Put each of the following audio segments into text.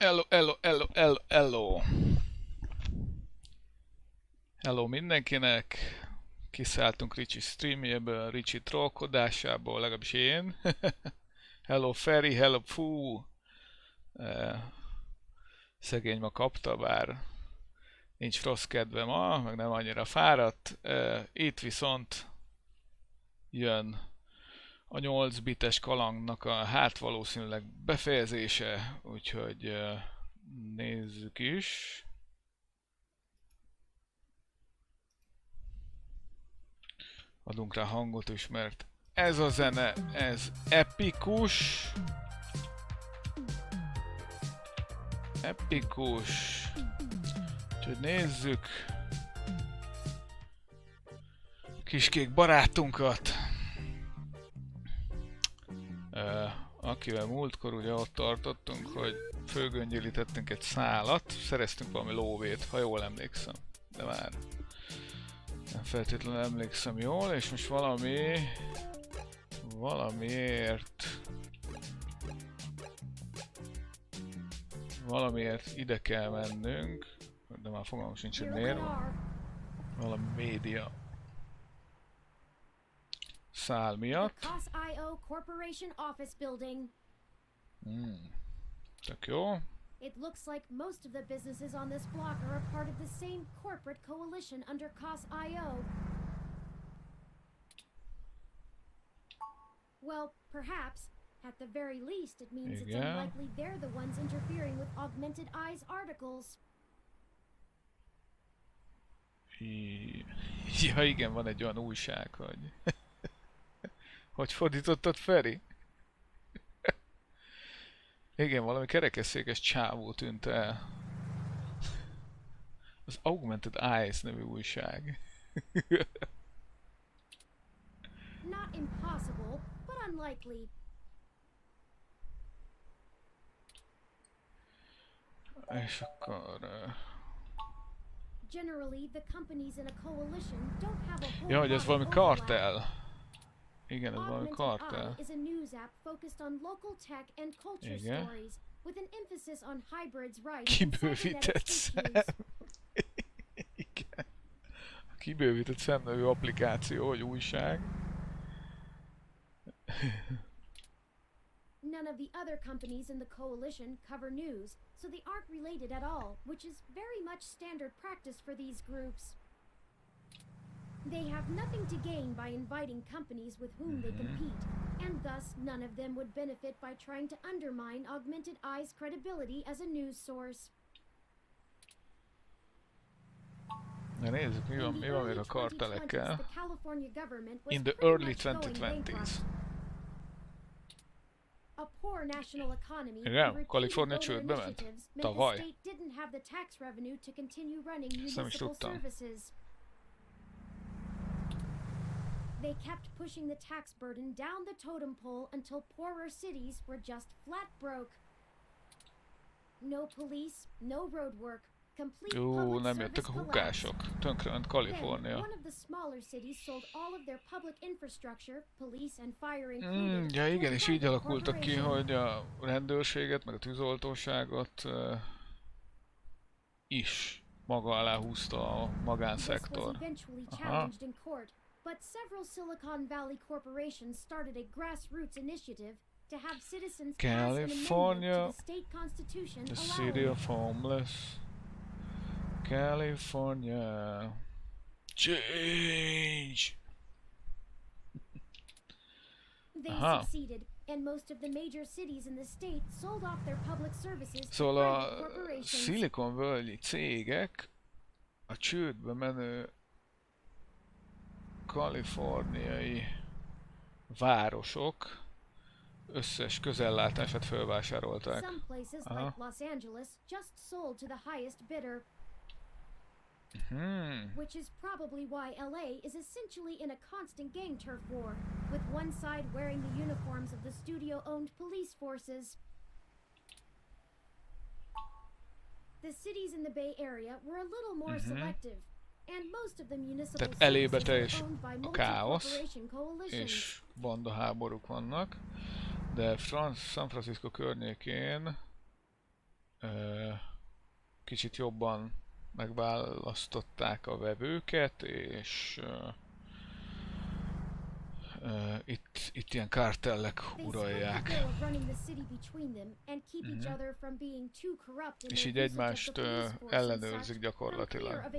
Hello, hello, hello, hello, hello. Hello mindenkinek. Kiszálltunk Ricsi streamjéből, Ricsi trollkodásából, legalábbis én. Hello Feri, hello fú. Szegény ma kapta, bár nincs rossz kedve ma, meg nem annyira fáradt. Itt viszont jön a 8 bites kalangnak a hát valószínűleg befejezése, úgyhogy nézzük is. Adunk rá hangot is, mert ez a zene, ez epikus. Epikus. Úgyhogy nézzük. Kiskék barátunkat. Akivel múltkor ugye ott tartottunk, hogy fölgöngyölítettünk egy szálat, szereztünk valami lóvét, ha jól emlékszem. De már nem feltétlenül emlékszem jól, és most valamiért ide kell mennünk, de már fogalmam sincs, hogy miért. Valami média szál miatt. Tök jó. It looks like most of the businesses on this block are a part of the same corporate coalition under COS.io. Well, perhaps, at the very least, it means it's unlikely they're the ones interfering with Augmented Eye's articles. Ja igen, van egy olyan újság, hogy... Hogy fordítottad, Feri? Igen, valami kerekesszékes csávó tűnt el. Az Augmented Eyes nevű újság. Not impossible, but unlikely. És akkor... Generally, the companies in a coalition don't have a whole Ja, hogy ez valami lot of overlap. kartel. Igen, ez valami kartel. is a news app focused on local tech and culture stories, with an emphasis on hybrids' rights. Kibővített szem. Igen. A kibővített szem nevű applikáció, vagy újság. None of the other companies in the coalition cover news, so they aren't related at all, which is very much standard practice for these groups. They have nothing to gain by inviting companies with whom they compete, and thus none of them would benefit by trying to undermine Augmented Eye's credibility as a news source. Na nézzük, mi van még a kartelekkel. In the early 2020s. A poor national economy Igen, Kalifornia csődbe ment. Tavaly. Ezt nem is tudtam. They kept pushing the tax burden down the totem pole until poorer cities were just flat broke. No police, no road work, complete public nem jöttek a service hukások. Tönkrement Kalifornia. One of the smaller cities sold all of their public infrastructure, police and fire included. Ja igen, és így alakultak ki, hogy a rendőrséget, meg a tűzoltóságot is maga alá húzta a magánszektor. Aha. But several Silicon Valley corporations started a grassroots initiative to have citizens pass an amendment to the state constitution the city of homeless. California. Change! They succeeded, and most of the major cities in the state sold off their public services to Szóval private a corporations. Silicon Valley cégek a csődbe menő kaliforniai városok összes közellátását felvásárolták. Some places like Los Angeles just sold to the highest bidder. Which is probably why LA is essentially in a constant gang turf war, with one side wearing the uniforms of the studio-owned police forces. The cities in the Bay Area were a little more selective. Tehát elébe teljes a káosz, és bandaháborúk vannak, de San Francisco környékén kicsit jobban megválasztották a vevőket, és itt ilyen kártellek uralják. És így egymást ellenőrzik gyakorlatilag.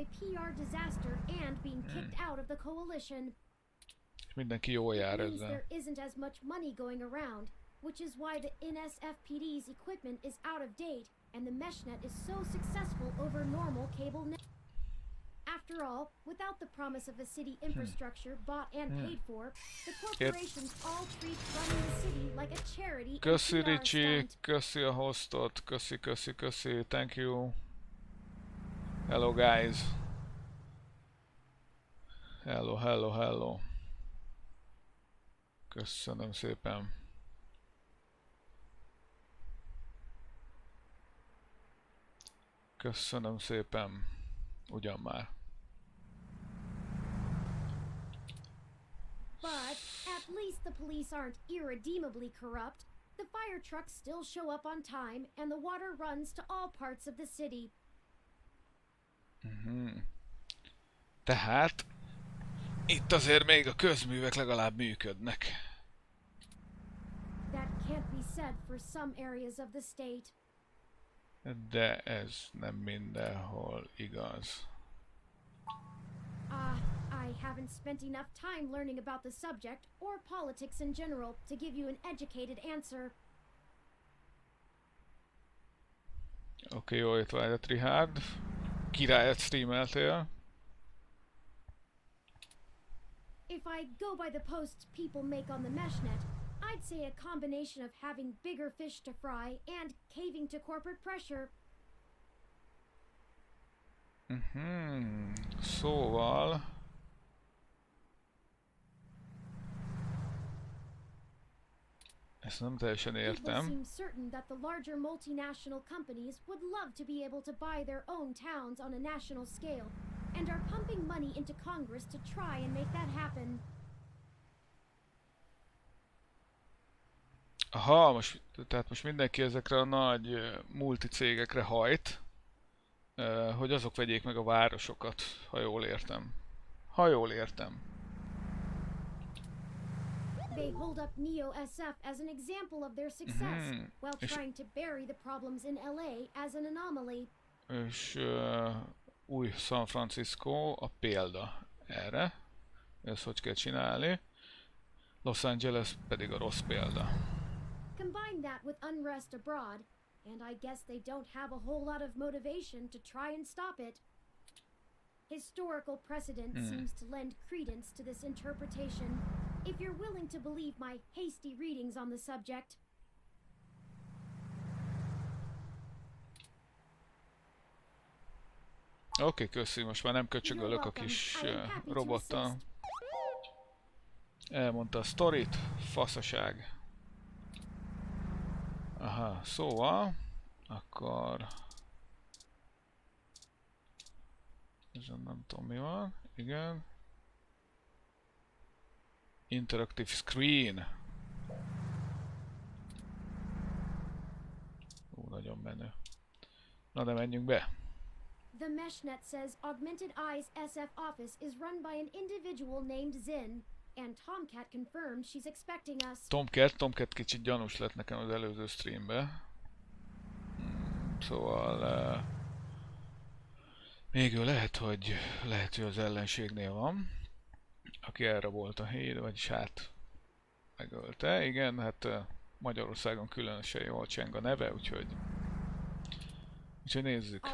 És mindenki jól jár ezzel. Which is why the NSFPD's equipment is out of date and the meshnet is so successful over normal cable net. After all, without the promise of a city infrastructure bought and paid for, the corporations all treat running the city like a charity. Köszi Ricsi, köszi a hostot, köszi, thank you. Hello guys. Hello. Köszönöm szépen. Köszönöm szépen. Ugyan már. But at least the police aren't irredeemably corrupt. The fire trucks still show up on time and the water runs to all parts of the city. Tehát itt azért még a közművek legalább működnek. That can't be said for some areas of the state. De ez nem mindenhol igaz. I haven't spent enough time learning about the subject or politics in general to give you an educated answer. Oké, jó étvágyat, Richard. Királyat streameltél. If I go by the posts people make on the meshnet, I'd say a combination of having bigger fish to fry and caving to corporate pressure. Szóval... Ezt nem teljesen értem. People seem certain that the larger multinational companies would love to be able to buy their own towns on a national scale, and are pumping money into Congress to try and make that happen. Aha, tehát most mindenki ezekre a nagy multicégekre hajt, hogy azok vegyék meg a városokat, ha jól értem. They hold up Neo-SF as an example of their success, while trying to bury the problems in LA as an anomaly. És új San Francisco a példa erre. Ezt hogy kell csinálni. Los Angeles pedig a rossz példa. Combine that with unrest abroad, and I guess they don't have a whole lot of motivation to try and stop it. Historical precedent seems to lend credence to this interpretation, if you're willing to believe my hasty readings on the subject. Oké, köszi, most már nem köcsögölök a kis robottal. Elmondta a sztorit, faszaság. Aha, szóval, akkor... Ezen nem tudom mi van, igen. Interactive screen. Nagyon menő. Na de menjünk be. The meshnet says Augmented Eye's SF office is run by an individual named Zin, and Tomcat confirmed she's expecting us. Tomcat kicsit gyanús lett nekem az előző streambe. Szóval... még ő lehet, hogy az ellenségnél van, aki erre volt a híd, vagyis hát megölte. Igen, hát Magyarországon különösen jól cseng a neve, úgyhogy nézzük.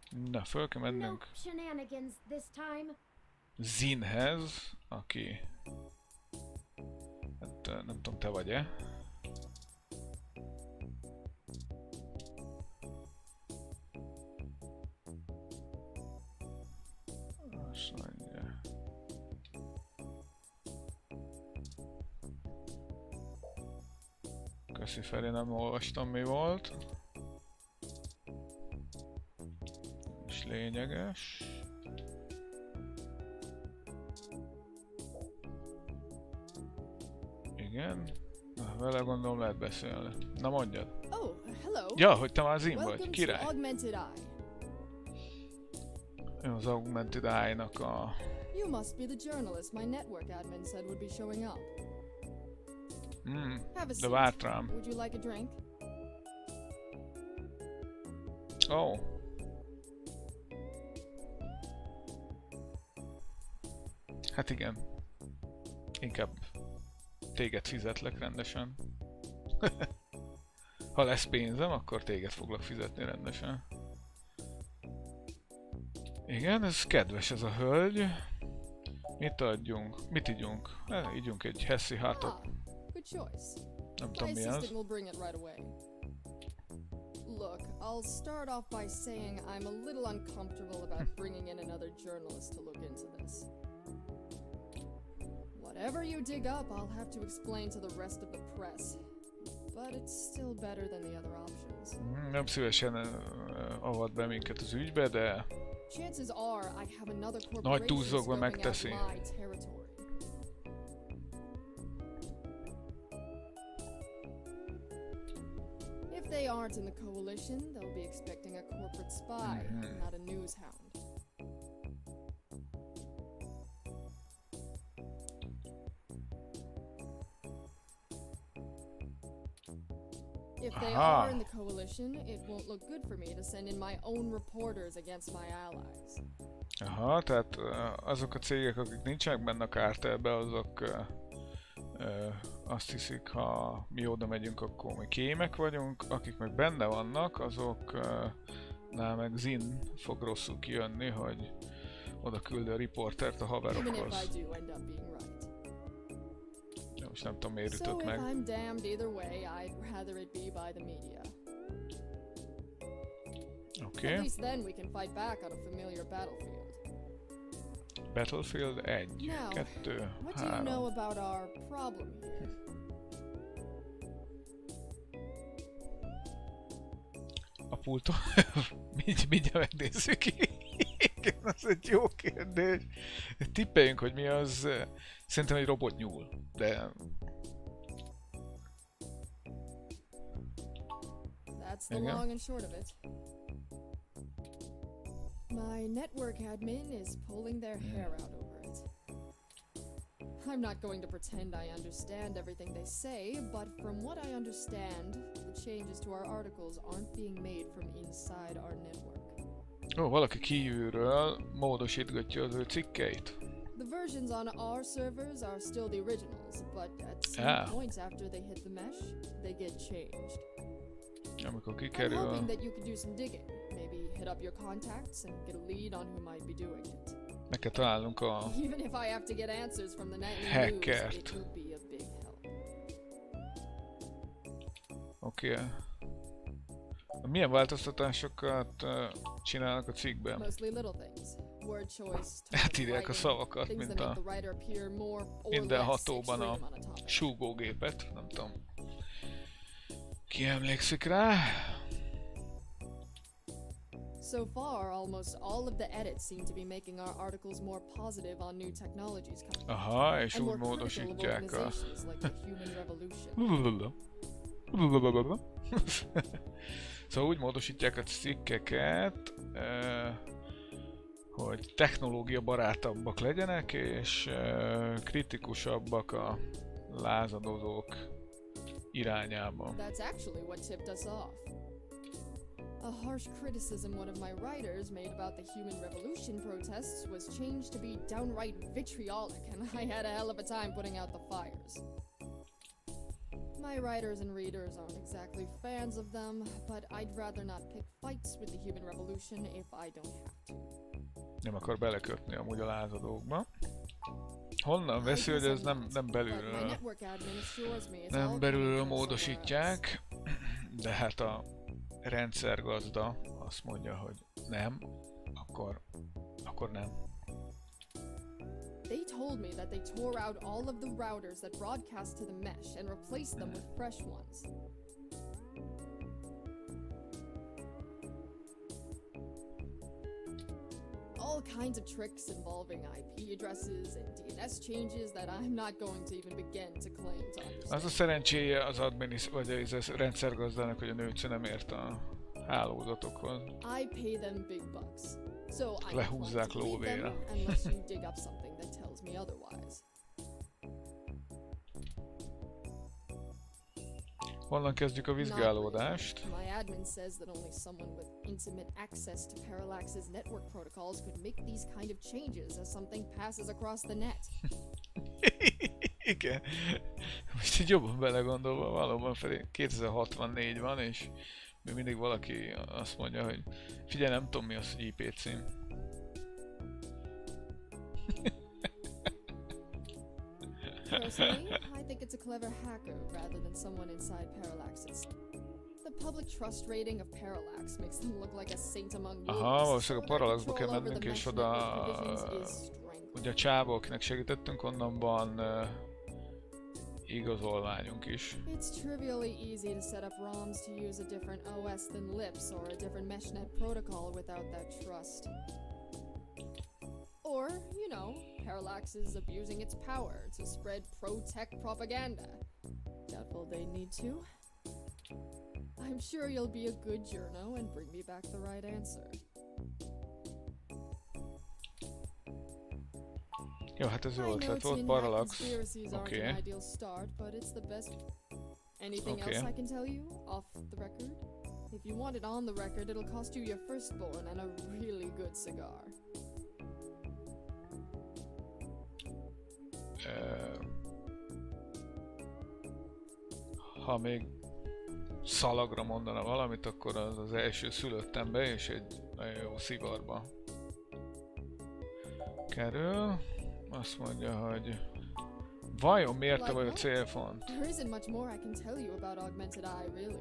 Na, föl kell mennünk Zinhez, aki... hát nem tudom, te vagy-e? Azt mondja. Köszi Feri, nem olvastam mi volt. És lényeges. Igen. Na, Vele gondolom lehet beszélni. Na mondjad. Oh, hello. Ja, hogy te már az én vagy, Welcome to király. Augmented Eye. Én az Augmented Eye-nak a... You must be the journalist my network admin said would be showing up. Have a de seat. várt rám. Would you like a drink? Ó. Hát igen. Inkább téged fizetlek rendesen. Ha lesz pénzem, akkor téged foglak fizetni rendesen. Igen, ez kedves ez a hölgy. Mit adjunk? Mit ígyunk? Ígyunk egy hessi hátat. Ah, good choice. Nem My tudom mi assistant az. will bring it right away. Look, I'll start off by saying I'm a little uncomfortable about bringing in another journalist to look into this. Whatever you dig up, I'll have to explain to the rest of the press. But it's still better than the other options. Nem szívesen avat be minket az ügybe, de Chances are I have another nagy corporation túlzókban scoping out megteszi. my territory. If they aren't in the coalition, they'll be expecting a corporate spy, not a news hound. If they Aha. are in the coalition, it won't look good for me to send in my own reporters against my allies. Aha, tehát azok a cégek, akik nincsenek benne a kártelbe, azok azt hiszik, ha mi oda megyünk, akkor mi kémek vagyunk, akik meg benne vannak, azoknál meg Zin fog rosszul kijönni, hogy oda küldi a riportert a Even if haverokhoz. I do end up being right. Most nem tudom, miért So ütött if meg. I'm damned either way, I'd rather it be by the media. Oké. At least then we can fight back on a familiar battlefield. Battlefield 1, Now, 2, what do you 3. know about our problem here? A pulton? Mindjárt megnézzük. Igen, az egy jó kérdés. Tippeljünk, hogy mi az. Szerintem egy robotnyúl, de... That's the Igen. long and short of it. My network admin is pulling their hair out over it. I'm not going to pretend I understand everything they say, but from what I understand, the changes to our articles aren't being made from inside our network. Ó, valaki kívülről módosítgatja az ő cikkeit. The versions on our servers are still the originals, but at some points after they hit the mesh, they get changed. Amikor I'm kikerül... hoping that you could do some digging. Maybe hit up your contacts and get a lead on who might be doing it. Meg kell találnunk a Even if I have to get answers from the nightly news, hackert. it will be a big help. Oké. Milyen változtatásokat csinálnak a cikkben? Mostly little things. Word choice, Átírják a szavakat, things mint that make a the writer appear more or minden less hatóban extreme a on a topic. súgógépet, nem tudom. Ki emlékszik rá? So far, almost all of the edits seem to be making our articles more positive on new technologies coming. Aha, és And úgy more critical of módosítják a... organizations like the Human Revolution. Szóval úgy módosítják a cikkeket, hogy technológia barátabbak legyenek, és kritikusabbak a lázadozók irányába. That's actually what tipped us off. A harsh criticism one of my writers made about the Human Revolution protests was changed to be downright vitriolic, and I had a hell of a time putting out the fires. My writers and readers aren't exactly fans of them, but I'd rather not pick fights with the Human Revolution if I don't have to. Nem akar belekötni amúgy a lázadókba. Honnan veszi, hogy ez nem belülről, nem belülről módosítják, de hát a rendszergazda azt mondja, hogy nem, akkor nem. They told me that they tore out all of the routers that broadcast to the mesh and replaced them with fresh ones. all kinds of tricks involving IP addresses and DNS changes that I'm not going to even begin to claim to understand. Az a szerencséje az vagy a rendszergazdának, hogy a nőce nem ért a hálózatokhoz. I pay them big bucks, so I'm Lehúzzák inclined to believe lóvére. them unless you dig up something that tells me otherwise. Honnan kezdjük a vizsgálódást? My admin says that only someone with intimate access to Parallax's network protocols could make these kind of changes as something passes across the net. Igen. Most így jobban belegondolva, valóban felé 2064 van, és még mindig valaki azt mondja, hogy figyelj, nem tudom mi az, hogy IP cím. Personally, I think it's a clever hacker rather than someone inside Parallax's. The public trust rating of Parallax makes them look like a saint among wolves. Aha, valószínűleg a so their Parallaxba kell control over mennünk, the és mesh oda network provisions is strangling. ugye a csávó, akinek segítettünk, onnan van igazolványunk is. It's trivially easy to set up ROMs to use a different OS than LIPS or a different meshnet protocol without that trust. Or, you know, Parallax is abusing its power to spread pro-tech propaganda. Doubtful they need to. I'm sure you'll be a good journo and bring me back the right answer. Jó, hát ez jó I know ötlet volt, tin hat Parallax. conspiracies aren't Oké. an ideal start, but it's the best. Anything Okay. else I can tell you off the record? If you want it on the record, it'll cost you your firstborn and a really good cigar. Ha még szalagra mondana valamit, akkor az az első szülöttembe és egy nagyon jó szivarba kerül. Azt mondja, hogy vajon miért te vagy a célfont? There isn't much more I can tell you about augmented eye, really.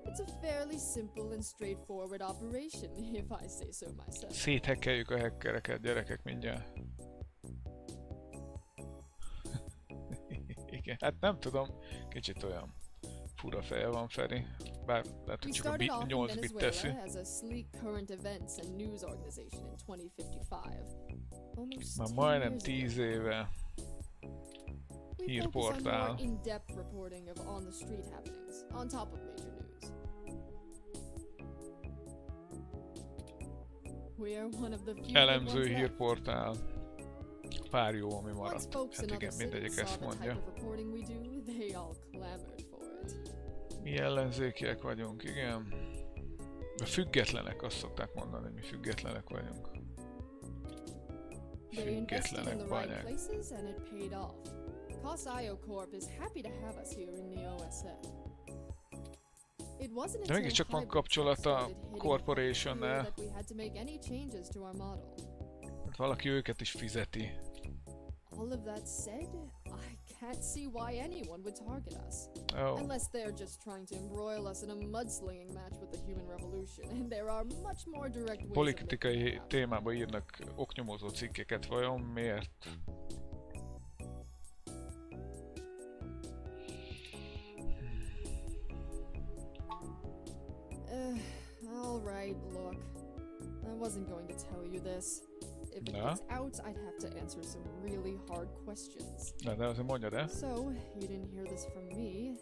It's a fairly simple and straightforward operation, if I say so myself. Széthekkeljük a hackereket, gyerekek, mindjárt. Igen, hát nem tudom, kicsit olyan fura feje van Feri, bár lehet, hogy We csak a started off in 8 bit teszi. Venezuela as a sleek current events and news organization in 2055. Almost Már 10 majdnem years 10 ago. éve. We hírportál. focus on more in-depth reporting of on-the-street happenings, on top of major news. We are one of the few good Elemző ones left. hírportál. Pár jó, ami Once maradt. folks Hát in igen, other cities mindegyik saw ezt the type mondja. of reporting we do, they all clamored for it. Mi ellenzékiek vagyunk, igen. De függetlenek, azt szokták mondani, hogy mi függetlenek vagyunk. They invested in Függetlenek the right bányák. places and it paid off. COS-IO Corp is happy to have us here in the OSF. It wasn't De until mégiscsak van hybrid kapcsolat tech a started hitting corporationnel. that we had to make any changes to our model. Hát valaki őket is fizeti. All of that said, I can't see why anyone would target us. Ó, Unless they're just trying to embroil us in a mudslinging match with the human revolution, and there are much more direct ways of looking politikai at that. témába írnak oknyomozó cikkeket, vajon miért? All right, look. I wasn't going to tell you this. If it No? gets out, I'd have to answer some really hard questions. De azért mondjad el. So, you didn't hear this from me.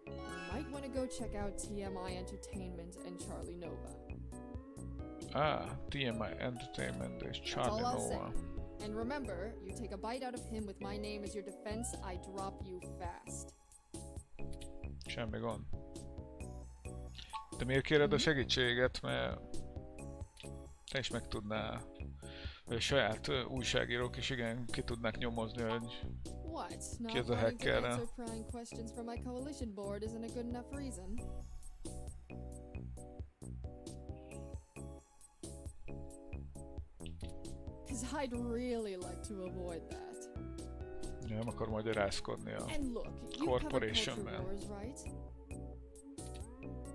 You might want to go check out TMI Entertainment and Charlie Nova. TMI Entertainment és That's all Charlie I'll say. Nova. And remember, you take a bite out of him with my name as your defense, I drop you fast. Semmi gond. De miért kéred a segítséget, mert te is meg tudnál, vagy a saját újságírók is igen ki tudnák nyomozni, hogy What? Not Ki az a wanting to hackerre? answer prying questions from my coalition board isn't a good enough reason. Cause I'd really like to avoid that. nem akar magyarázkodni a... And look, you cover Corporation culture man. wars, right?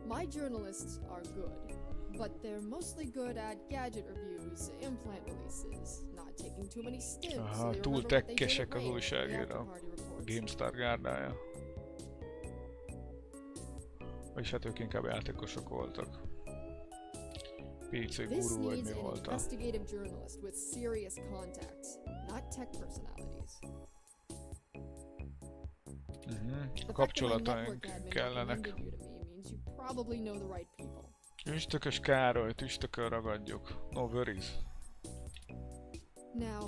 My journalists are good, but they're mostly good at gadget reviews, implant releases, not taking too many stims. Aha, so you túl remember what they did at tekkesek az Rave, the újságírók. after-party reports. GameStar gárdája. Vagyis hát ők inkább játékosok voltak. PC This guru vagy needs mi an volt? investigative journalist with serious contacts, not tech personalities. A The fact that my network kapcsolataink admin kellenek. recommended you to me means you probably know the right people. Üstökös Károlyt üstökön ragadjuk. No worries. Now,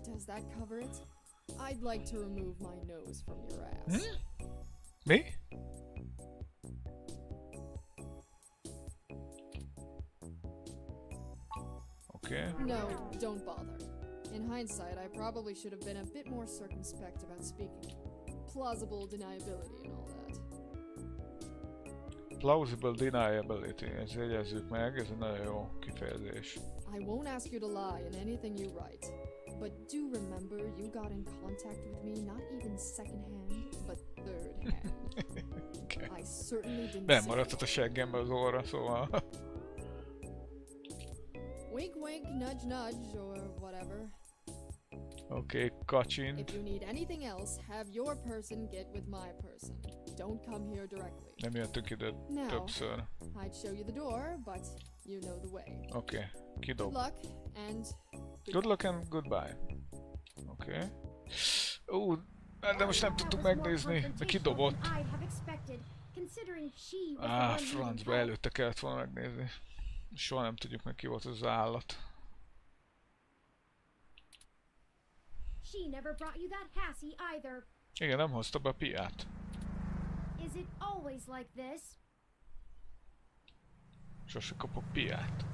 does that cover it? I'd like to remove my nose from your ass. Mi? Okay. No, don't bother. In hindsight, I probably should have been a bit more circumspect about speaking. Plausible deniability and all that. Plausible deniability, ezt jegyezzük meg, ez egy nagyon jó kifejezés. I won't ask you to lie in anything you write, but do remember you got in contact with me not even secondhand, but third-hand. Okay. I certainly didn't Nem say maradhat a seggembe az óra, szóval... wink wink, nudge nudge, or whatever. Oké, kacsint. If you need anything else, have your person get with my person. Don't come here directly. Nem jöttünk ide Now, többször. I'd show you the door, but you know the way. Oké, Good kidob. luck, and Good luck and goodbye. Oké. De most nem tudtuk megnézni, de kidobott. Francba, előtte kellett volna megnézni. Soha nem tudjuk meg, ki volt az állat. She never brought you that hassy either. Igen, nem hozta be a piát. Is it always like this? Sose kapok piát.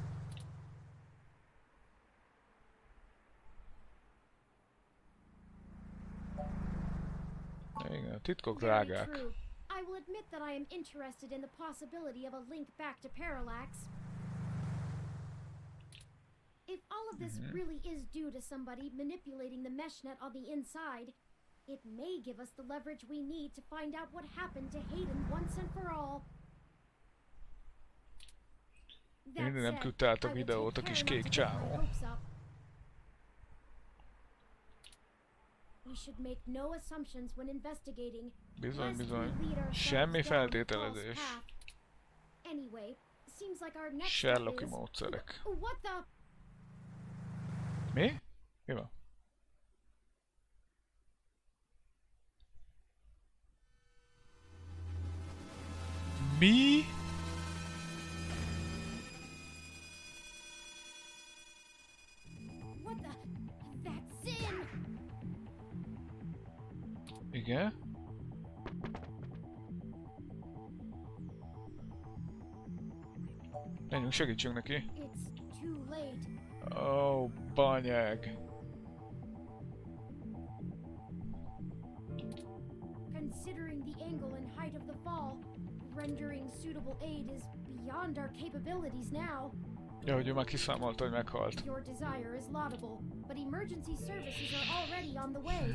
Igen, a titkok Very drágák. true. I will admit that I am interested in the possibility of a link back to Parallax. If all of this really is due to somebody manipulating the mesh net on the inside, it may give us the leverage we need to find out what happened to Hayden once and for all. That Minden nem said, küldte át a I will videót a take kis care kék not to get my csávó. hopes up. We should make no assumptions when investigating. Bizony, lest we bizony. lead ourselves Semmi down a feltételezés. false path. Anyway, seems like our next Sherlocki step is... módszerek. What the... Mi? Mi van? Mi? What the... That's sin! Igen? Menjünk, segítsünk neki. It's too late. Ó, banyeg. Considering the angle and height of the fall, rendering suitable aid is beyond our capabilities now. Ja, hogy ő már kiszámolta, hogy meghalt. Your desire is laudable, but emergency services are already on the way.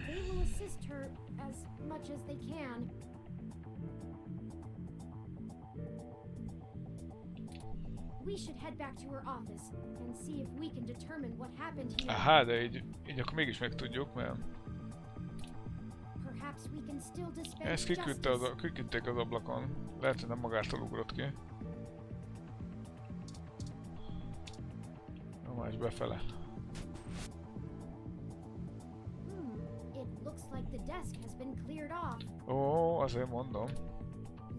They will assist her as much as they can. We should head back to her office and see if we can determine what happened here. Aha, de így akkor mégis megtudjuk, mert Perhaps we can still dispense ezt kiküldték az ablakon. Lehet, hogy nem magától ugrott ki. Nyomás befele. It looks like the desk has been cleared off. Ó, azért mondom.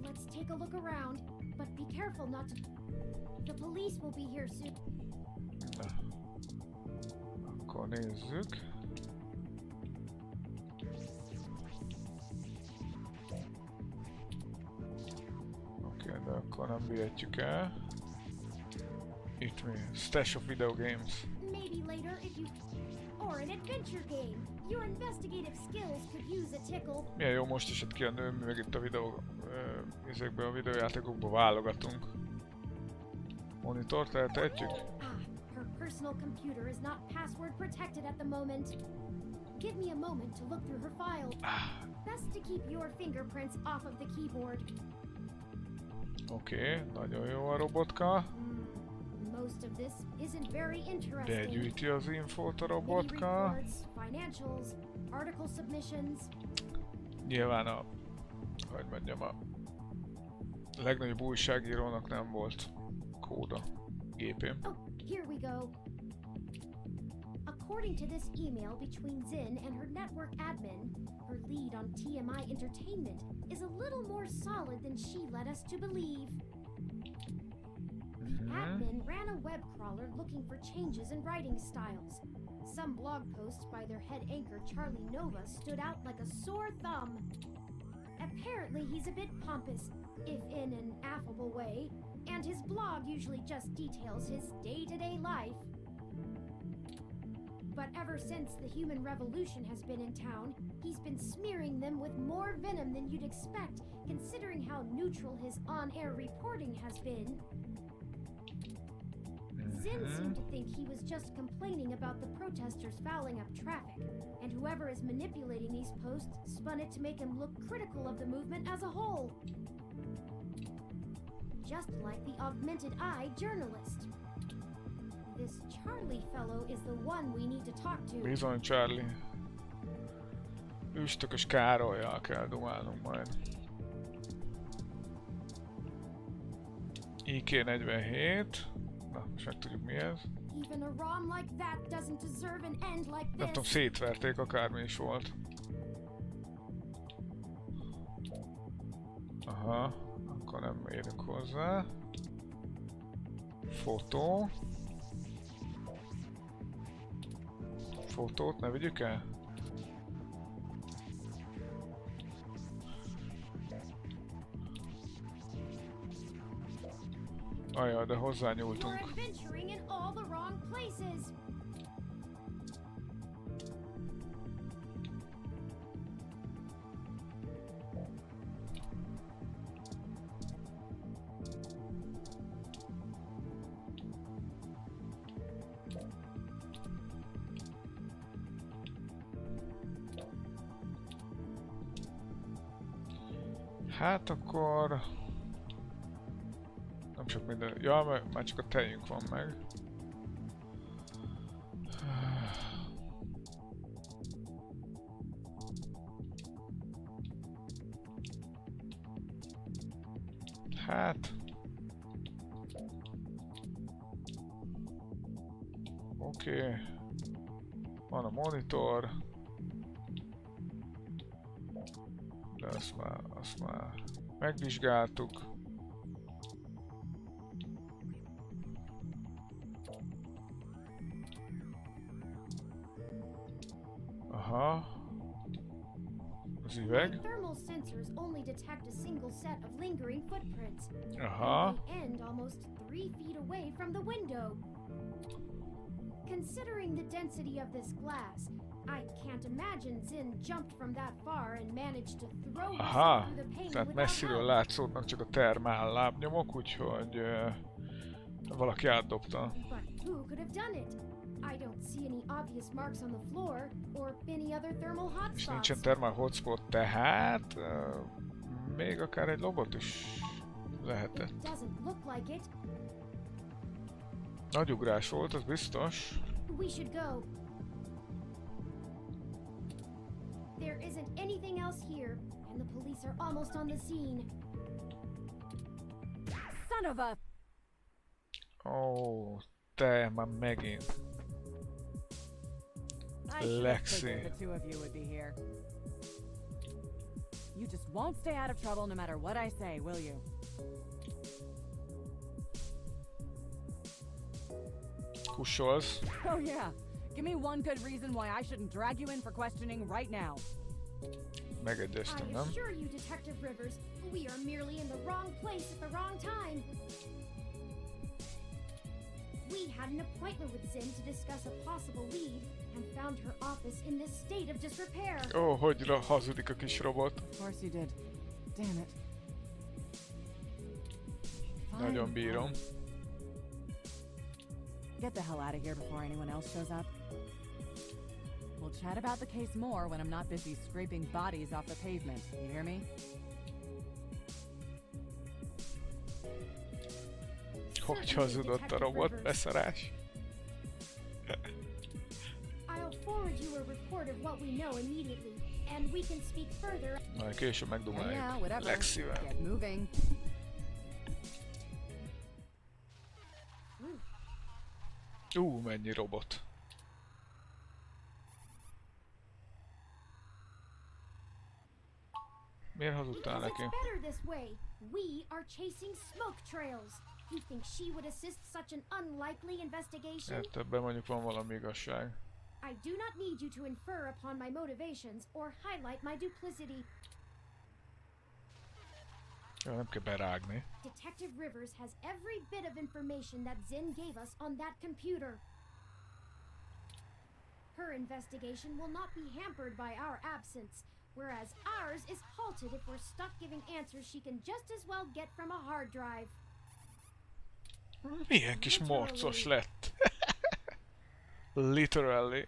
Let's take a look around, but be careful not to... The police will be here soon. Akkor nézzük. Oké, de akkor nem vihetjük el. Itt mi? Stash of video games. Maybe later if you... Or an adventure game. Your investigative skills could use a tickle. Milyen jó, most esett ki a nő, mi meg itt a videó... ezekben a videójátékokban válogatunk. Monitort eltehetjük? Her personal computer is not password protected at the moment. Give me a moment to look through her file. Best to keep your fingerprints off of the keyboard. Oké, nagyon jó a robotka. Most of this isn't very De interesting. gyűjti az infót a Many robotka. reports, financials, article submissions. Nyilván hogy mondjam, a legnagyobb újságírónak nem volt kóda. gépén. Oh, here we go. According to this email between Zin and her network admin, her lead on TMI Entertainment is a little more solid than she led us to believe. The admin ran a web crawler looking for changes in writing styles. Some blog posts by their head anchor Charlie Nova stood out like a sore thumb. Apparently he's a bit pompous, if in an affable way, and his blog usually just details his day-to-day life. But ever since the human revolution has been in town, he's been smearing them with more venom than you'd expect, considering how neutral his on-air reporting has been. Zin seemed to think he was just complaining about the protesters fouling up traffic, and whoever is manipulating these posts spun it to make him look critical of the movement as a whole. Just like the augmented eye journalist. This Charlie fellow is the one we need to talk to. Bizony, Charlie. Üstökös Károlyjal kell dumálnunk majd. IK47. Na, most megtudjuk mi ez. Even a ROM like that doesn't deserve an end like Nem tudom, this. szétverték, akármi is volt. Aha, akkor nem érünk hozzá. Fotó. Fotót ne vigyük el? Ajaj, de You're hozzányúltunk. adventuring in all the wrong places. Hát akkor... Nem sok minden... Ja, már csak a tejünk van meg. Hát... Oké. Van a monitor. De azt már megvizsgáltuk. Aha. Az üveg. My thermal sensors only detect a single set of lingering footprints. Aha. And they end almost 3 feet away from the window. Considering the density of this glass, I can't imagine Zin jumped from that far and managed to throw himself Aha. through the pane Tehát without messziről help. látszódnak csak a termál lábnyomok, úgyhogy valaki átdobta. But who could have done it? I don't see any obvious marks on the floor or any other thermal És hotspots. nincsen termál hotspot, tehát még akár egy lobot is lehetett. It doesn't look like it. Nagy ugrás volt, az biztos. We should go. There isn't anything else here, and the police are almost on the scene. Son of a... Ó, te már megint. I should have Lexi. figured the two of you would be here. You just won't stay out of trouble no matter what I say, will you? Kussolsz. Oh yeah. Give me one good reason why I shouldn't drag you in for questioning right now. Megegyeztem, I nem? assure you, Detective Rivers, we are merely in the wrong place at the wrong time. We had an appointment with Zin to discuss a possible lead and found her office in this state of disrepair. Ó, hogy hazudik a kis robot. Of course you did. Damn it. Nagyon Fine. bírom. Get the hell out of here before anyone else shows up. We'll chat about the case more when I'm not busy scraping bodies off the pavement. You hear me? Hogy hazudott a robot, beszarás. I'll forward you a report of what we know immediately, and we can speak further. Majd később Yeah, megdumáljuk whatever. Lexivel. Get moving. Mennyi robot. Miért hazudtál Because neki? it's better this way. We are chasing smoke trails. You think she would assist such an unlikely investigation? Ebben mondjuk van valami igazság. I do not need you to infer upon my motivations or highlight my duplicity. Ja, nem kell berágni. Detective Rivers has every bit of information that Zinn gave us on that computer. Her investigation will not be hampered by our absence, whereas ours is halted if we're stuck giving answers she can just as well get from a hard drive. Milyen kis morcos lett. Literally.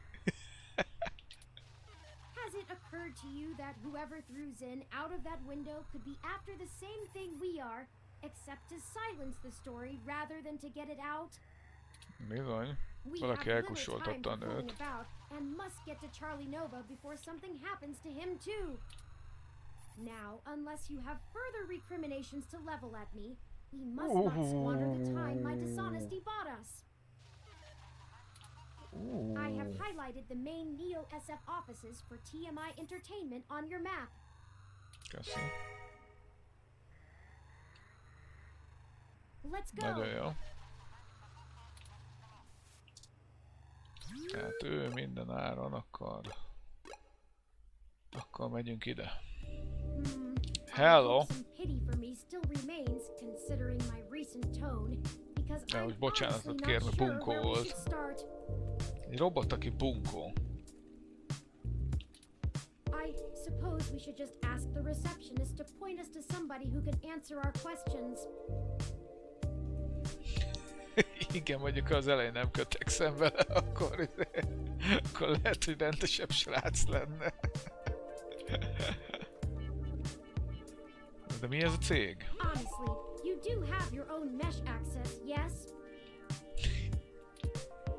Has it occurred to you that whoever threw Zinn out of that window could be after the same thing we are, except to silence the story rather than to get it out? Bizony. We Valaki have little time elkussoltatta a for fooling nőt. about and must get to Charlie Nova before something happens to him too. Now, unless you have further recriminations to level at me, we must not squander the time my dishonesty bought us. I have highlighted the main Neo SF offices for TMI Entertainment on your map. Köszi. Let's go. Nagyon jó. Hát ő minden áron akkor megyünk ide. Hello. Some pity for me still remains, considering my recent tone, because Ja, I'm most bocsánatot honestly kérni, not sure bunkó where we volt. should start. Egy robot, aki bunkó. I suppose we should just ask the receptionist to point us to somebody who can answer our questions. Igen, mondjuk ha az elején nem kötekszem vele, akkor lehet, hogy rendesebb srác lenne. De mi ez a cég? Honestly, you do have your own mesh access, yes?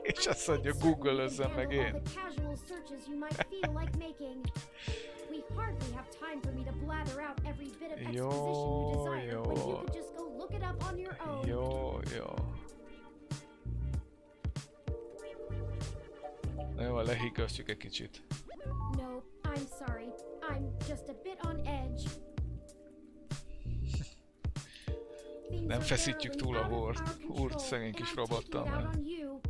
És azt mondja, Google-özzem meg Handle all én. the casual searches you might feel like making. We hardly have time for me to blather out every bit of exposition you desire when you could just go look it up on your own. Jó. Na jó, lehigasztjuk egy kicsit. No, I'm sorry. I'm just a bit on edge. Things Nem are feszítjük túl a barreling out of húrt. our control, Húrt szegény and kis I'm taking robottal it out meg. on you.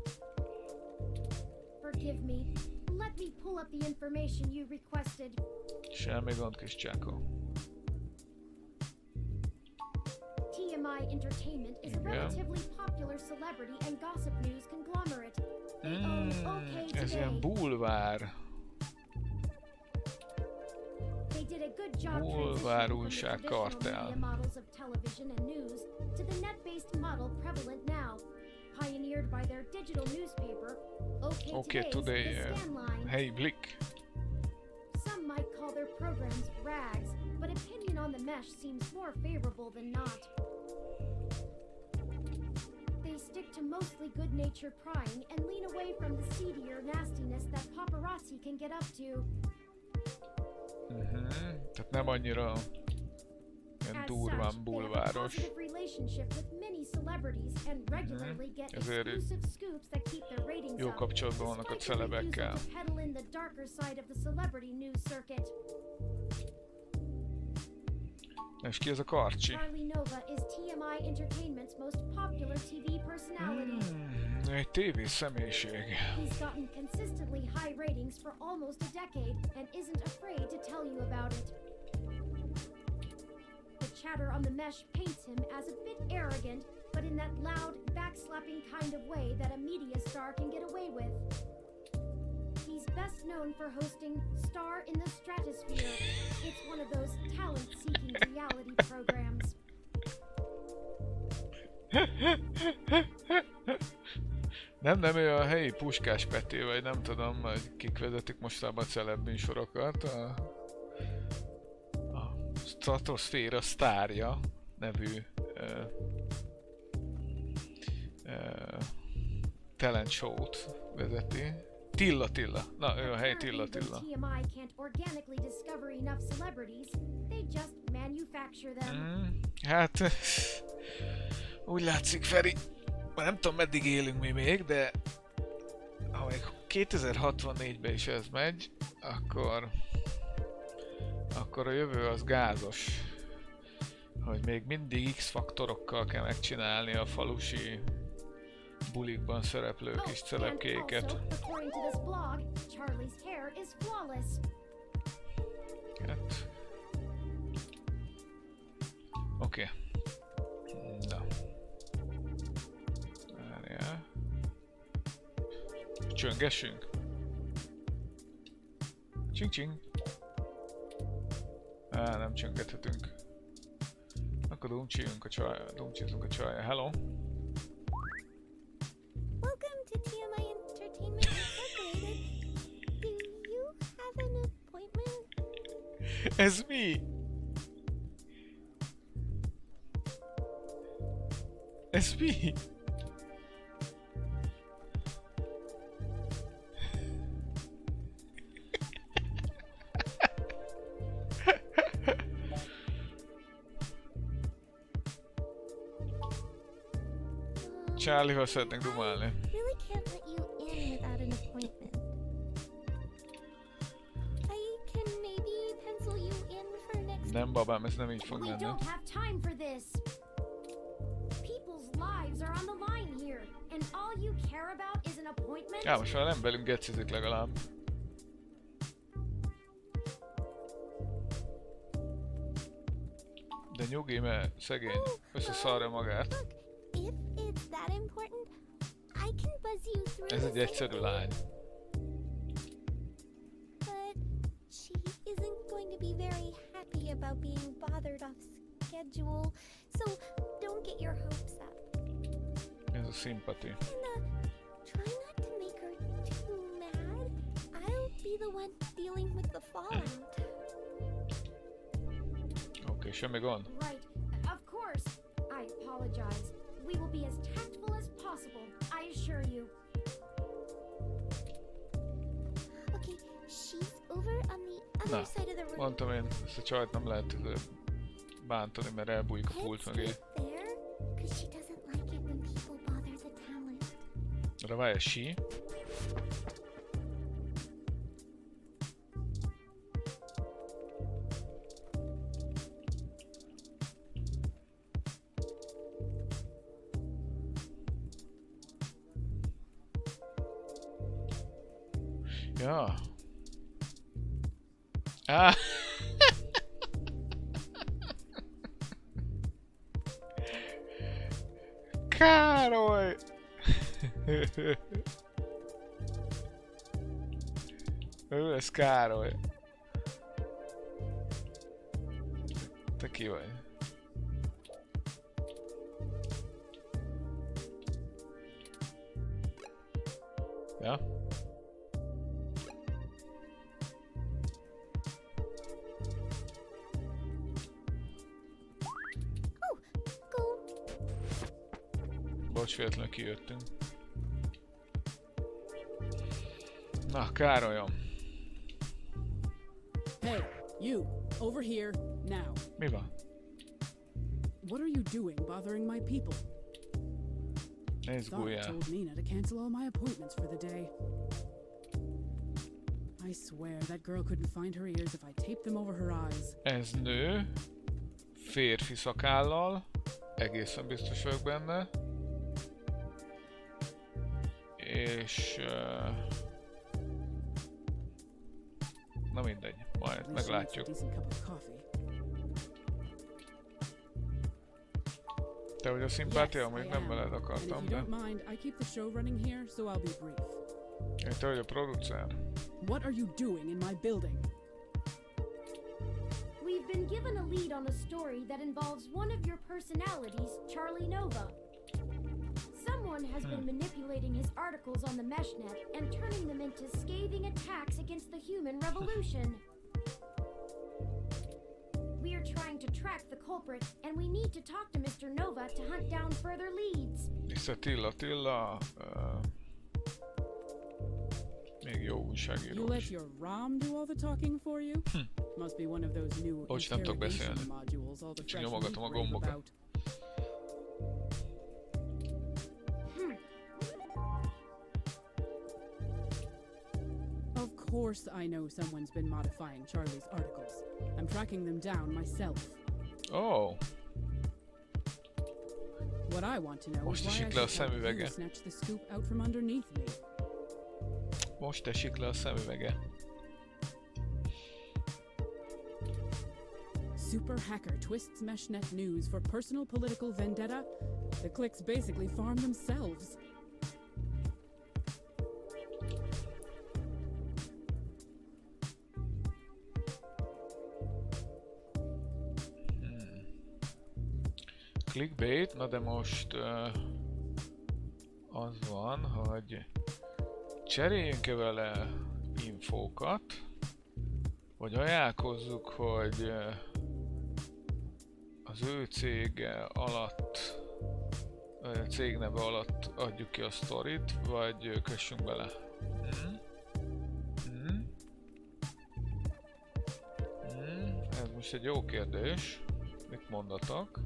Forgive me. Let me pull up the information you requested. Semmi gond, kis csákó. TMI Entertainment is a Igen. relatively popular celebrity and gossip news conglomerate. They own OK Ez ilyen Today. bulvár. They did a good job Bulvár transitioning from the újság traditional kartel. media models of television and news to the net-based model prevalent now, pioneered by their digital newspaper, OK Today's The Scanline. Hey, Blick. Some might call their programs rags, but opinion on the mesh seems more favorable than not. They stick to mostly good-natured prying and lean away from the seedier nastiness that paparazzi can get up to. Tehát nem annyira ilyen As durván such, they have a bulváros. positive relationship with many celebrities and regularly get Ezért exclusive scoops that keep their ratings jó up, kapcsolatban vannak a despite the refusal celebekkel. to peddle in the darker side of the celebrity news circuit. És ki ez a karcsi? Charlie Nova is TMI Entertainment's most popular TV personality. Egy TV személyiség. He's gotten consistently high ratings for almost a decade and isn't afraid to tell you about it. The chatter on the mesh paints him as a bit arrogant, but in that loud, backslapping kind of way that a media star can get away with. He's best known for hosting Star in the Stratosphere. It's one of those talent-seeking reality programs. Nem, ő a helyi Puskás Peti, vagy nem tudom, hogy kik vezetik mostában a celeb műsorokat. A Stratosphere sztárja nevű talent show-t vezeti. Tilla. Na, ő a helyi Tilla. TMI can't organically discover enough celebrities. They just manufacture them. Hát úgy látszik, Feri, már nem tudom meddig élünk mi még, de ha még 2064-ben is ez megy, akkor a jövő az gázos. Hogy még mindig X-faktorokkal kell megcsinálni a falusi bulikban szereplő kis celebkéket. Hát. Oké. Na. Várjál. Csöngessünk. Csing-csing. Nem csöngethetünk. Akkor dumcsizunk a csaj. Hello. Welcome to TMI Entertainment Incorporated. Do you have an appointment? Ez mi? Ez mi? Charlie-val szeretnénk dumálni. Really can't let you in without an appointment. I can maybe pencil you in for next. Nem babám, ez nem így fog We menni. don't have time for this. People's lives are on the line here, and all you care about is an appointment? Já, most már nem velünk gecizik legalább. De nyugi, mert szegény összeszarja magát. Look, if it's that important, I can buzz you through. Ez the egy egyszerű lány. But she isn't going to be very happy about being bothered off schedule, so don't get your hopes up. Ez a szimpati. And try not to make her too mad. I'll be the one dealing with the fallout. Oké, semmi gond. Right, of course. I apologize. We will be as tactful as possible, I assure you. Okay, she's over on the other Na, side of the room. mondtam én, ezt a csajt nem lehet bántani, mert elbújik a Head pult mögé. straight there, 'cause she doesn't like it when people bother the talent. De várj, sí. Ja. Ah. Károly! Ő lesz Károly. Te ki vagy? Ja? Go. Bocs, véletlenül kijöttünk. Na, Károlyom. Hey, you, over here, now. Mi van? What are you doing bothering my people? Ne Thought I izguljál. told Nina to cancel all my appointments for the day. I swear that girl couldn't find her ears if I taped them over her eyes. Ez nő. Férfi szakállal. Egészen biztos vagyok benne. És... na mindegy, majd At least she makes a meglátjuk. decent cup of coffee. Te vagy a Yes, szimpátia, I még nem am. veled And if akartam, you de... don't mind, I keep the show running here, so I'll be brief. Te vagy a producer. What are you doing in my building? We've been given a lead on a story that involves one of your personalities, Charlie Nova. Someone has been manipulating his articles on the meshnet and turning them into scathing attacks against the human revolution. We are trying to track the culprit, and we need to talk to Mr. Nova to hunt down further leads. Vissza Tilla. Még jó You újságíró let is. your ROM do all the talking for you? Must be one of those new Bocs, nem tudok interrogation beszélni. modules all the Csak freshmen nyomogatom a rave gombokat. about. course I know someone's been modifying Charlie's articles. I'm tracking them down myself. Oh, What I want to know most is why I esik le a should help you szemüvege. snatch the scoop out from underneath me. Most esik le a szemüvege. Super hacker twists meshnet news for personal political vendetta? The clicks basically farm themselves. Clickbait, na de most az van, hogy cseréljünk-e vele infókat, vagy ajánlkozzuk, hogy az ő cége alatt, cégneve alatt adjuk ki a sztorit, vagy kössünk bele. Ez most egy jó kérdés. Mit mondatok?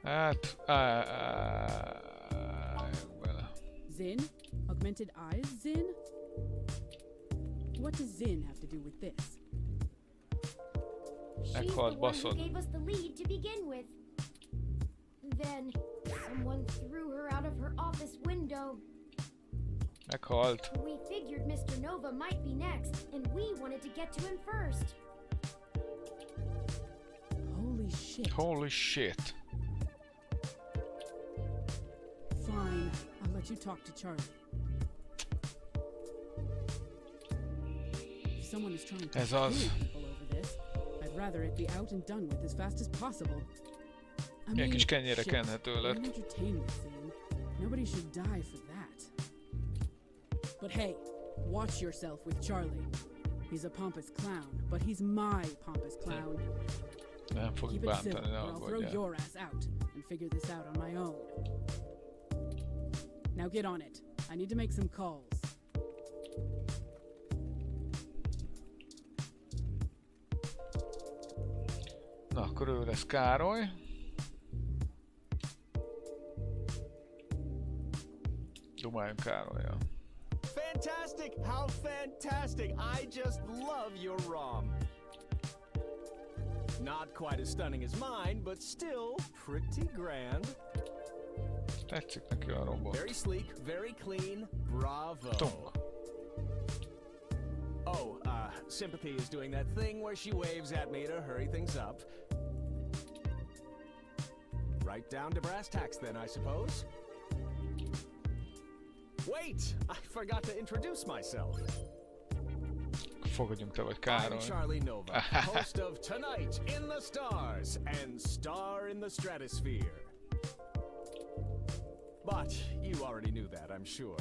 Hát, vele. Zin? Augmented eyes, Zin? What does Zin have to do with this? She's the Meghalt, one who baszod. gave us the lead to begin with. Then, someone threw her out of her office window. Meghalt. We figured Mr. Nova might be next, and we wanted to get to him first. Holy shit. Holy shit. Fine, I'll let you talk to Charlie. If someone is trying to Ez kill az. people over this, I'd rather it be out and done with as fast as possible. I Milyen kis kenyére shit, kenhető we're an lett. entertainment scene. Nobody should die for that. But hey, watch yourself with Charlie. He's a pompous clown, but he's my pompous clown. Nem fog Keep it civil, bántani, ne or I'll throw aggódjál. your ass out and figure this out on my own. Now get on it. I need to make some calls. Na, akkor ő lesz Károly. Dumáljunk Károlyjal. Fantastic! How fantastic! I just love your ROM. Not quite as stunning as mine, but still pretty grand. Tetszik neki a robot. Very sleek, very clean. Bravo. Tunk. Oh, Sympathy is doing that thing where she waves at me to hurry things up. Right down to brass tacks then, I suppose. Wait! I forgot to introduce myself. Fogadjunk te vagy I'm Károly. Charlie Nova, host of Tonight in the Stars and Star in the Stratosphere. But you already knew that, I'm sure.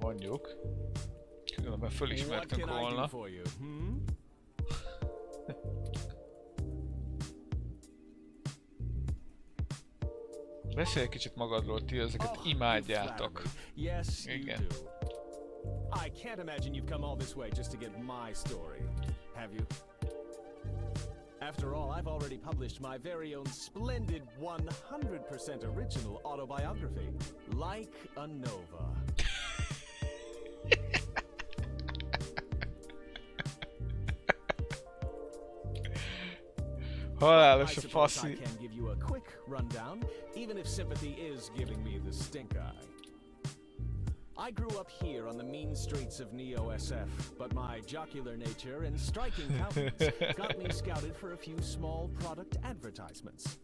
Mondjuk. Különben What fölismertünk can I do volna. for you? Beszélj egy kicsit magadról, ti ezeket Oh, imádjátok. you flatter me. Yes, you Igen. do. I can't imagine you've come all this way just to get my story, have you? After all, I've already published my very own splendid 100% original autobiography, Like a Nova. I Halálos a suppose I faszi. can give you a quick rundown, even if Sympathy is giving me the stink eye. I grew up here on the mean streets of Neo-SF, but my jocular nature and striking countenance got me scouted for a few small product advertisements.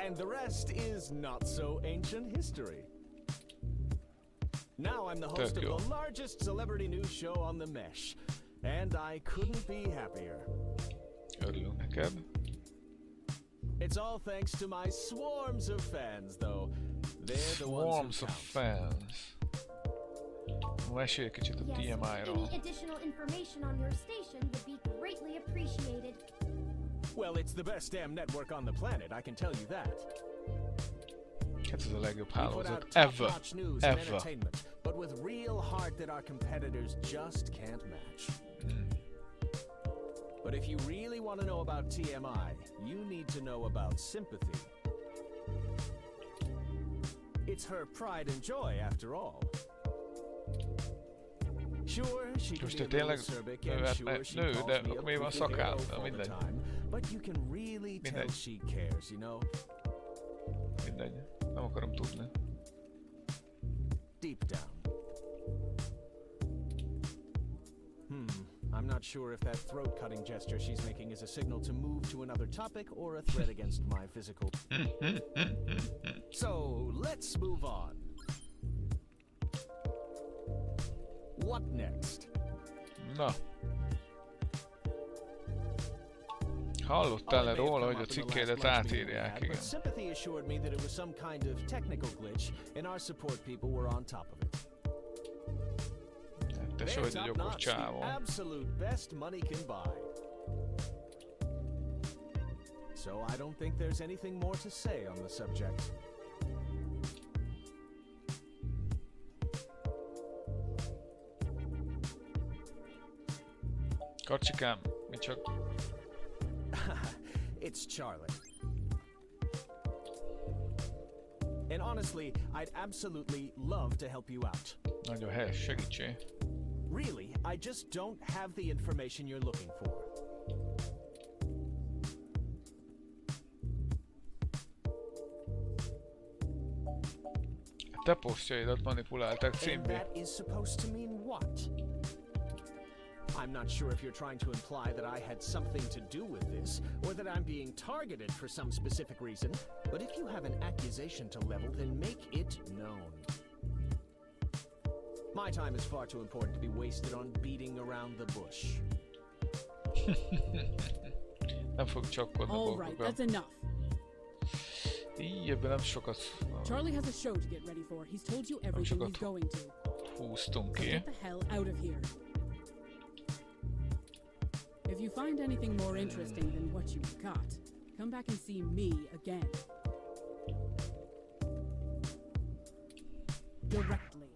And the rest is not so ancient history. Now I'm the host of Tök jó. the largest celebrity news show on the mesh, and I couldn't be happier. Örülünk neked. It's all thanks to my swarms of fans, though. They're the ones Swarms who of count. fans. Mesélj egy kicsit a Yes, TMI-ról. any additional information on your station would be greatly appreciated. Well, it's the best damn network on the planet, I can tell you that. Hát ez a legjobb We put hálózat out ever. top-notch news and Ever. entertainment, but with real heart that our competitors just can't match. But if you really want to know about TMI, you need to know about sympathy. It's her pride and joy, after all. Sure, she can Most be a te tényleg little acerbic, nő, and hát sure, she nő, calls de me a akkor miért van poopy szakál? hero Na, all the mindegy. time, but you can really tell Mindegy. she cares, you know? Mindegy. Nem akarom tudni. Deep down. I'm not sure if that throat-cutting gesture she's making is a signal to move to another topic or a threat against my physical... So, let's move on. What next? Na. Hallottál-e róla, hogy a cikkédet átírják? But Igen. sympathy assured me that it was some kind of technical glitch, and our support people were on top of it. Te se vagy egy okos Top-notch, the csávó. absolute best money can buy. So I don't think there's anything more to say on the subject. Kacsikám, mi csak... It's Charlie. And honestly, I'd absolutely love to help you out. Nagyon helyes, segítsé. Really, I just don't have the information you're looking for. Te posztjaidat manipulálták And címbe. that is supposed to mean what? I'm not sure if you're trying to imply that I had something to do with this, or that I'm being targeted for some specific reason, but if you have an accusation to level, then make it known. My time is far too important to be wasted on beating around the bush. Nem fog csapkodni All right, bogokkal. that's enough. Így, ebben nem sokat Charlie has a show to get ready for. He's told you everything sokat he's going to. húztunk So ki. get the hell out of here. If you find anything more interesting than what you've got, come back and see me again. Directly.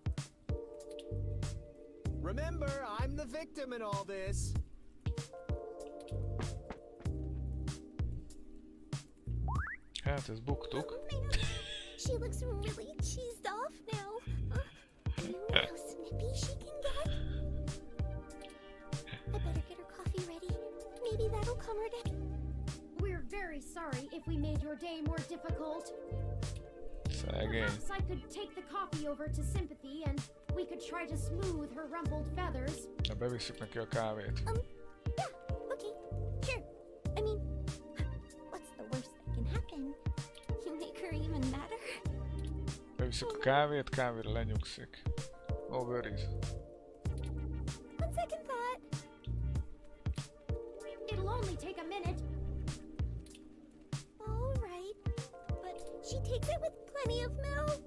Remember, I'm the victim in all this. Hát, ezt buktuk. She looks really cheesed off now. You know how snippy she can get? I better get her coffee ready. Maybe that'll calm her down. We're very sorry if we made your day more difficult. Szegény. Perhaps I could take the coffee over to Sympathy and we could try to smooth her rumpled feathers. Na, bevisszük neki a kávét. Yeah, okay, sure. I mean, what's the worst that can happen? You make her even madder? Bevisszük a kávét, kávéra lenyugszik. No worries. On second thought. It'll only take a minute. All right, but she takes it with plenty of milk.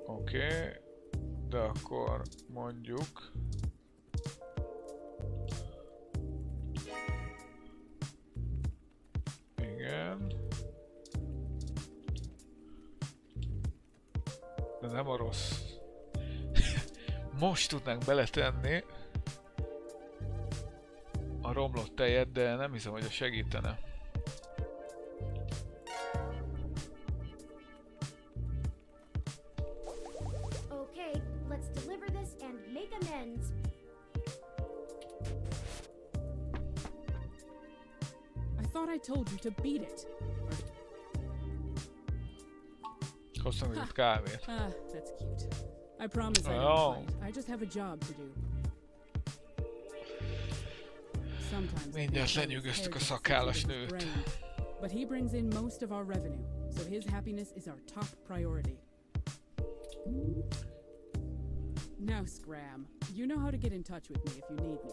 Oké. De akkor mondjuk... Igen. De nem a rossz. Most tudnánk beletenni a romlott tejet, de nem hiszem, hogy a segítene. Okay, let's deliver this and make amends. I thought I told you to beat it. Hoztam még egy kávét. Ah, that's cute. I promise I Oh. don't fight. I just have a job to do. Sometimes Mindjárt lenyűgöztük a szakállas nőt. But he brings in most of our revenue, so his happiness is our top priority. Now, Scram, you know how to get in touch with me if you need me.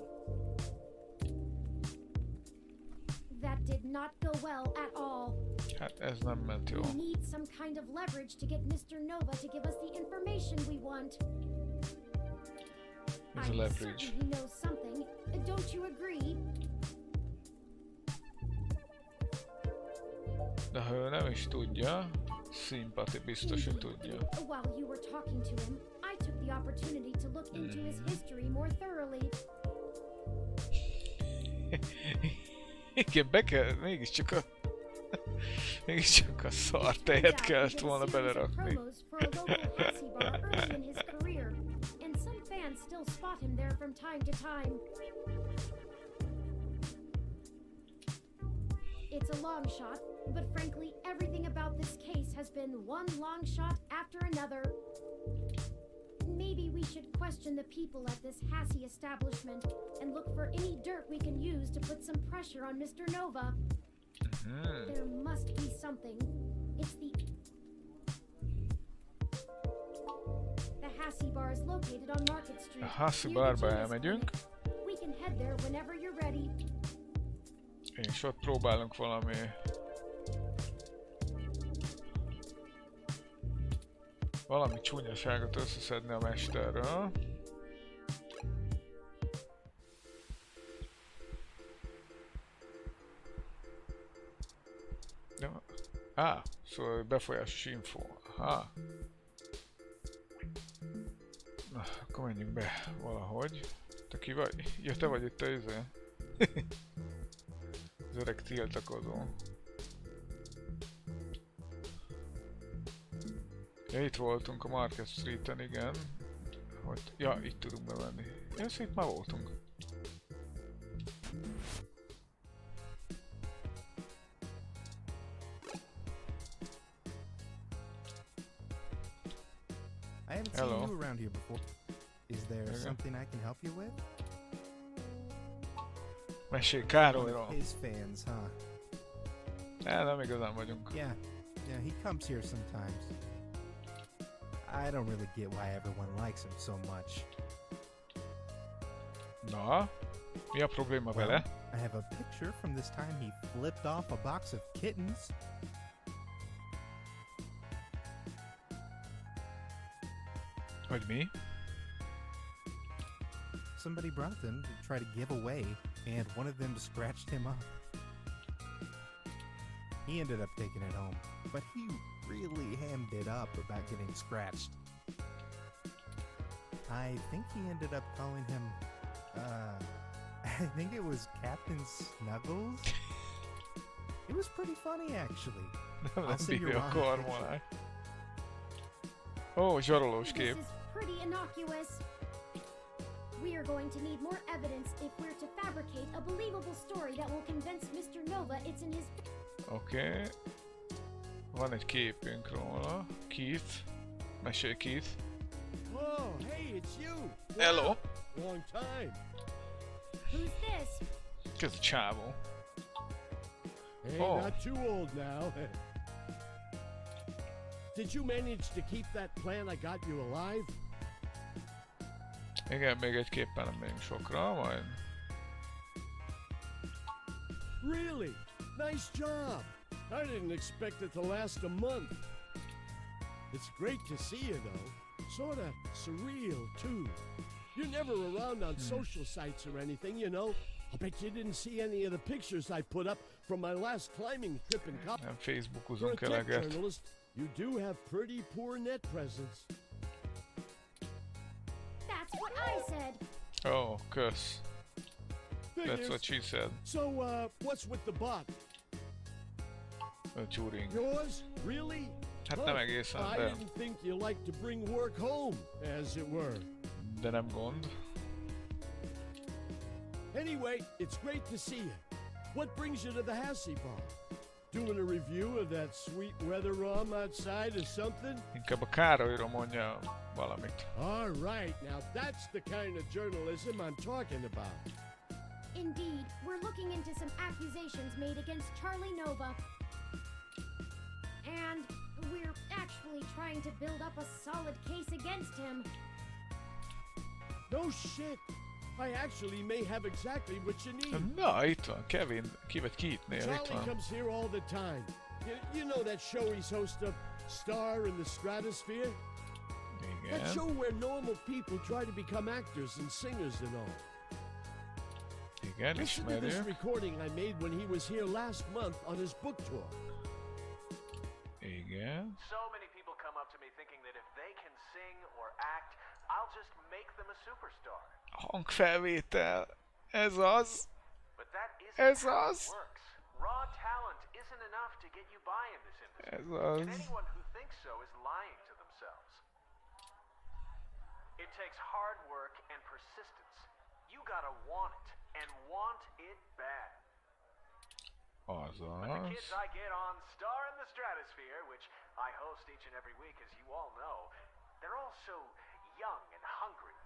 That did not go well at all. Hát ez nem ment jó. We need some kind of leverage to get Mr. Nova to give us the information we want. Ez a I'm leverage. certain he knows something. Don't you agree? De ha ő nem is tudja, Sympathy biztos, hogy tudja. While you were talking to him, I took the opportunity to look into his history more thoroughly. Igen, be kell, mégiscsak a szar tejet kellett volna belerakni. Promos for a local Hassy bar early in his career, and some fans still spot him there from time to time. It's a long shot, but frankly, everything about this case has been one long shot after another. Maybe we should question the people at this Hassy establishment and look for any dirt we can use to put some pressure on Mr. Nova. There must be something. It's the Hassy bar is located on Market Street. A Hassy near the barba genius elmegyünk. plant. We can head there whenever you're ready. És ott próbálunk valami csúnyaságot összeszedni a mesterről. Ja. Szóval befolyásos info. Aha. Na, akkor menjünk be valahogy. Te ki vagy? Ja, te vagy itt a izé. Az öreg tiltakozó. Ja, itt voltunk a Market Street-en, igen. Hogy... Ja, itt tudunk bevenni. Ja, itt már voltunk. I haven't Hello. seen you around here before. Is there something I can help you with? Mesélj Károlyról. His fans, huh? Nem igazán vagyunk. Yeah, he comes here sometimes. I don't really get why everyone likes him so much. Na, mi a probléma vele? I have a picture from this time he flipped off a box of kittens. Hogy mi? Somebody brought them to try to give away, and one of them scratched him up. He ended up taking it home, but he really hammed it up about getting scratched. I think he ended up calling him, I think it was Captain Snuggles. It was pretty funny, actually. Nem bírja a kormolás. Ó, zsarolós This kép. is pretty innocuous. We are going to need more evidence if we're to fabricate a believable story that will convince Mr. Nova it's in his... Oké. Van egy képünk róla. Keith. Mesélj Keith. Oh, hey, it's you. Hello. Long time. Who's this? Ki ez a csávó? Hey, Oh. not too old now. Did you manage to keep that plan I got you alive? Igen, még egy képpel nem megyünk sokra, majd... Really? Nice job. I didn't expect it to last a month. It's great to see you, though. Sorta surreal, too. You're never around on social sites or anything, you know. I'll bet you didn't see any of the pictures I put up from my last climbing trip in college. Nem For a Facebookozunk tech eleget. journalist, you do have pretty poor net presence. That's what I said. Ó, kösz. That's Figures. what she said. So, what's with the bot? A Turing. Yours? Really? Hát nem egészen, I de... didn't think you liked to bring work home, as it were. De nem gond. Anyway, it's great to see you. What brings you to the Hassy Bar? Doing a review of that sweet weather ROM outside or something? Inkább a Károlyra mondja valamit. All right, now that's the kind of journalism I'm talking about. Indeed, we're looking into some accusations made against Charlie Nova. And we're actually trying to build up a solid case against him. No shit. I actually may have exactly what you need. Na, itt van, Kevin, ki vagy Keithnél, itt Charlie van. comes here all the time. You know that show he's host of, Star in the Stratosphere? That Igen. show where normal people try to become actors and singers and all. Igen, Listen to this ismerjük. recording I made when he was here last month on his book tour. Igen. So many people come up to me thinking that if they can sing or act, I'll just make them a superstar. Hangfelvétel. Ez az. But that Ez isn't how it az. works. Raw talent isn't enough to get you by in this industry. Ez And az. anyone who thinks so is lying to themselves. It takes hard work and persistence. You gotta want it, and want it bad. But the kids Azaz. I get on Star in the Stratosphere, which I host each and every week, as you all know, they're all so young and hungry.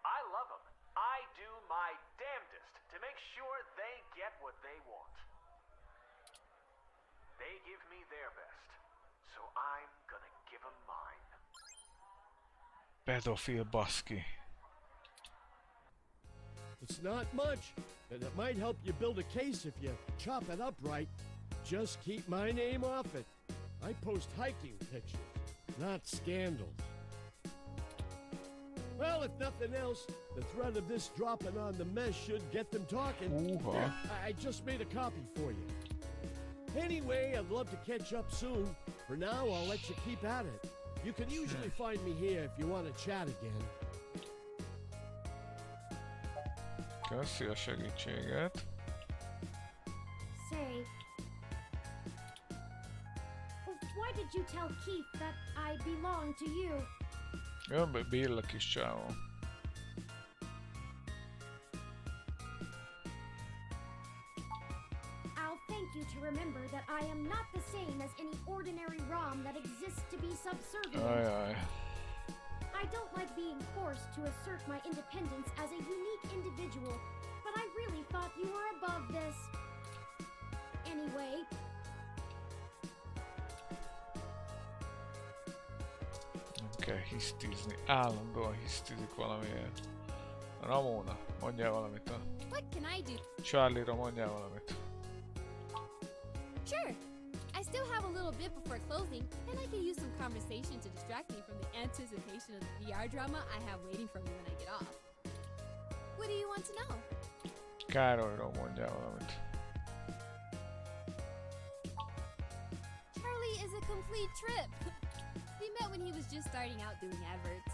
I love them. I do my damnedest to make sure they get what they want. They give me their best, so I'm gonna give them mine. Pedofil baszki. It's not much, and it might help you build a case if you chop it up right. Just keep my name off it. I post hiking pictures, not scandals. Well, if nothing else, the threat of this dropping on the mess should get them talking. Húha. I just made a copy for you. Anyway, I'd love to catch up soon. For now, I'll let you keep at it. You can usually find me here if you want to chat again. Köszi a segítséget. Say, why did you tell Keith that I belong to you? Jön be Bill a kis csávó. I'll thank you to remember that I am not the same as any ordinary ROM that exists to be subservient. Ajaj. I don't like being forced to assert my independence as a unique individual, but I really thought you were above this. Anyway, Nem kell hisztizni. Állandóan hisztizik valamiért. Ramona, mondjál valamit. A What can I do? Charlie-ra mondjál valamit. Sure. I still have a little bit before closing, and I can use some conversation to distract me from the anticipation of the VR drama I have waiting for me when I get off. What do you want to know? Károlyról mondjál valamit. Charlie is a complete trip. We met when he was just starting out doing adverts.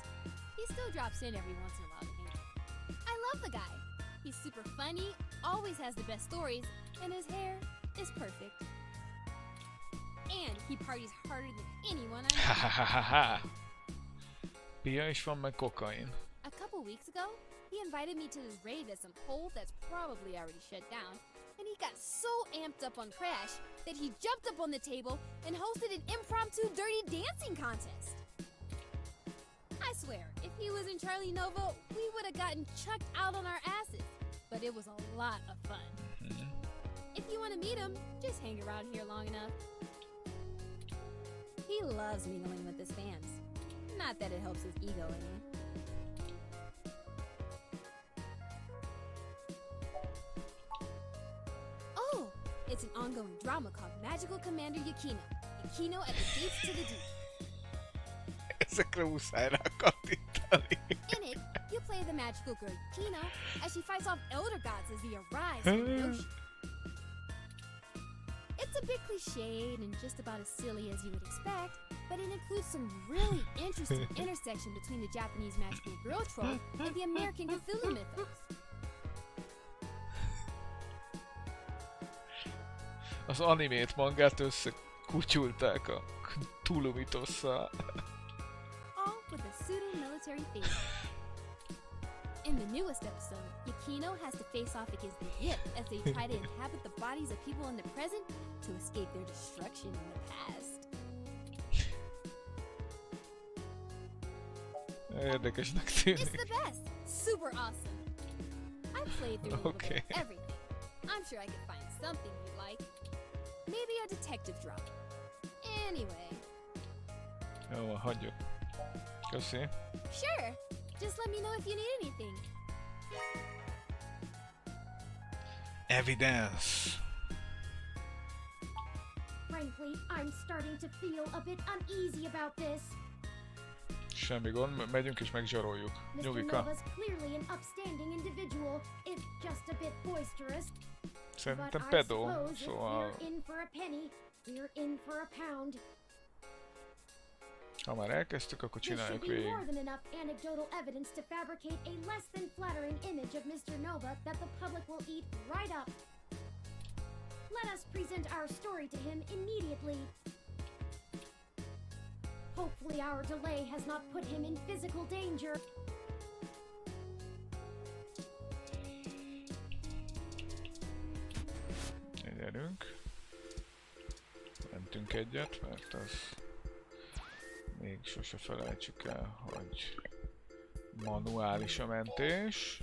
He still drops in every once in a while to hang out. I love the guy. He's super funny, always has the best stories, and his hair is perfect. And he parties harder than anyone I know. Hahaha. Pia is van, meg kokain. A couple weeks ago, he invited me to this rave at some pole that's probably already shut down, and he got so amped up on Crash that he jumped up on the table and hosted an impromptu dirty dancing contest. I swear, if he was in Charlie Nova, we would have gotten chucked out on our asses, but it was a lot of fun. If you want to meet him, just hang around here long enough. He loves mingling with his fans. Not that it helps his ego any. Oh, it's an ongoing drama called Magical Commander Yukino. Yukino at the gates to the deep. Ezekre muszáj rá kattintani. In it, you play the magical girl Yukino as she fights off elder gods as they arise from the ocean. It's a bit cliched and just about as silly as you would expect, but it includes some really interesting intersection between the Japanese magical girl trope and the American Cthulhu mythos. Az animét, mangát összekutyulták a Cthulhu mitosszal. All with a pseudo-military theme. In the newest episode, Yukino has to face off against the Yip as they try to inhabit the bodies of people in the present to escape their destruction in the past. Érdekesnek It's tűnik. the best! Super awesome! I've played through a little Okay. bit of everything. I'm sure I could find something you'd like. Maybe a detective drama. Anyway, Jó, van, hagyjuk. Köszi. sure! Just let me know if you need anything. Evidence. frankly, I'm starting to feel a bit uneasy about this. Semmi gond, megyünk és megzsaroljuk. Mr. Nyugika. Nova's clearly an upstanding individual, if just a bit boisterous. Szerintem But I pedó, suppose if szóval we're in for a penny, We're in for a pound. Ha már elkezdtük, akkor There should csináljuk be végig. more than enough anecdotal evidence to fabricate a less than flattering image of Mr. Nova that the public will eat right up. Let us present our story to him immediately. Hopefully our delay has not put him in physical danger. Gyerünk. Mentünk egyet, mert az még sose felejtsük el, hogy manuális a mentés.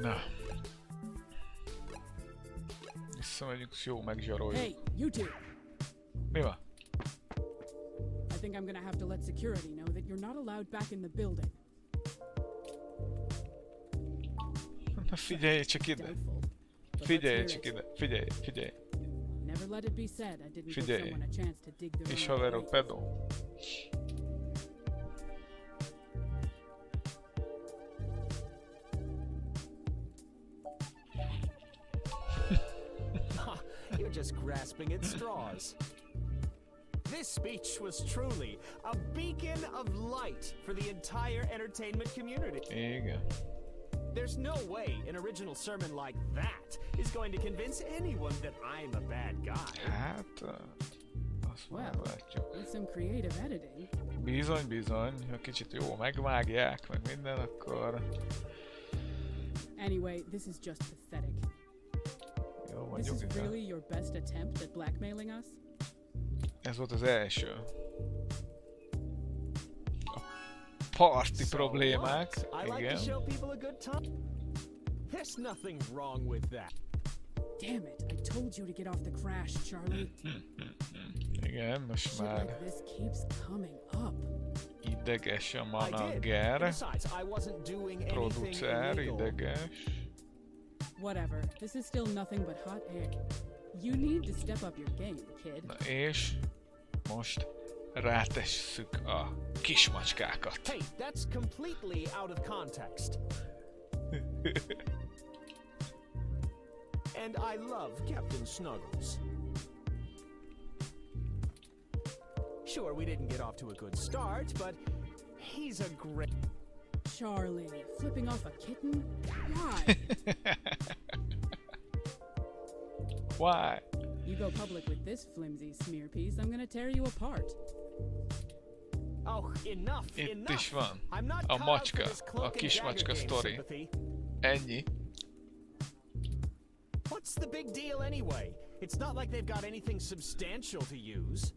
Na. Visszamegyünk, jó, megzsaroljuk. Hey, you two! Mi van? I think I'm gonna have to let security know that you're not allowed back in the building. Na figyelj csak ide! Doubtful. But Figyelj let's hear csak it. ide! Figyelj, figyelj! Never let it be said I didn't give Figyelj. someone a chance to dig their És own haverok, grave. pedó! You're just grasping at straws. This speech was truly a beacon of light for the entire entertainment community. Igen. There's no way an original sermon like that is going to convince anyone that I'm a bad guy. Hát... azt Well, meglátjuk. with some creative editing. Bizony, bizony. Ha kicsit jó megvágják, meg minden, akkor... Anyway, this is just pathetic. Jó, This mondjuk is ide. really your best attempt at blackmailing us? Ez volt az első. A parti So problémák. what? I like Igen. to show people a good time. There's nothing wrong with that. Damn it, I told you to get off the crash, Charlie. Igen, most Shit már like this keeps coming up. ideges a I did. manager, Besides, I wasn't doing anything producer illegal. ideges. Whatever, this is still nothing but hot air. You need to step up your game, kid. Na és most rátesszük a kismacskákat. Hey, that's completely out of context. And I love Captain Snuggles. Sure, we didn't get off to a good start, but he's a great... Charlie, flipping off a kitten? Why? Why? You go public with this flimsy smear piece, I'm gonna tear you apart. Oh, enough, Itt enough. is van. I'm not A cut out macska, for this a cloak and kis dagger macska game, sztori. Sympathy. Ennyi. What's the big deal anyway? It's not like they've got anything substantial to use.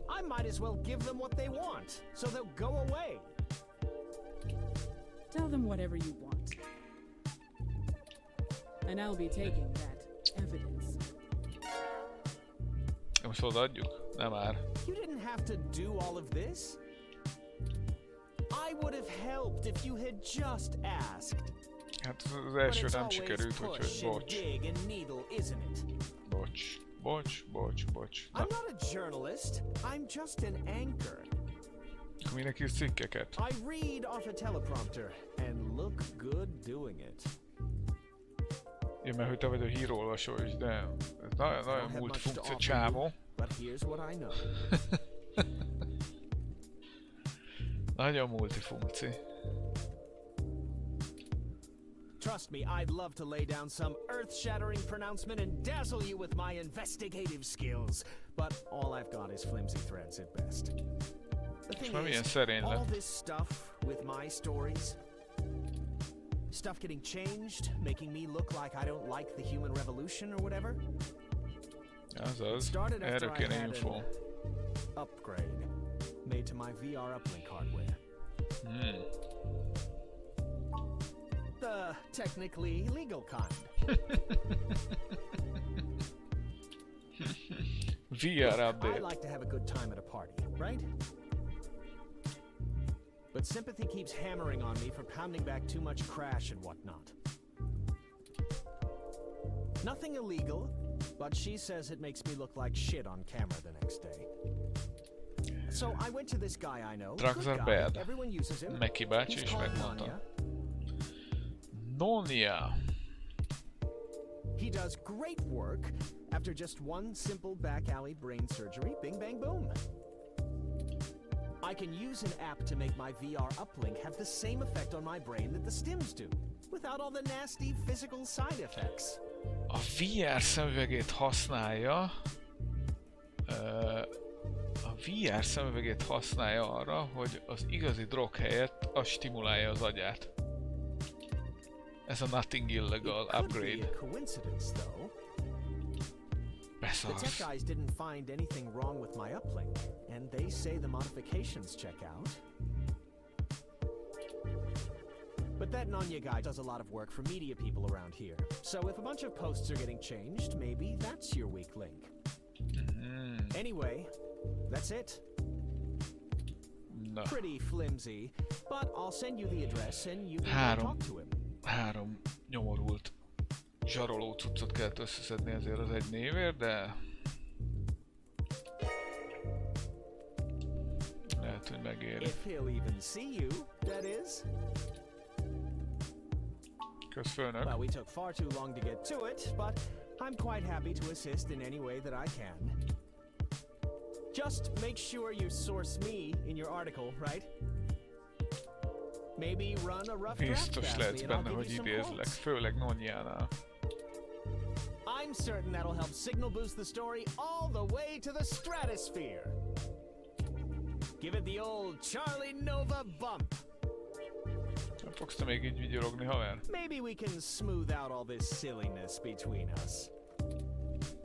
I might as well give them what they want, so they'll go away. Tell them whatever you want. And I'll be taking that evidence. Most odaadjuk? Nem már. You didn't have to do all of this. I would have helped if you had just asked. Hát az But első it's nem always sikerült, push úgyhogy and bocs. dig and needle, isn't it? Bocs. Bocs, bocs, bocs. Na, I'm not a journalist. I'm just an anchor. akkor minek írsz cikkeket? I read off a teleprompter and look good doing it. Ja, mert hogy te vagy a hírolvasó is, de ez nagyon, I don't nagyon have much to multifunkció offer csávó. you, but here's what I know. Nagyon multifunkci. Trust me, I'd love to lay down some earth-shattering pronouncement and dazzle you with my investigative skills, but all I've got is flimsy threads at best. The thing már milyen is, szerény all lett. this stuff with my stories, stuff getting changed, making me look like I don't like the human revolution or whatever, Azaz, started after erről I kéne had info. an upgrade made to my VR uplink hardware. The technically legal kind. VR I update. like to have a good time at a party, right? But but sympathy keeps hammering on me for pounding back too much crash and whatnot. Nothing illegal, but she says it makes me look like shit on camera the next day. So I went to this guy I know. Drugs Good are guy. bad. Everyone uses him. Meki bácsi He's is called megmondta. Nanya. Nonia. He does great work after just one simple back alley brain surgery. Bing bang boom. I can use an app to make my VR uplink have the same effect on my brain that the stims do, without all the nasty physical side effects. A VR szemüvegét használja. A VR szemüvegét használja arra, hogy az igazi drog helyett az stimulálja az agyát. Ez a Nothing Illegal upgrade. The tech Beszarsz. guys didn't find anything wrong with my uplink, and they say the modifications check out. But that Nanya guy does a lot of work for media people around here. So if a bunch of posts are getting changed, maybe that's your weak link. Anyway, that's it. Na, Pretty flimsy, but I'll send you the address and you can go talk to him. három nyomorult zsaroló cuccot kellett összeszedni ezért az egy névért, de... lehet, hogy megéri. If he'll even see you, that is. Kösz főnök. Well, we took far too long to get to it, but I'm quite happy to assist in any way that I can. Just make sure you source me in your article, right? Maybe run a rough draft Biztos past me lehetsz and I'll benne, give hogy you some idézlek, quotes. főleg Nonyánál. I'm certain that'll help signal boost the story all the way to the stratosphere. Give it the old Charlie Nova bump. Nem fogsz te még így vigyorogni, haver? Maybe we can smooth out all this silliness between us.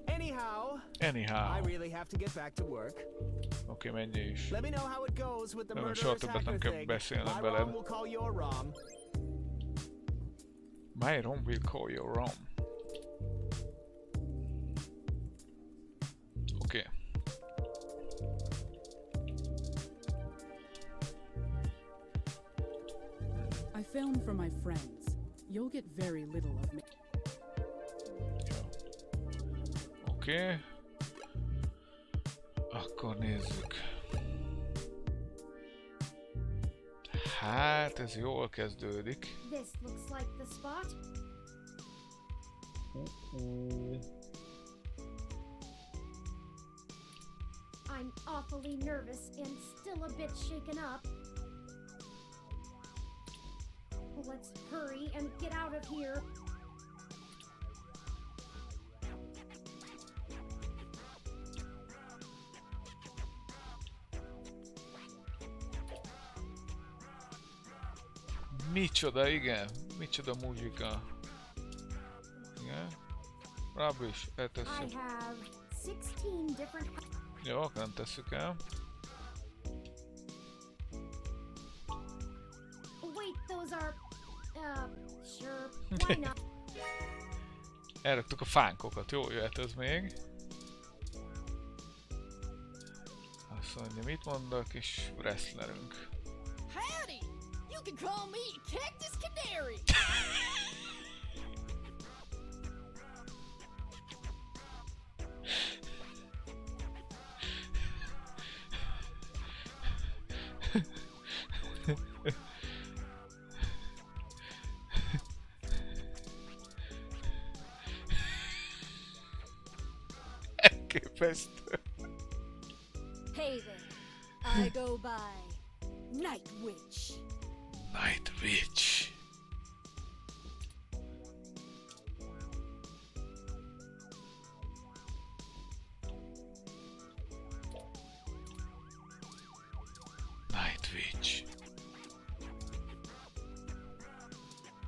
Anyhow, I really have to get back to work. Oké, menjél is. Let me know how it goes with the Nem, murderous soha többet nem hacker kell thing. beszélnem My veled. ROM will call your ROM. My ROM will call your ROM. Oké. I film for my friends. You'll get very little of me. Oké. Akkor nézzük. Hát, ez jól kezdődik. This looks like the spot. I'm awfully nervous and still a bit shaken up. Let's hurry and get out of here. Micsoda, igen. Micsoda muzsika. Igen. Rubbish, I eltesszük. have 16 different. Jó, nem tesszük el. Wait, those are. Sure. Why not? Elraktuk a fánkokat, jó jöhet ez még. Azt mondja, mit mondok, és wrestlerünk. Howdy! You can call me Cactus Canary! Elképesztő. Hey there. I go by Night Witch. Night Witch. Night Witch.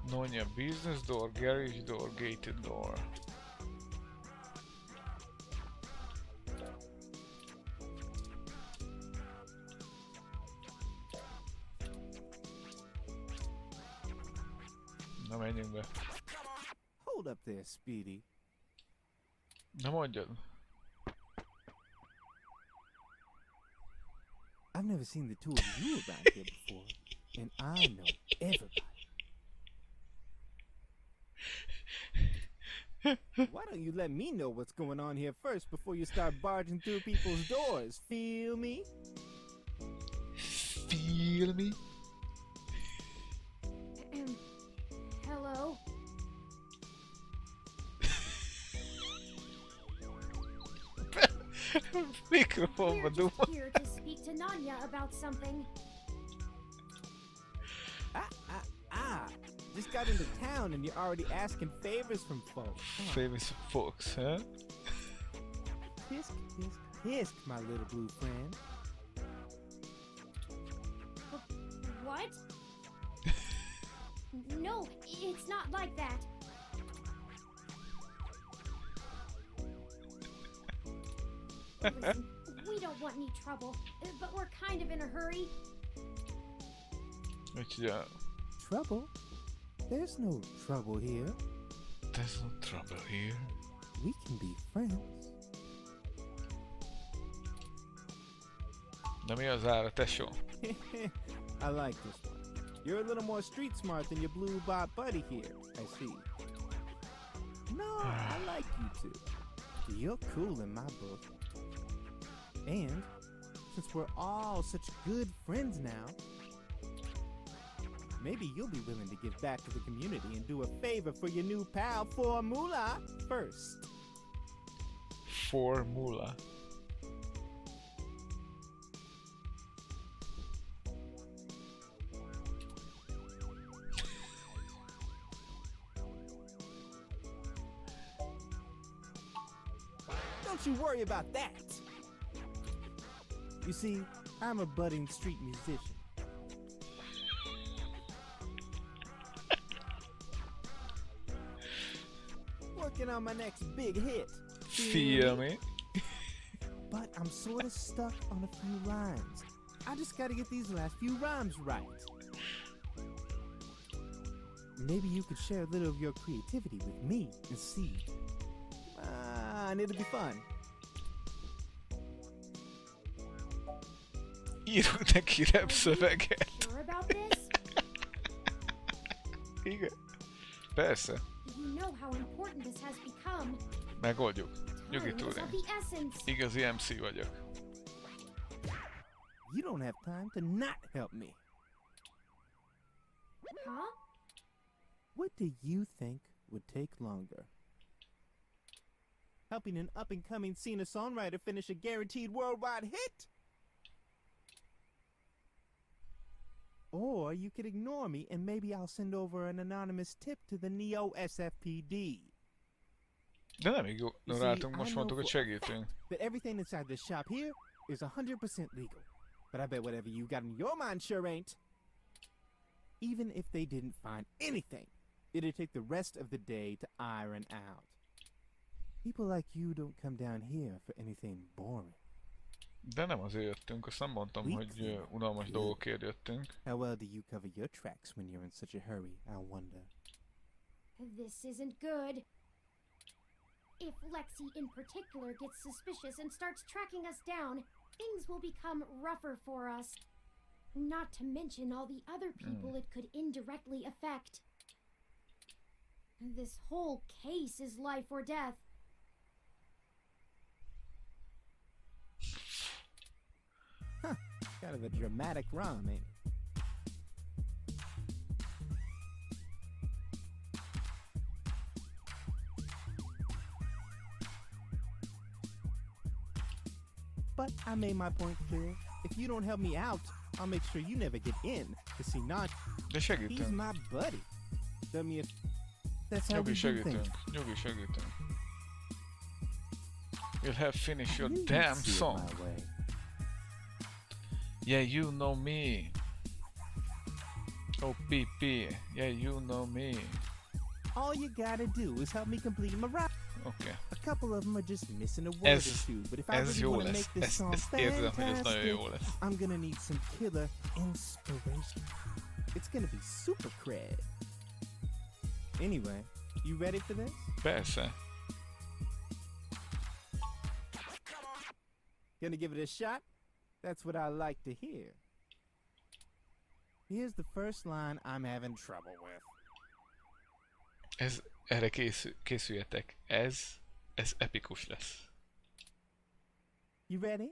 Nonya business door, garage door, gated door. Na menjünk be. Hold up there, Speedy. Na mondjad. I've never seen the two of you around here before. and I know everybody. Why don't you let me know what's going on here first before you start barging through people's doors? Feel me? Feel me? Hello? Mikrofonba We're duma. just here to speak to Nanya about something. Just got into town and you're already asking favors from folks. Famous folks, huh? Hisk, hisk, hisk, my little blue friend. What? No, it's not like that. Listen, we don't want any trouble, but we're kind of in a hurry. Yeah. Trouble? There's no trouble here. There's no trouble here. We can be friends. De mi az ára, tesó? I like this one. You're a little more street smart than your blue bot buddy here, I see. No, I like you two. You're cool in my book. And since we're all such good friends now, maybe you'll be willing to give back to the community and do a favor for your new pal Formula first. Formula. Don't you worry about that. You see, I'm a budding street musician. Working on my next big hit. Feel me? But I'm sort of stuck on a few lines. I just gotta get these last few rhymes right. Maybe you could share a little of your creativity with me and see. And it'll be fun. Írunk neki repszöveget. Sure about this? Igen. Persze. You know how important this has become. Megoldjuk. Nyugi Time is Turing. of the essence. Igazi MC vagyok. You don't have time to not help me. Huh? What do you think would take longer? Helping an up-and-coming singer-songwriter finish a guaranteed worldwide hit? Or you could ignore me and maybe I'll send over an anonymous tip to the Neo SFPD. De nem ignoráltunk, most I know mondtuk, hogy for a segítünk. fact that everything inside this shop here is 100% legal. But I bet whatever you got in your mind sure ain't. Even if they didn't find anything, it'd take the rest of the day to iron out. People like you don't come down here for anything boring. De nem azért jöttünk, azt nem mondtam, hogy unalmas dolgokért jöttünk. How well do you cover your tracks when you're in such a hurry, I wonder? This isn't good. If Lexi in particular gets suspicious and starts tracking us down, things will become rougher for us. Not to mention all the other people it could indirectly affect. This whole case is life or death. Huh, kind of a dramatic rhyme, ain't it? But I made my point clear. If you don't help me out, I'll make sure you never get in. To see, not De he's segítünk. my buddy. Tell me if that's how Nyugi, we do things. segítünk. Nyugi, segítünk. You'll have finished your I knew you'd damn see it song. my way. Yeah, you know me. Oh, PP. Yeah, you know me. All you gotta do is help me complete my rap. Okay. A couple of them are just missing a word Ez- or two, but if I Ez really jó want to lesz. make this song Ezt érzem, hogy ez nagyon jó fantastic, lesz. I'm gonna need some killer inspiration. It's gonna be super cred. Anyway, you ready for this? Persze. Gonna give it a shot? That's what I like to hear. Here's the first line I'm having trouble with. Erre készüljetek. Ez epikus lesz. You ready?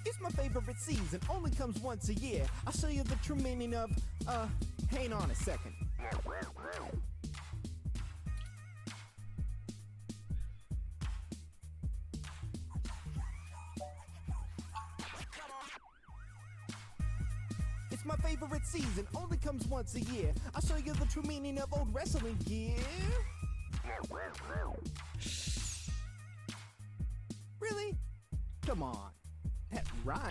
It's my favorite season, only comes once a year. I'll show you the true meaning of, hang on a second. It's my favorite season, only comes once a year. I'll show you the true meaning of old wrestling gear. Really? Come on. That rhyme.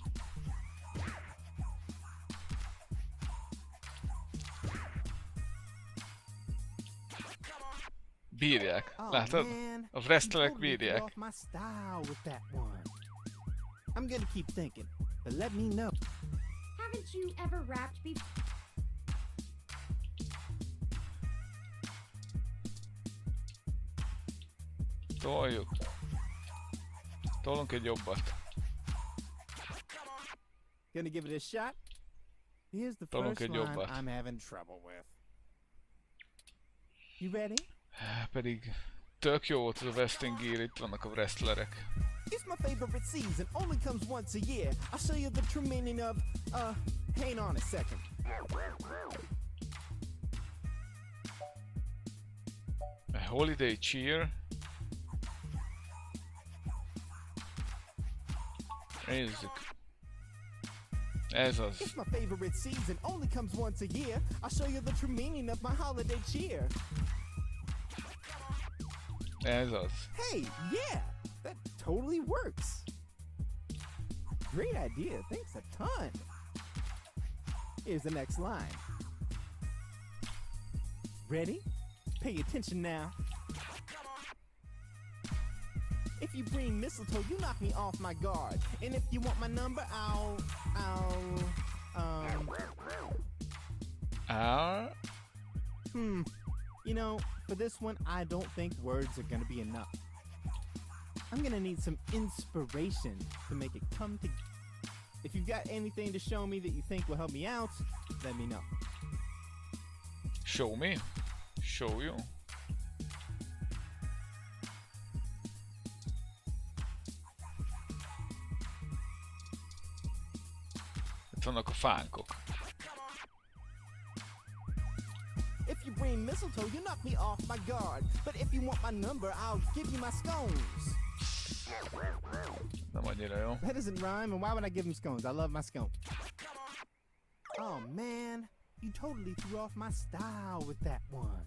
Bírják. Oh, Látod? man. A You wrestlerek totally threw bírják. off my style with that one. I'm gonna keep thinking, but let me know. Haven't you ever rapped before? Toljuk. Tolunk egy jobbat. Gonna give it a shot? Here's the Tolunk first egy line jobbat. I'm having trouble with. You ready? Pedig tök jó volt az a wrestling gear, itt vannak a wrestlerek. It's my favorite season, only comes once a year. I'll show you the true meaning of, hang on a second. A holiday cheer. Nézzük. Ez az. It's my favorite season, only comes once a year. I'll show you the true meaning of my holiday cheer. Ez az. Hey, yeah, that totally works. Great idea, thanks a ton. Here's the next line. Ready? Pay attention now. If you bring mistletoe, you knock me off my guard. And if you want my number, I'll, You know, for this one, I don't think words are gonna be enough. I'm gonna need some inspiration to make it come together. If you've got anything to show me that you think will help me out, let me know. Show me? Show you? Itt vannak a fánkok. If you bring mistletoe, you knock me off my guard. But if you want my number, I'll give you my scones. Nem annyira jó. That doesn't rhyme, and why would I give him scones? I love my scones. Oh man, you totally threw off my style with that one.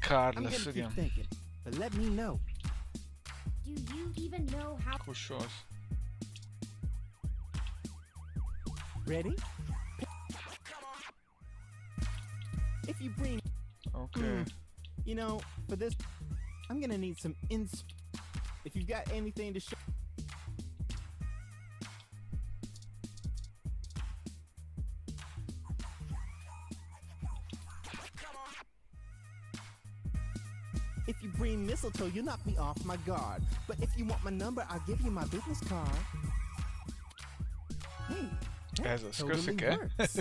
Kár I'm lesz, gonna keep igen. thinking, but let me know. Do you even know how? Kussolsz. Ready? If you bring, Oké. you know, for this, I'm gonna need some If you've got anything to show. If you bring mistletoe, you knock me off my guard. But if you want my number, I'll give you my business card. Hey, that Ez az, totally köszike. works.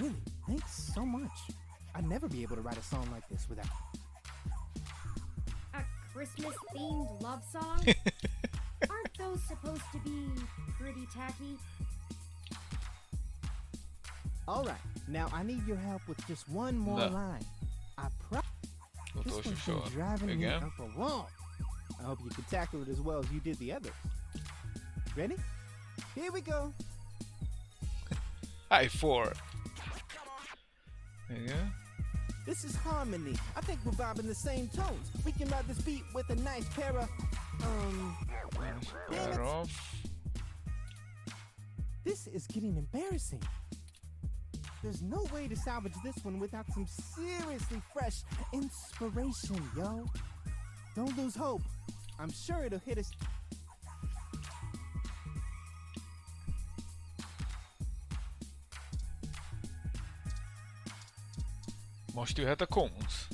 Really, thanks so much. I'd never be able to write a song like this without. A Christmas-themed love song? Aren't those supposed to be pretty tacky? All right, now I need your help with just one more No. line. I This Utolsó one's sor. been driving me Igen. up a wall. I hope you can tackle it as well as you did the others. Ready? Here we go. High 4. Igen. This is harmony. I think we're vibing the same tones. We can ride this beat with a nice pair of, damn it. Off. This is getting embarrassing. There's no way to salvage this one without some seriously fresh inspiration, yo. Don't lose hope. I'm sure it'll hit us. Most jöhet a konc.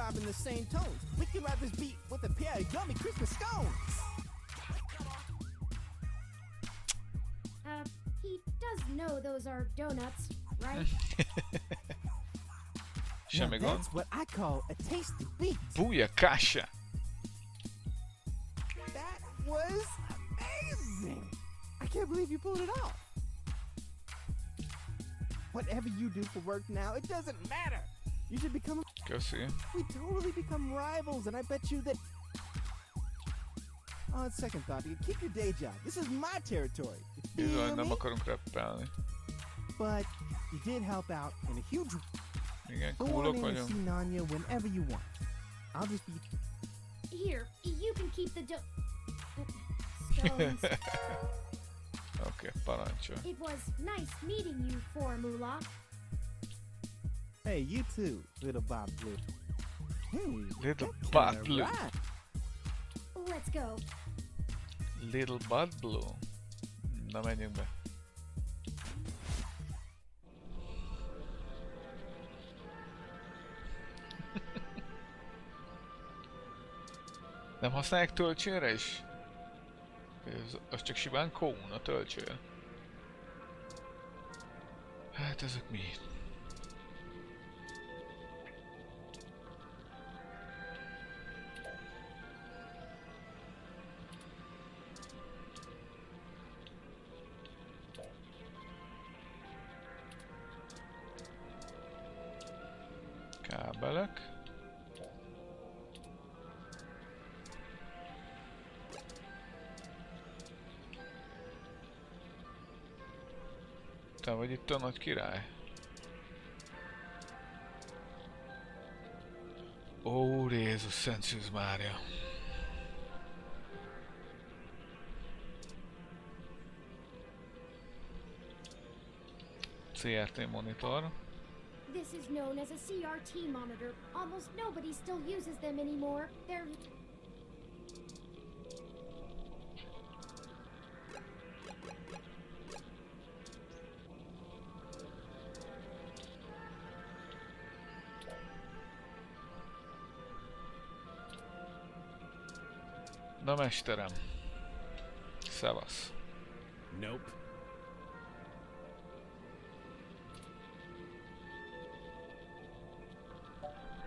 vibing the same tones. We can ride this beat with a pair of yummy Christmas scones. He does know those are donuts, right? Now Semmi gond. that's what I call a tasty beat. Bújakásá! That was amazing. I can't believe you pulled it off. Whatever you do for work now, it doesn't matter. You should become. Köszi. We totally become rivals, and I bet you that. On second thought, you keep your day job. This is my territory. You Bizony, feel nem me? akarunk rappelni. But you did help out in a huge. Igen, Go on coolok in and see vagyunk. Nanya whenever you want. I'll just be. Here, you can keep the scones. Oké, parancsolj. It was nice meeting you, Formula. Hey, you too, little Bob Blue. Hey, Little that Bob kinda Blue. right. Let's go. Little Bud Blue. Na, menjünk be. Nem használják töltsőre is? Az csak simán kón a töltső. Hát ezek mi? Kábelek. Te vagy itt a nagy király? Ó, Jézus Szent Szűz Mária! CRT monitor. This is known as a CRT monitor. Almost nobody still uses them anymore. They're Na mesterem. Szevasz. Nope.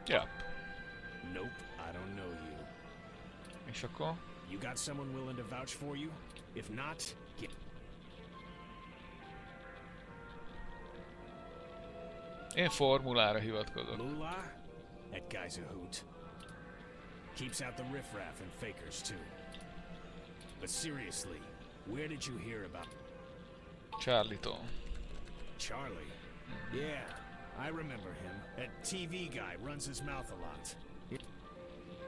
Yep. Nope, I don't know you. És akkor? You got someone willing to vouch for you? If not, get. Én formulára hivatkozok. Moolah? That guy's a hoot. Keeps out the riffraff and fakers too. But seriously, where did you hear about Charlie-tól. Charlie? Yeah, I remember him. That TV guy runs his mouth a lot.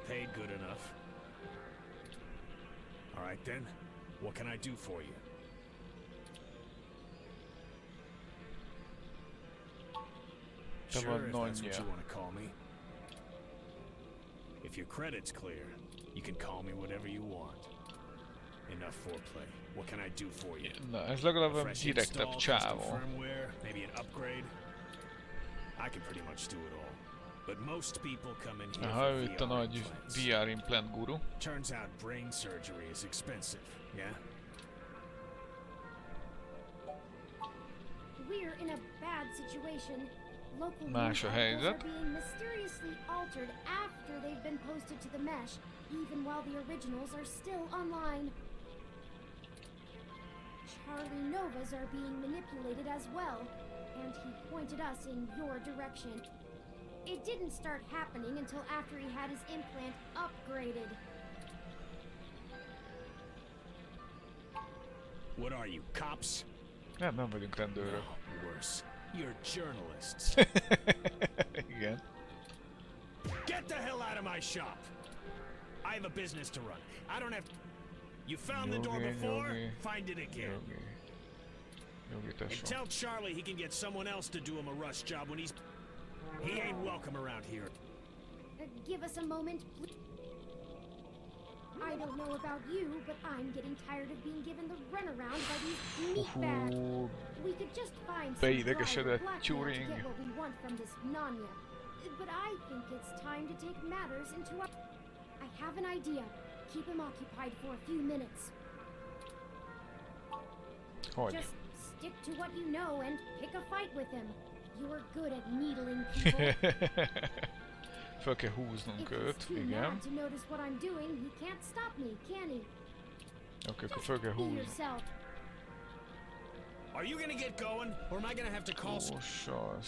Paid good enough. All right then, what can I do for you? Te Sure, vagy if that's what nagyja. you want to call me. If your credit's clear, you can call me whatever you want. Enough foreplay. What can I do for you? Na, ez legalább A egy fresh direktebb install, custom csávó. firmware, maybe an upgrade. I can pretty much do it all. But most people come in here Aha, for ő itt a VR nagy implants. VR implant guru. Turns out brain surgery is expensive, yeah? we're in a bad situation. Local Más news a articles helyzet. are being mysteriously altered after they've been posted to the mesh, even while the originals are still online. Charlie Novas are being manipulated as well, and he pointed us in your direction. It didn't start happening until after he had his implant upgraded. What are you, cops? Nem vagyunk rendőrök. No, worse. You're journalists. Igen. Get the hell out of my shop! I have a business to run. I don't have. You found the door Jogi, before? jogi. Find it again. Jogi. Jogi And tesó. tell Charlie he can get someone else to do him a rush job when he's. He ain't welcome around here. Give us a moment, please. I don't know about you, but I'm getting tired of being given the runaround by these meatbags. Hú, We could just find some Beidegesedett bribe or blackmail to Turing. get what we want from this Nanya. But I think it's time to take matters into our... I have an idea. Keep him occupied for a few minutes. Hogy? Just stick to what you know and pick a fight with him. You're good at needling people. Föl kell húznunk If he's őt, too igen. mad to notice what I'm doing, he can't stop me, can he? Oké, akkor Just föl kell be húzni. yourself. Are you gonna get going, or am I gonna have to call some... Sok-sok.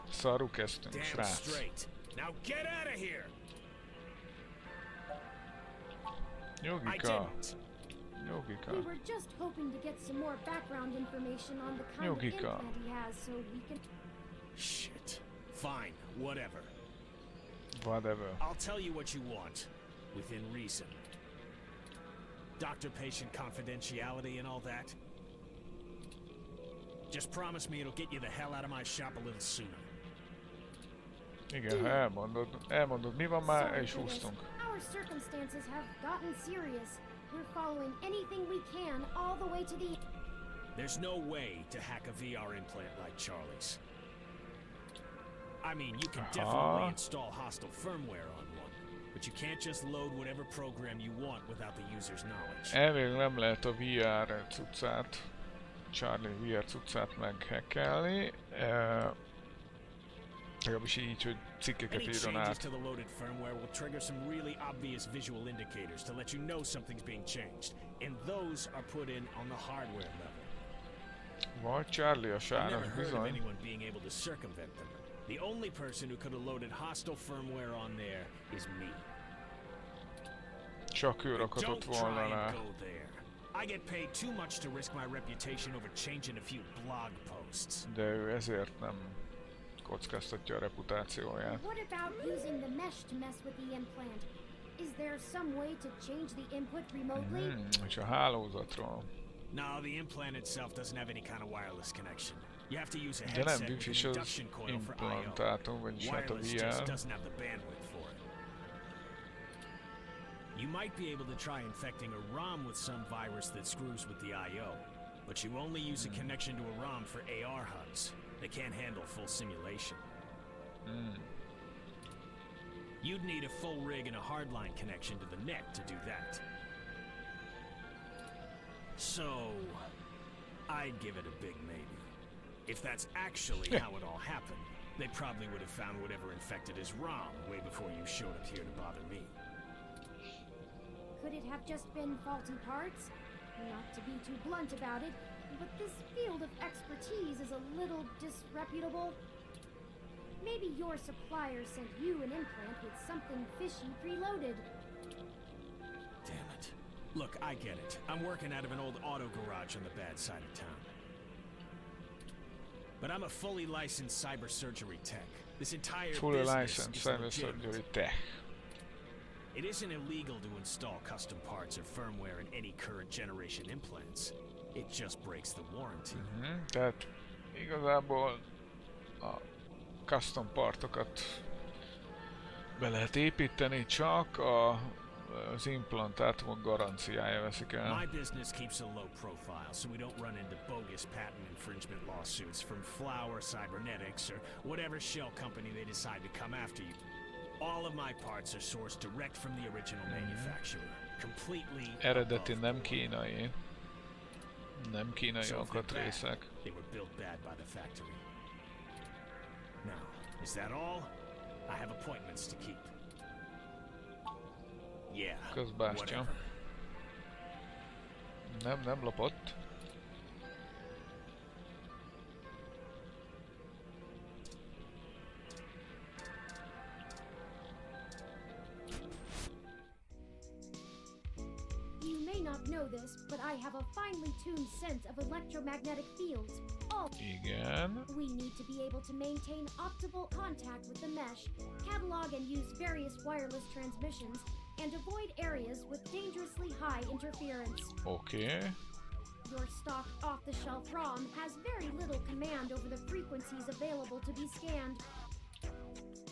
Szarul kezdtünk, Damn srác. straight. Now get out of here! I Nyugika. didn't. Nyugika. We were just hoping to get some more background information on the kind of Nyugika. implant he has so we can... Shit. Fine, whatever. Whatever. I'll tell you what you want, within reason. Doctor-patient confidentiality and all that. Just promise me it'll get you the hell out of my shop a little sooner. Igen, ha elmondod mi van már, el is for this. húztunk. Our circumstances have gotten serious. We're following anything we can all the way to the... There's no way to hack a VR implant like Charlie's. I mean, you can definitely install hostile firmware on one, but you can't just load whatever program you want without the user's knowledge. Elvileg nem lehet a VR cuccát, Charlie VR cuccát meghackelni. Legalábbis így, hogy cikkeket Any írjon changes át. to the loaded firmware will trigger some really obvious visual indicators to let you know something's being changed, and those are put in on the hardware level. Vagy Charlie a I've sáros, never heard of bizony. anyone being able to circumvent them. The only person who could have loaded hostile firmware on there is me. Csak ő rakhatott Don't volna try rá. and go there. I get paid too much to risk my reputation over changing a few blog posts. De ő ezért nem kockáztatja a reputációját. What about using the mesh to mess with the implant? Is there some way to change the input remotely? És a hálózatról. No, the implant itself doesn't have any kind of wireless connection. You have to use a De nem headset with wifi-s an az induction coil for I/O. implantátum, vagyis hát a Wireless just VR. doesn't have the bandwidth for it. You might be able to try infecting a ROM with some virus that screws with the I/O, but you only use a connection to a ROM for AR HUDs. They can't handle full simulation. You'd need a full rig and a hardline connection to the net to do that. So, I'd give it a big maybe. If that's actually how it all happened, they probably would have found whatever infected his ROM way before you showed up here to bother me. Could it have just been faulty parts? Not to be too blunt about it, but this field of expertise is a little disreputable. Maybe your supplier sent you an implant with something fishy preloaded. Damn it. Look, I get it. I'm working out of an old auto garage on the bad side of town. But I'm a fully licensed cyber surgery tech. This entire Fully business licensed is cyber legitimate. surgery tech. It isn't illegal to install custom parts or firmware in any current generation implants. It just breaks the warranty. Tehát igazából a custom partokat be lehet építeni, csak az implantátumok garanciája veszik el. My business keeps a low profile, so we don't run into bogus patent infringement lawsuits from Flower Cybernetics or whatever shell company they decide to come after you. All of my parts are sourced direct from the original manufacturer, completely Eredeti, above nem board. kínai. Nem kínai So if they're bad, alkatrészek. they were built bad by the factory. Now, is that all? I have appointments to keep. Yeah, Közbástya. whatever. Nem lopott. You may not know this, but I have a finely tuned sense of electromagnetic fields. All Igen. we need to be able to maintain optimal contact with the mesh, catalog and use various wireless transmissions, and avoid areas with dangerously high interference. Oké. Your stock off-the-shelf ROM has very little command over the frequencies available to be scanned.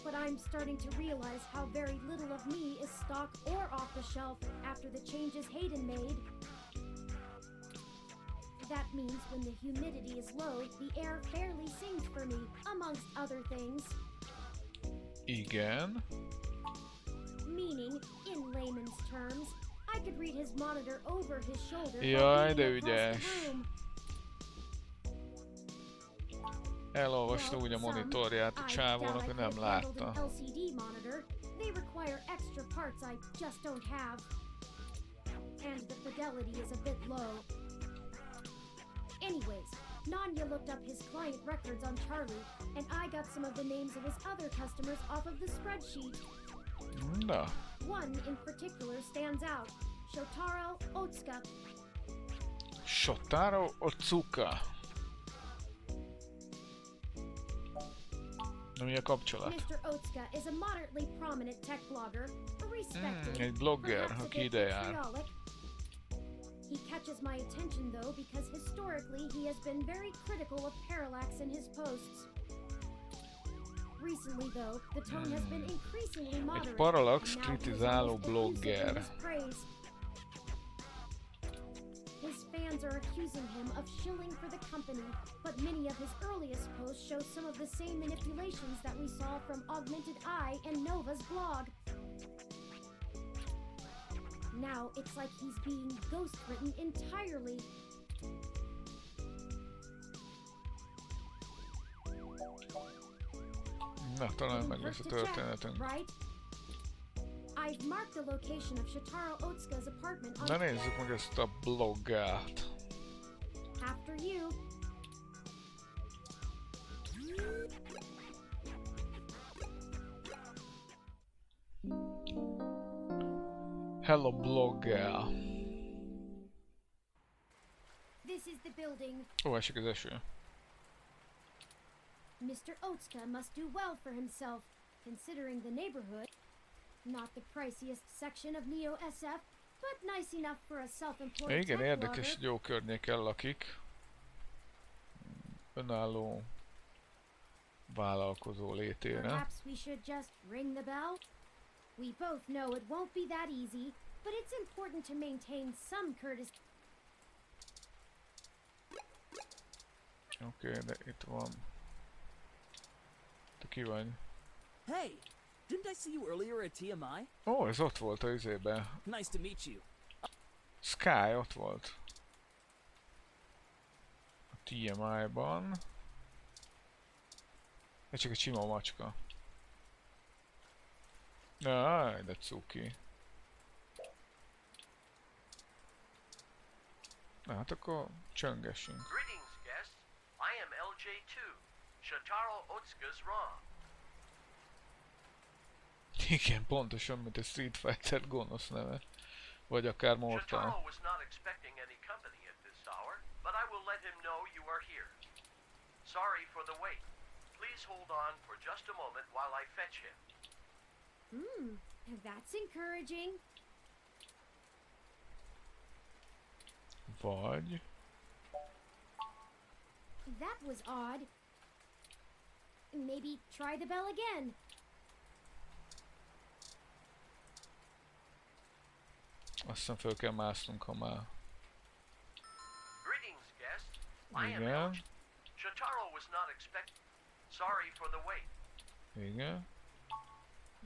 But I'm starting to realize how very little of me is stock or off-the-shelf after the changes Hayden made. That means when the humidity is low, the air fairly sings for me, amongst other things. Igen. Meaning, in layman's terms, I could read his monitor over his shoulder Jaj, while de being across ügyes. the room. Elolvasta úgy a monitorját a csávónak, hogy nem látta. LCD monitor. They require extra parts I just don't have. And the fidelity is a bit low. Anyways, Nanya looked up his client records on Charlie, and I got some of the names of his other customers off of the spreadsheet. Na, One in particular stands out. Shotaro Otsuka. Shotaro Otsuka. Na mi a kapcsolat? Mr. Otsuka is a moderately prominent tech blogger, respected, Egy blogger, perhaps a aki bit ide jár. vitriolic. He catches my attention though because historically he has been very critical of parallax in his posts. Recently though, the tone has been increasingly moderate. Egy parallax and now he is kritizáló almost effusive in blogger. his praise. His fans are accusing him of shilling for the company, but many of his earliest posts show some of the same manipulations that we saw from Augmented Eye and Nova's blog. Now it's like he's being ghost-written entirely. Na, talán Didn't meg lesz a hurt to check, történetünk. right? I've marked the location of Shotaro Otsuka's apartment on Na nézzük meg ezt a bloggát. after you. Hello blogger. This is the building. Ó, esik az eső. Mr. Otsuka must do well for himself, considering the neighborhood. Not the priciest section of Neo SF, but nice enough for a self-employed Igen, tech érdekes, blogger. hogy jó környéken lakik. Önálló vállalkozó létére. Perhaps we should just ring the bell? We both know it won't be that easy, but it's important to maintain some courtesy. Oké, de itt van. Te ki vagy? Hey, didn't I see you earlier at TMI? Ó, ez ott volt a izébe. Nice to meet you. Sky ott volt. A TMI-ban. Ez csak egy sima macska. Jaj, de cuki. Na hát akkor csöngessünk. Greetings, guests. I am LJ2, Shotaro Otsuka's ROM. Igen, pontosan, mint a Street Fighter gonosz neve. Vagy akár Mortal. Shotaro was not expecting any company at this hour, but I will let him know you are here. Sorry for the wait. Please hold on for just a moment while I fetch him. That's encouraging. Vagy... That was odd. Maybe try the bell again. Azt hiszem föl kell másznunk, ha már... Greetings, guests. I am Igen. LJ. Shotaro was not expect. Sorry for the wait. Igen.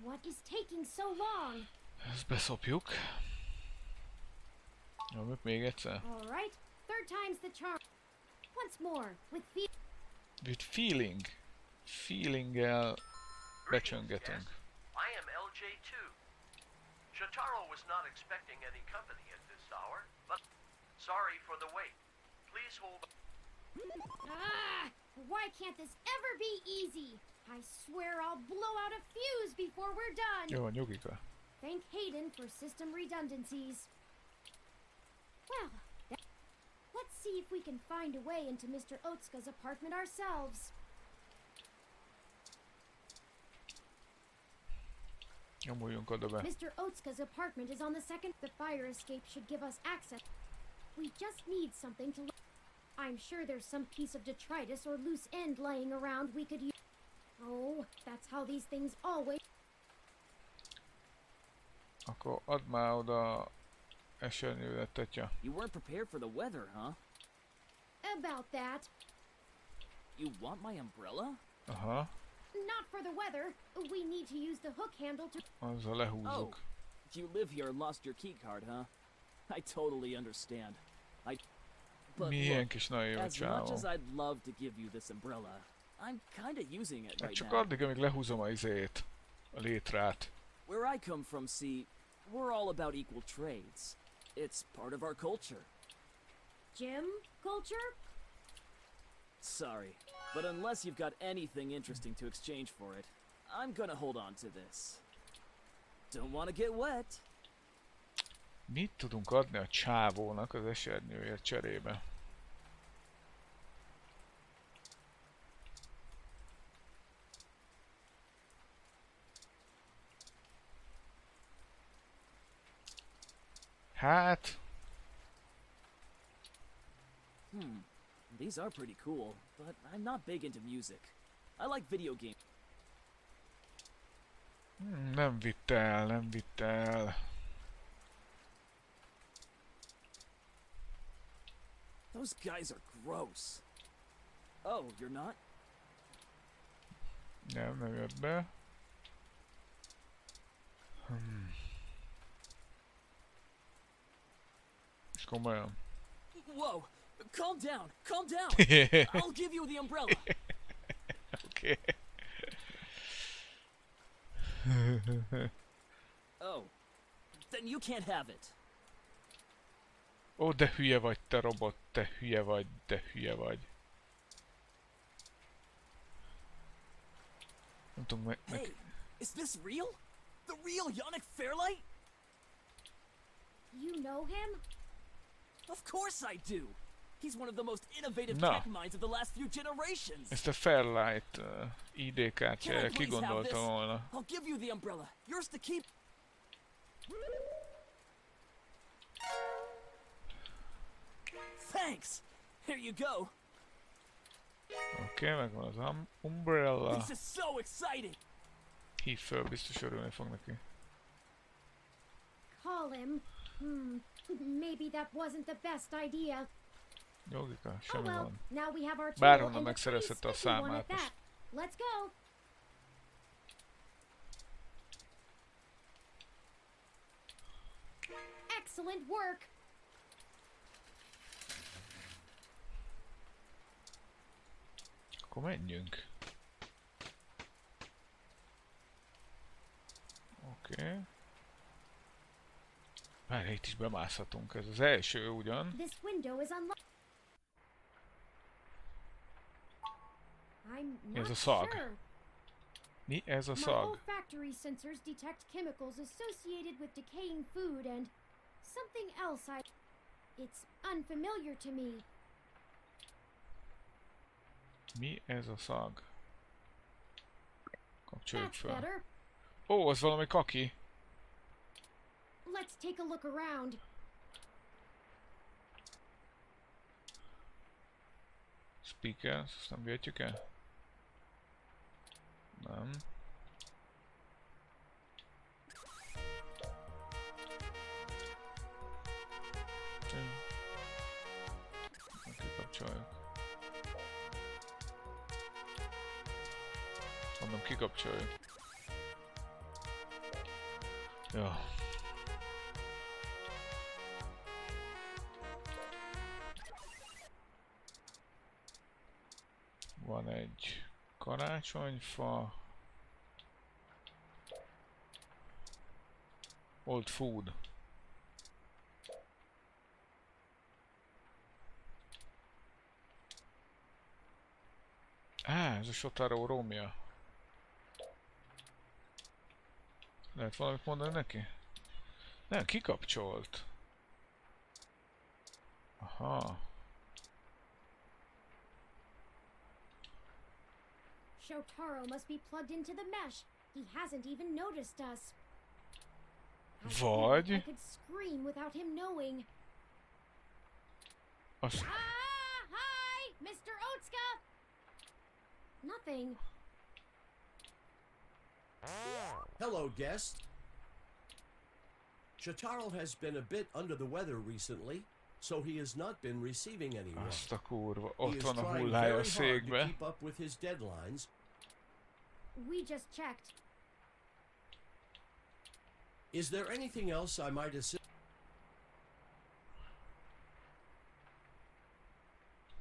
What is taking so long? Ezt beszopjuk. Nyomjuk még egyszer. All right, third time's the charm. Once more, with With feeling. Feeling-el becsöngetünk. I am LJ2. Shotaro was not expecting any company at this hour, but sorry for the wait. Please hold. Ah! Why can't this ever be easy? I swear I'll blow out a fuse before we're done. Jó, nyugika. Thank Hayden for system redundancies. Well, let's see if we can find a way into Mr. Otsuka's apartment ourselves. Nyomuljunk oda be. Mr. Otsuka's apartment is on the second. The fire escape should give us access. We just need something to. I'm sure there's some piece of detritus or loose end laying around we could use. Oh, that's how these things always. Akkor add már oda esernyővet, tetya. You weren't prepared for the weather, huh? About that. You want my umbrella? Aha, Not for the weather. We need to use the hook handle to... azzal Oh, lehúzzuk. you live here and lost your key card, huh? I totally understand. But Milyen look, kis naív a as much csávó. as I'd love to give you this umbrella, I'm kinda using it Hát right csak now. addig, amíg lehúzom a izét, a létrát. Where I come from, see, we're all about equal trades. It's part of our culture. Gym culture? Sorry, but unless you've got anything interesting to exchange for it, I'm gonna hold on to this. Don't wanna get wet. Mit tudunk adni a csávónak az esernyőért cserébe? Hát, These are pretty cool, but I'm not big into music. I like video games. nem vitte el, nem vitte el. Those guys are gross. Oh, you're not? Nem jött be. És komolyan. Whoa! Calm down! Calm down! I'll give you the umbrella! Oké. Oh. Then you can't have it. Ó, de hülye vagy, te robot, te hülye vagy, de hülye vagy. Nem tudom, Hey, is this real? The real Yannick Fairlight? You know him? Of course I do! He's one of the most innovative Na. tech minds of the last few generations! ezt a Fairlight ID Can I kártyája please have kigondolta this? volna. I'll give you the umbrella. Yours to keep. Thanks! Here you go. Oké, megvan az umbrella. This is so exciting! Hív föl, biztos örülni fog neki. Call him. Maybe that wasn't the best idea. Jogika, Oh semmi well, van. now we have our tool Bárhonnan and a pretty megszerezhette a spiffy one at számát most. that. Let's go. Excellent work. Akkor menjünk. Oké. Már itt is bemászhatunk, ez az első ugyan. This window is unlocked. I'm Ez a not szag. sure. Mi ez a My szag? olfactory sensors detect chemicals associated with decaying food and something else It's unfamiliar to me. Mi ez a szag? Kapcsoljuk That's fel. better. Ó, az valami kaki. Let's take a look around. Speakers, azt nem vihetjük el? Nem. Kikapcsoljuk. Mondom, kikapcsoljuk. Jó. Van egy karácsonyfa. Old food. Ez a Shotaro Romja. Lehet valamit mondani neki? Nem, kikapcsolt. Aha. Shotaro must be plugged into the mesh. He hasn't even noticed us. I Vagy... could scream without him knowing. Az... Hi, Mr. Otsuka! Nothing. Hello, guest. Shotaro has been a bit under the weather recently. so he has not been receiving any work. Azt a kurva, He ott is van a trying hullája a very hard to székbe. keep up with his deadlines. We just checked. Is there anything else I might assist?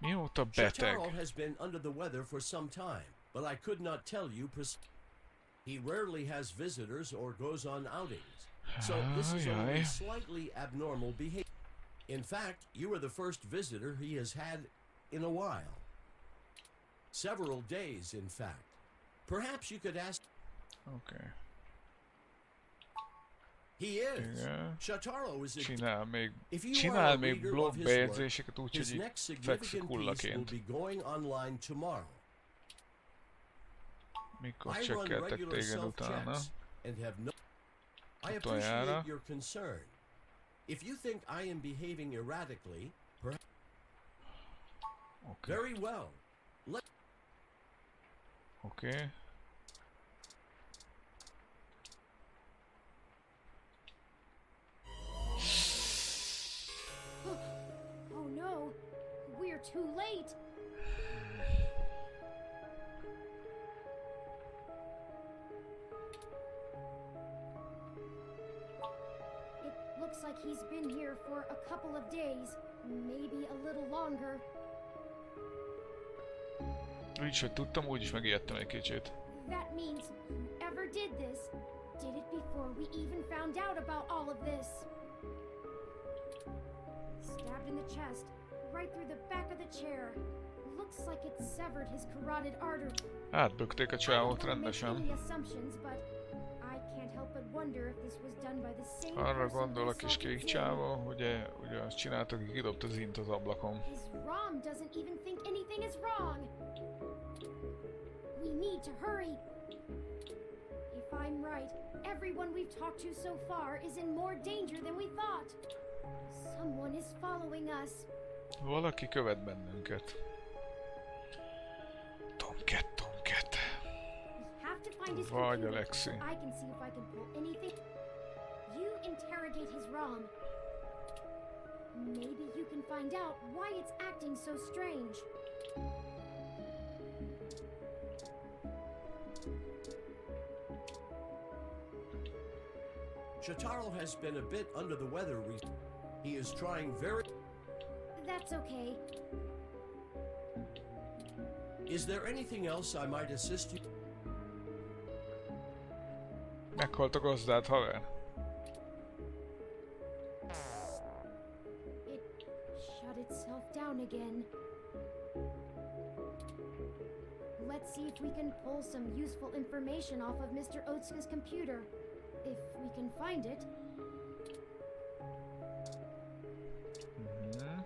Mióta beteg? Shataro has been under the weather for some time, but I could not tell you He rarely has visitors or goes on outings, so this is only slightly abnormal behavior. In fact, you are the first visitor he has had in a while. Several days, in fact. Perhaps you could ask... Okay. He is. Igen. Shataro is a... Csinál még blog bejegyzéseket úgy, his hogy így next fekszik significant piece will hullaként. be going online tomorrow. Mikor I run csekkeltek regular téged utána? self-checks and have no... I Utoljára. appreciate your concern. If you think I am behaving erratically, perhaps... Okay. Very well. Okay. Oh no, we're too late. It looks like he's been here for a couple of days, maybe a little longer. Úgyis, hogy tudtam, úgyis megijedtem egy kicsit. That means whoever did this did it before we even found out about all of this. Stabbed in the chest, right through the back of the chair. Looks like it severed his carotid artery. Átbökték a csávót Any rendesen. assumptions, but I can't help but wonder if this was done by the same Arra person gondol a who kis kék assaulted csávó, ugye azt csinálta, aki kidobta az int az ablakon. His ROM doesn't even think anything is wrong. We need to hurry. If I'm right, everyone we've talked to so far is in more danger than we thought. Someone is following us. Valaki követ bennünket. Tomcat. We have to find his Vagy computer. Alexi. I can see if I can pull anything. You interrogate his ROM. Maybe you can find out why it's acting so strange. Shataro has been a bit under the weather recently. He is trying very... That's okay. Is there anything else I might assist you? Meghalt a gazdád, haver. It shut itself down again. Let's see if we can pull some useful information off of Mr. Otsuka's computer. If we can find it. Mhm.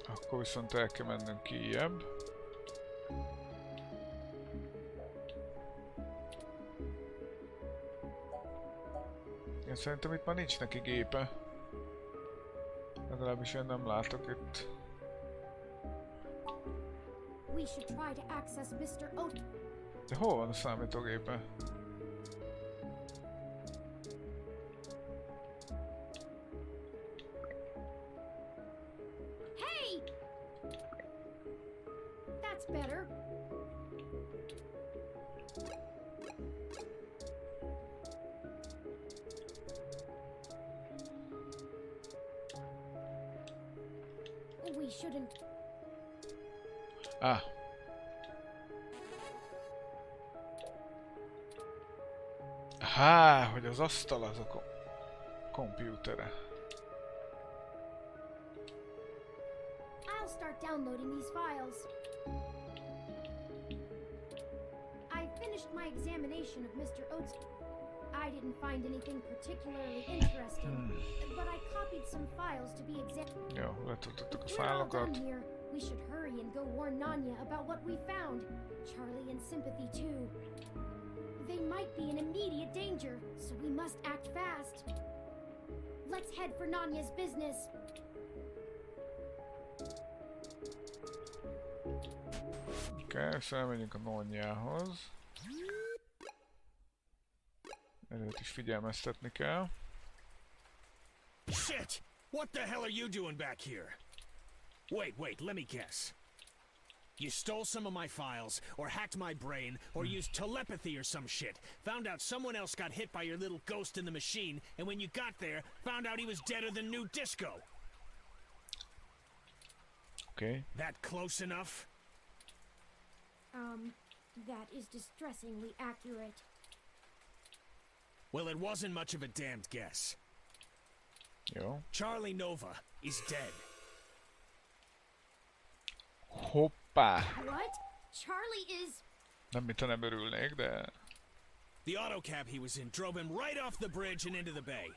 Akkor viszont el kell mennünk kijjebb. Én szerintem itt már nincs neki gépe. Legalábbis én nem látok itt. We should try to access Mr. Otsuka. De hol van a számítógépe? Hey! That's better. We shouldn't. Ah. Há, hogy az asztal az a kompjútere. I'll start downloading these files. I finished my examination of Mr. Otsuka. I didn't find anything particularly interesting, but I copied some files to be examined. Jó, letöltöttük a If we're all done fájlokat. here, we should hurry and go warn Nanya about what we found. Charlie and Sympathy too. They might be in immediate danger, so we must act fast. Let's head for Nanya's business. Oké, szóval megyünk a nonjához. Előtt is figyelmeztetni kell. Shit! What the hell are you doing back here? Wait, let me guess. You stole some of my files, or hacked my brain, or used telepathy or some shit. Found out someone else got hit by your little ghost in the machine, and when you got there, found out he was deader than new disco. Okay. That close enough? That is distressingly accurate. Well, it wasn't much of a damned guess. Jó. Charlie Nova is dead. Hoppá! What? Charlie is... Nem mintha nem örülnék, de... The autocab he was in drove him right off the bridge and into the bay.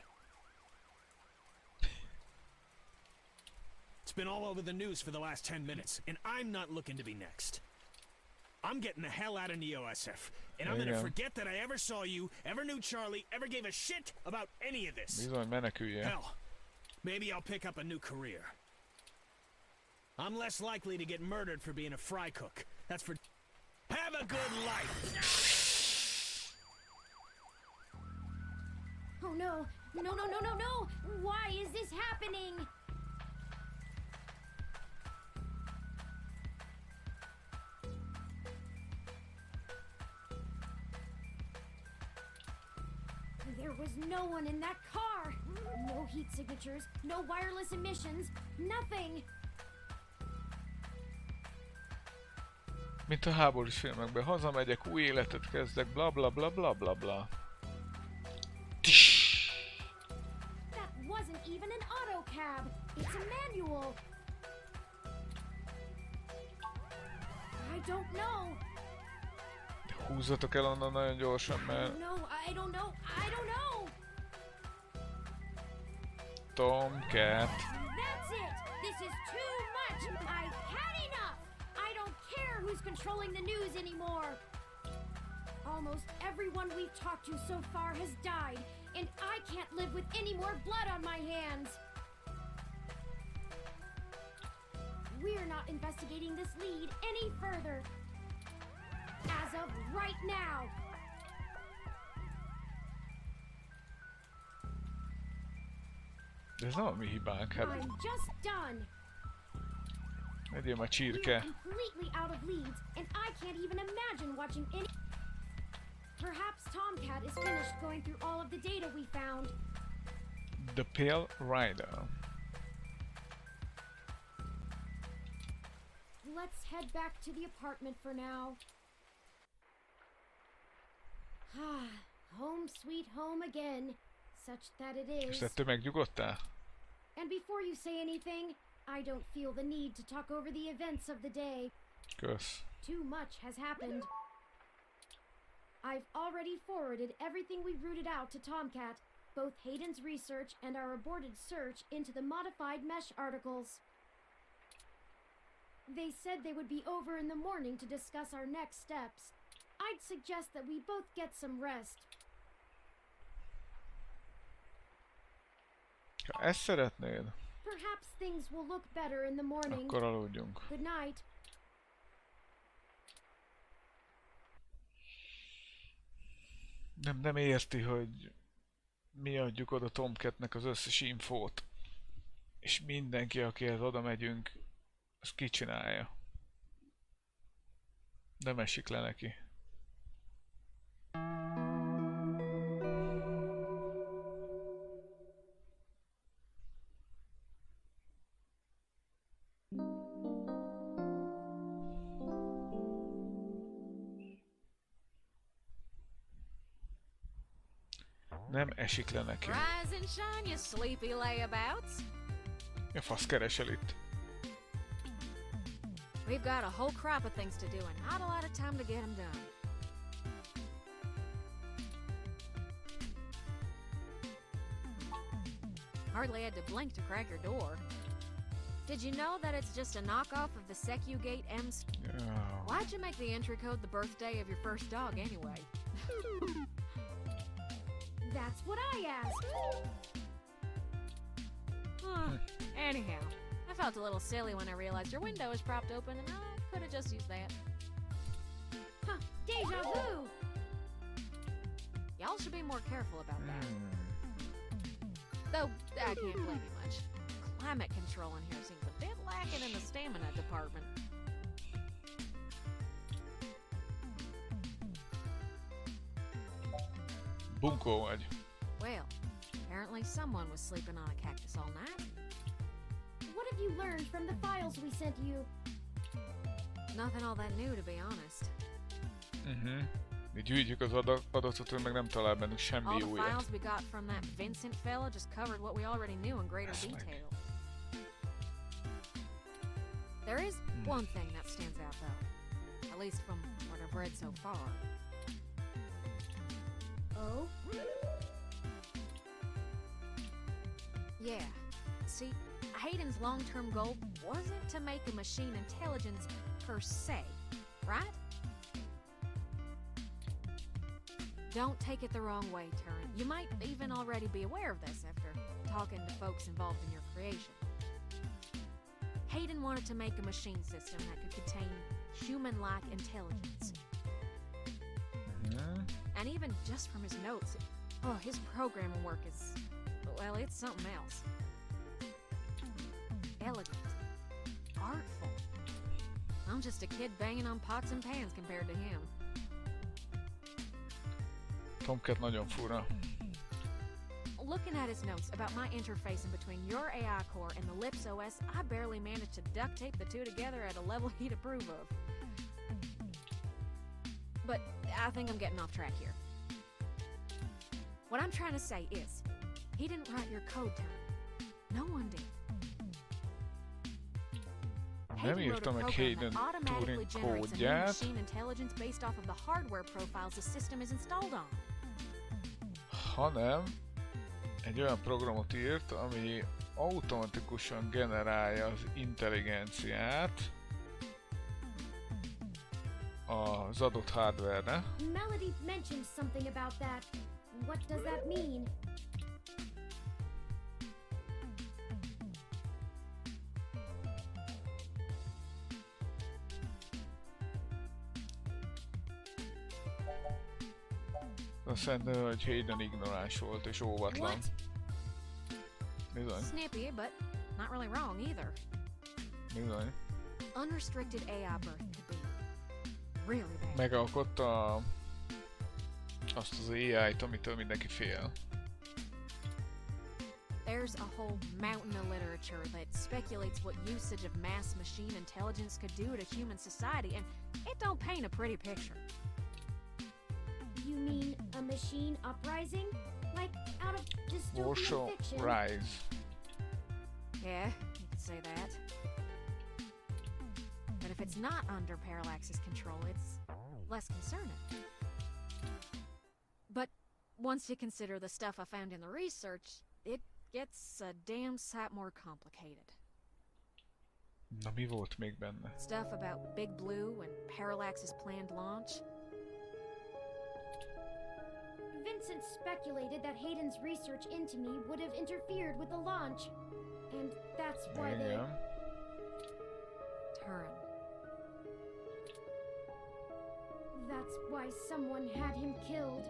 It's been all over the news for the last 10 minutes, and I'm not looking to be next. I'm getting the hell out of NeoSF, and I'm gonna forget that I ever saw you, ever knew Charlie, ever gave a shit about any of this. Bizony, menekülje. Hell, maybe I'll pick up a new career. I'm less likely to get murdered for being a fry cook. That's for... Have a good life! Oh no! No! Why is this happening? There was no one in that car! No heat signatures, no wireless emissions, nothing! Mint a háborús filmekben. Hazamegyek, új életet kezdek, bla bla bla bla bla bla. That wasn't even an autocab! It's a manual! I don't know! Húzzatok el onnan nagyon gyorsan, mert... I don't know! Tomcat. That's it! This is too much! I've had enough! I don't care who's controlling the news anymore! Almost everyone we've talked to so far has died, and I can't live with any more blood on my hands! We're not investigating this lead any further! As of right now! Ez nem a mi hibánk, hát... I'm just done! Egyél már We are csirke. completely out of leads, and I can't even imagine watching any... Perhaps Tomcat is finished going through all of the data we found. The Pale Rider. Let's head back to the apartment for now. Home sweet home again, such that it És is. ettől megnyugodtál? And before you say anything, I don't feel the need to talk over the events of the day. Kösz. Too much has happened. I've already forwarded everything we rooted out to Tomcat, both Hayden's research and our aborted search into the modified mesh articles. They said they would be over in the morning to discuss our next steps. I'd suggest that we both get some rest. Ha ezt szeretnéd, Perhaps things will look better in the morning. akkor aludjunk. Good night. Nem érti, hogy mi adjuk oda Tomcatnek az összes infót. És mindenki, akihez oda megyünk, azt kicsinálja. Nem esik le neki. Nem esik le neki. Rise and shine, you sleepy layabouts. Mi a fasz keresel itt? We've got a whole crop of things to do and not a lot of time to get them done. Hardly had to blink to crack your door. Did you know that it's just a knockoff of the Secugate M? Oh. Why'd you make the entry code the birthday of your first dog anyway? That's what I asked. Anyhow, I felt a little silly when I realized your window was propped open and I could have just used that. Deja vu! Y'all should be more careful about that. Though, I can't blame you much. Climate control in here seems a bit lacking in the stamina department. Bunkó vagy. Well, apparently someone was sleeping on a cactus all night. What have you learned from the files we sent you? Nothing all that new, to be honest. Mi gyűjtjük az adatot, ő meg nem talál bennünk semmi All the újat. files we got from that Vincent fella just covered what we already knew in greater detail. There is one thing that stands out, though. At least from what I've read so far. Oh? Yeah. See, Hayden's long-term goal wasn't to make a machine intelligence per se, right? Don't take it the wrong way, Turin. You might even already be aware of this after talking to folks involved in your creation. Hayden wanted to make a machine system that could contain human-like intelligence. And even just from his notes, his programming work is, well, it's something else. Elegant. Artful. I'm just a kid banging on pots and pans compared to him. Tomcat nagyon fura. Looking at his notes about my interface in between your AI core and the Lips OS, I barely managed to duct tape the two together at a level he'd approve of. But I think I'm getting off track here. What I'm trying to say is, he didn't write your code, Tom. No one did. Nem írta meg Hayden Turing kódját. Machine intelligence based off of the hardware profiles the system is installed on. Hanem egy olyan programot írt, ami automatikusan generálja az intelligenciát az adott hardware-re. Melody mentioned something about that. What does that mean? Azt mondja, hogy Hayden ignoráns volt és óvatlan. Bizony. Snippy, but not really wrong either. Bizony. Unrestricted AI birth could be really bad. Megalkotta azt az AI-t, amitől mindenki fél. There's a whole mountain of literature that speculates what usage of mass machine intelligence could do to human society, and it don't paint a pretty picture. You mean a machine uprising? Like out of dystopian Warsaw fiction? Rise. Yeah, you could say that. But if it's not under Parallax's control, it's less concerning. But once you consider the stuff I found in the research, it gets a damn sight more complicated. Na mi volt még benne? Stuff about Big Blue and Parallax's planned launch. Vincent speculated that Hayden's research into me would have interfered with the launch. And that's why they... Turin. That's why someone had him killed.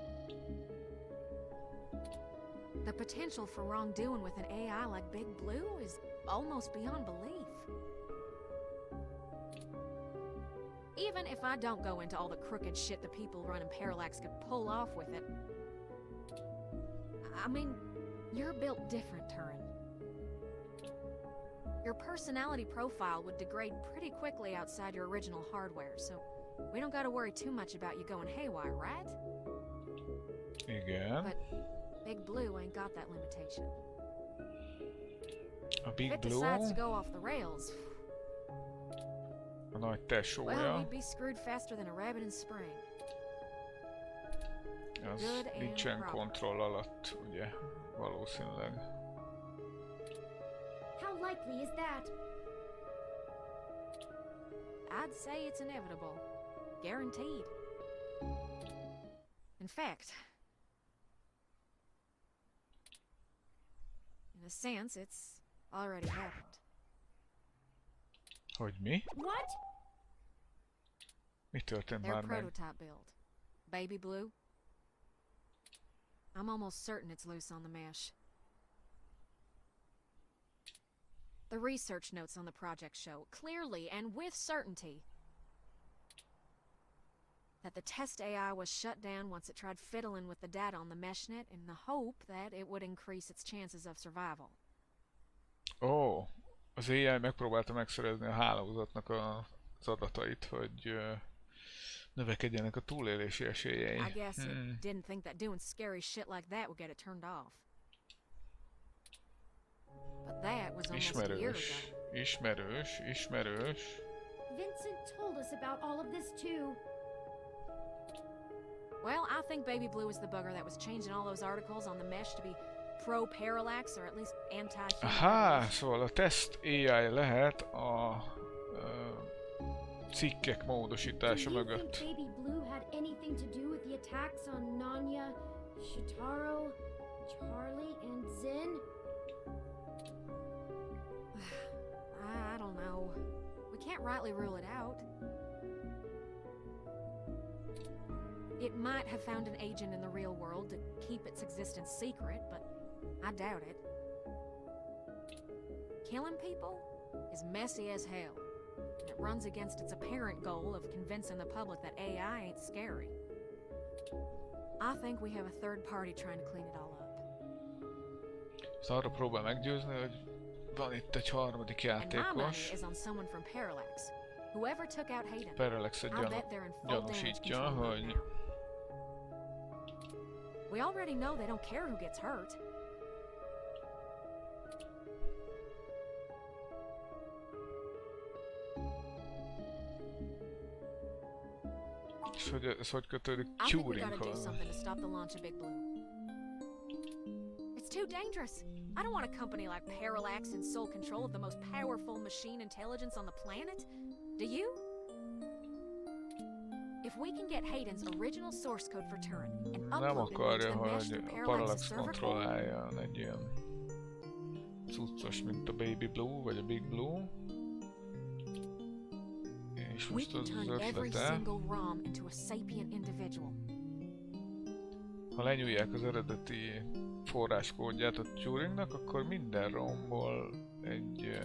The potential for wrongdoing with an AI like Big Blue is almost beyond belief. Even if I don't go into all the crooked shit the people running Parallax could pull off with it, I mean, you're built different, Turin. Your personality profile would degrade pretty quickly outside your original hardware, so we don't gotta worry too much about you going haywire, right? Igen. But Big Blue ain't got that limitation. A Big If it Blue? decides to go off the rails, A nagy tesója. well, we'd be screwed faster than a rabbit in spring. Az Good and nincsen proper. kontroll alatt, ugye, valószínűleg. How likely is that? I'd say it's inevitable. Guaranteed. In fact, in a sense, it's already happened. Hogy mi? What? Mi történt Their már meg? prototype build. Baby Blue? I'm almost certain it's loose on the mesh. The research notes on the project show, clearly and with certainty, that the test AI was shut down once it tried fiddling with the data on the meshnet in the hope that it would increase its chances of survival. Ó, az AI megpróbálta megszerezni a hálózatnak az adatait, hogy növekedjenek a túlélési esélyei. I guess it didn't think that doing scary shit like that would get it turned off. But that was almost a year ago. Ismerős. Vincent told us about all of this too. Well, I think Baby Blue is the bugger that was changing all those articles on the mesh to be pro-parallax or at least anti-human. Aha, szóval a teszt AI lehet a cikkek módosítása Do you mögött. think Baby Blue had anything to do with the attacks on Nanya, Shitaro, Charlie, and Zen? I don't know. We can't rightly rule it out. It might have found an agent in the real world to keep its existence secret, but I doubt it. Killing people is messy as hell, and it runs against its apparent goal of convincing the public that AI ain't scary. I think we have a third party trying to clean it all up. Szóval arra próbál meggyőzni, hogy van itt egy harmadik And my money játékos. is on someone from Parallax. Whoever took out Hayden. Parallax-et I bet they're in full damage gyanúsítja, control right hogy now. We already know they don't care who gets hurt. és hogy ez hogy kötődik I think we gotta do Turinghoz. something to stop the launch of Big Blue. It's too dangerous. I don't want a company like Parallax in sole control of the most powerful machine intelligence on the planet. Do you? If we can get Hayden's original source code for Turing and Nem upload it into akarja, the mesh hogy through a Parallax's Parallax server core, kontrolláljon egy ilyen cuccos, mint a Baby Blue, vagy a Big Blue. És we most can az turn every ötlete, single ROM into a sapient individual. ha lenyúlják az eredeti forráskódját a Turingnak, akkor minden romból egy...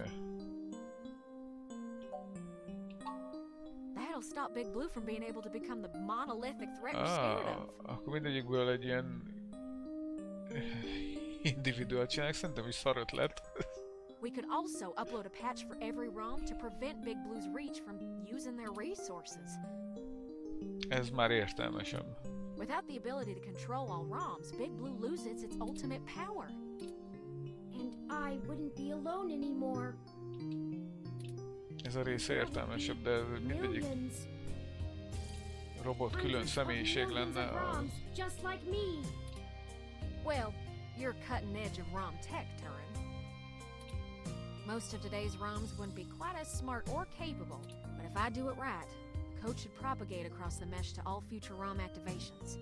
That'll stop Big Blue from being able to become the monolithic threat we're scared of. akkor mindegyikből egy ilyen individuált csinálják, szerintem is szar ötlet. We could also upload a patch for every ROM to prevent Big Blue's reach from using their resources. Ez már értelmesebb. Without the ability to control all ROMs, Big Blue loses its ultimate power. And I wouldn't be alone anymore. Ez a része értelmesebb, de mindegyik Millions. robot külön személyiség lenne. ROMs just like me. Well, you're cutting edge of ROM tech, Turing. Most of today's ROMs wouldn't be quite as smart or capable, but if I do it right, the code should propagate across the mesh to all future ROM activations.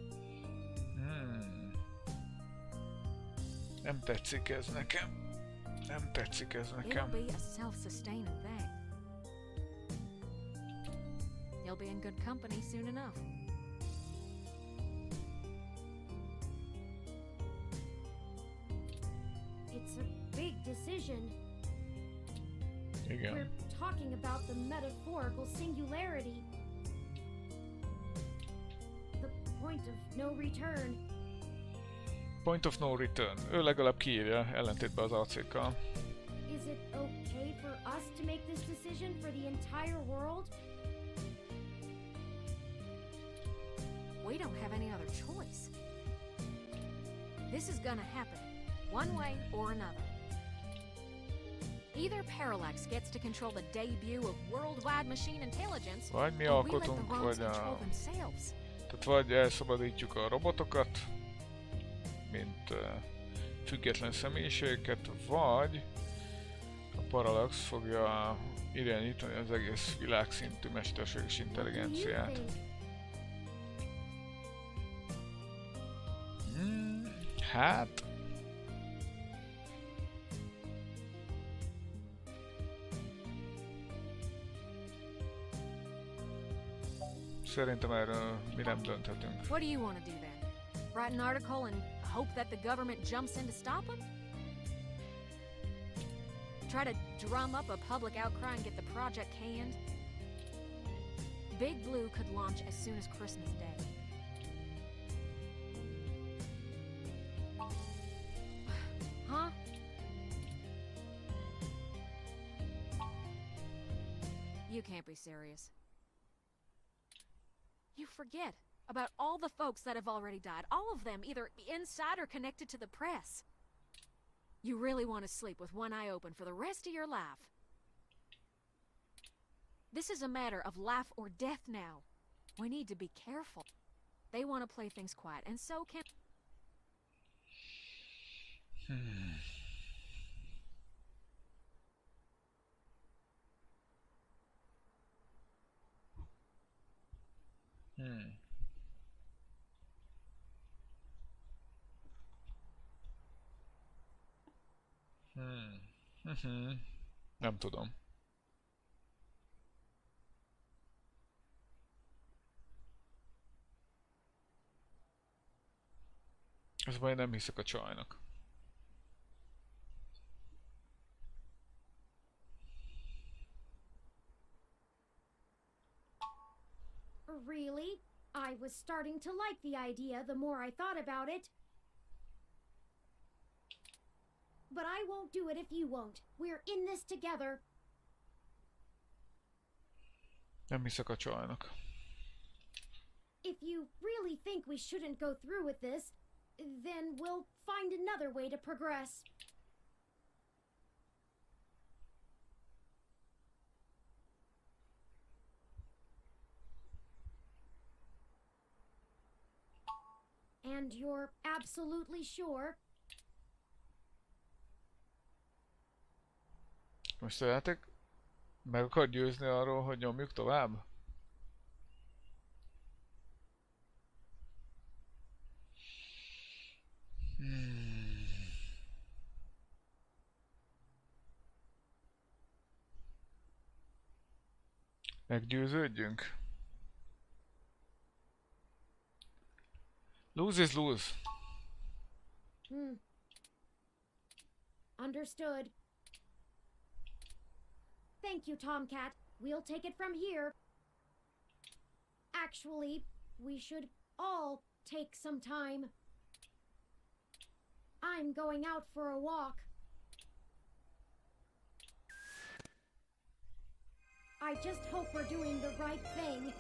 Nem tetszik ez nekem. Nem tetszik ez It'll nekem. be a self-sustaining thing. You'll be in good company soon enough. It's a big decision. Igen. We're talking about the metaphorical singularity. The point of no return. Point of no return. Ő legalább kiírja, ellentétben az acékkal. Is it okay for us to make this decision for the entire world? We don't have any other choice. This is gonna happen, one way or another. Either Parallax gets to control the debut of worldwide machine intelligence, Vagy mi or we let the alkotunk, ROMs vagy control themselves. Tehát vagy elszabadítjuk a robotokat, mint független személyiségeket, vagy a Parallax fogja irányítani az egész világszintű mesterséges intelligenciát. Hát... Szerintem erről mi nem dönthetünk. What do you want to do then? Write an article and hope that the government jumps in to stop them? Try to drum up a public outcry and get the project canned? Big Blue could launch as soon as Christmas Day. Huh? You can't be serious. You forget about all the folks that have already died. All of them, either inside or connected to the press. You really want to sleep with one eye open for the rest of your life. This is a matter of life or death now. We need to be careful. They want to play things quiet, and so can... Nem tudom. Ez baj, nem hiszek a csajnak. Really? I was starting to like the idea the more I thought about it. But I won't do it if you won't. We're in this together. Nem hiszek a csajnak. If you really think we shouldn't go through with this, then we'll find another way to progress. And you're absolutely sure? Most a játék meg akar győzni arról, hogy nyomjuk tovább? Meggyőződjünk? Lose is lose. Understood. Thank you, Tomcat. We'll take it from here. Actually, we should all take some time. I'm going out for a walk. I just hope we're doing the right thing.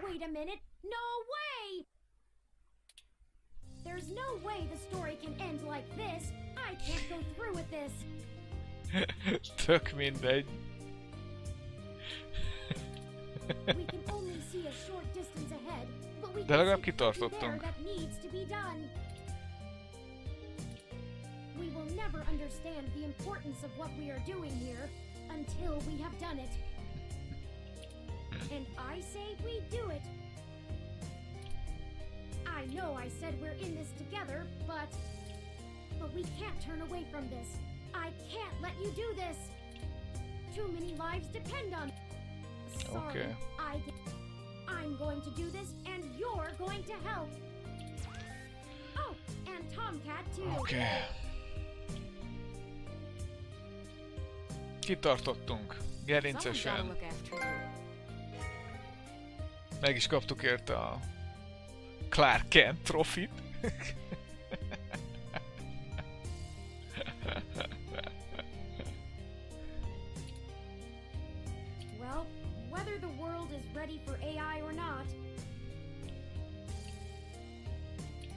Wait a minute! No way! There's no way the story can end like this. I can't go through with this. Tök mindegy. We can only see a short distance ahead, but we De legalább can see kitartottunk. that needs to be done. We will never understand the importance of what we are doing here until we have done it. And I say we do it. I know I said we're in this together, but we can't turn away from this. I can't let you do this. Too many lives depend on. Sorry, Okay. I'm going to do this, and you're going to help. Oh, and Tomcat too. Okay. Kitartottunk. Gerincesen. Meg is kaptuk érte a Clark Kent trofit. Well, whether the world is ready for AI or not,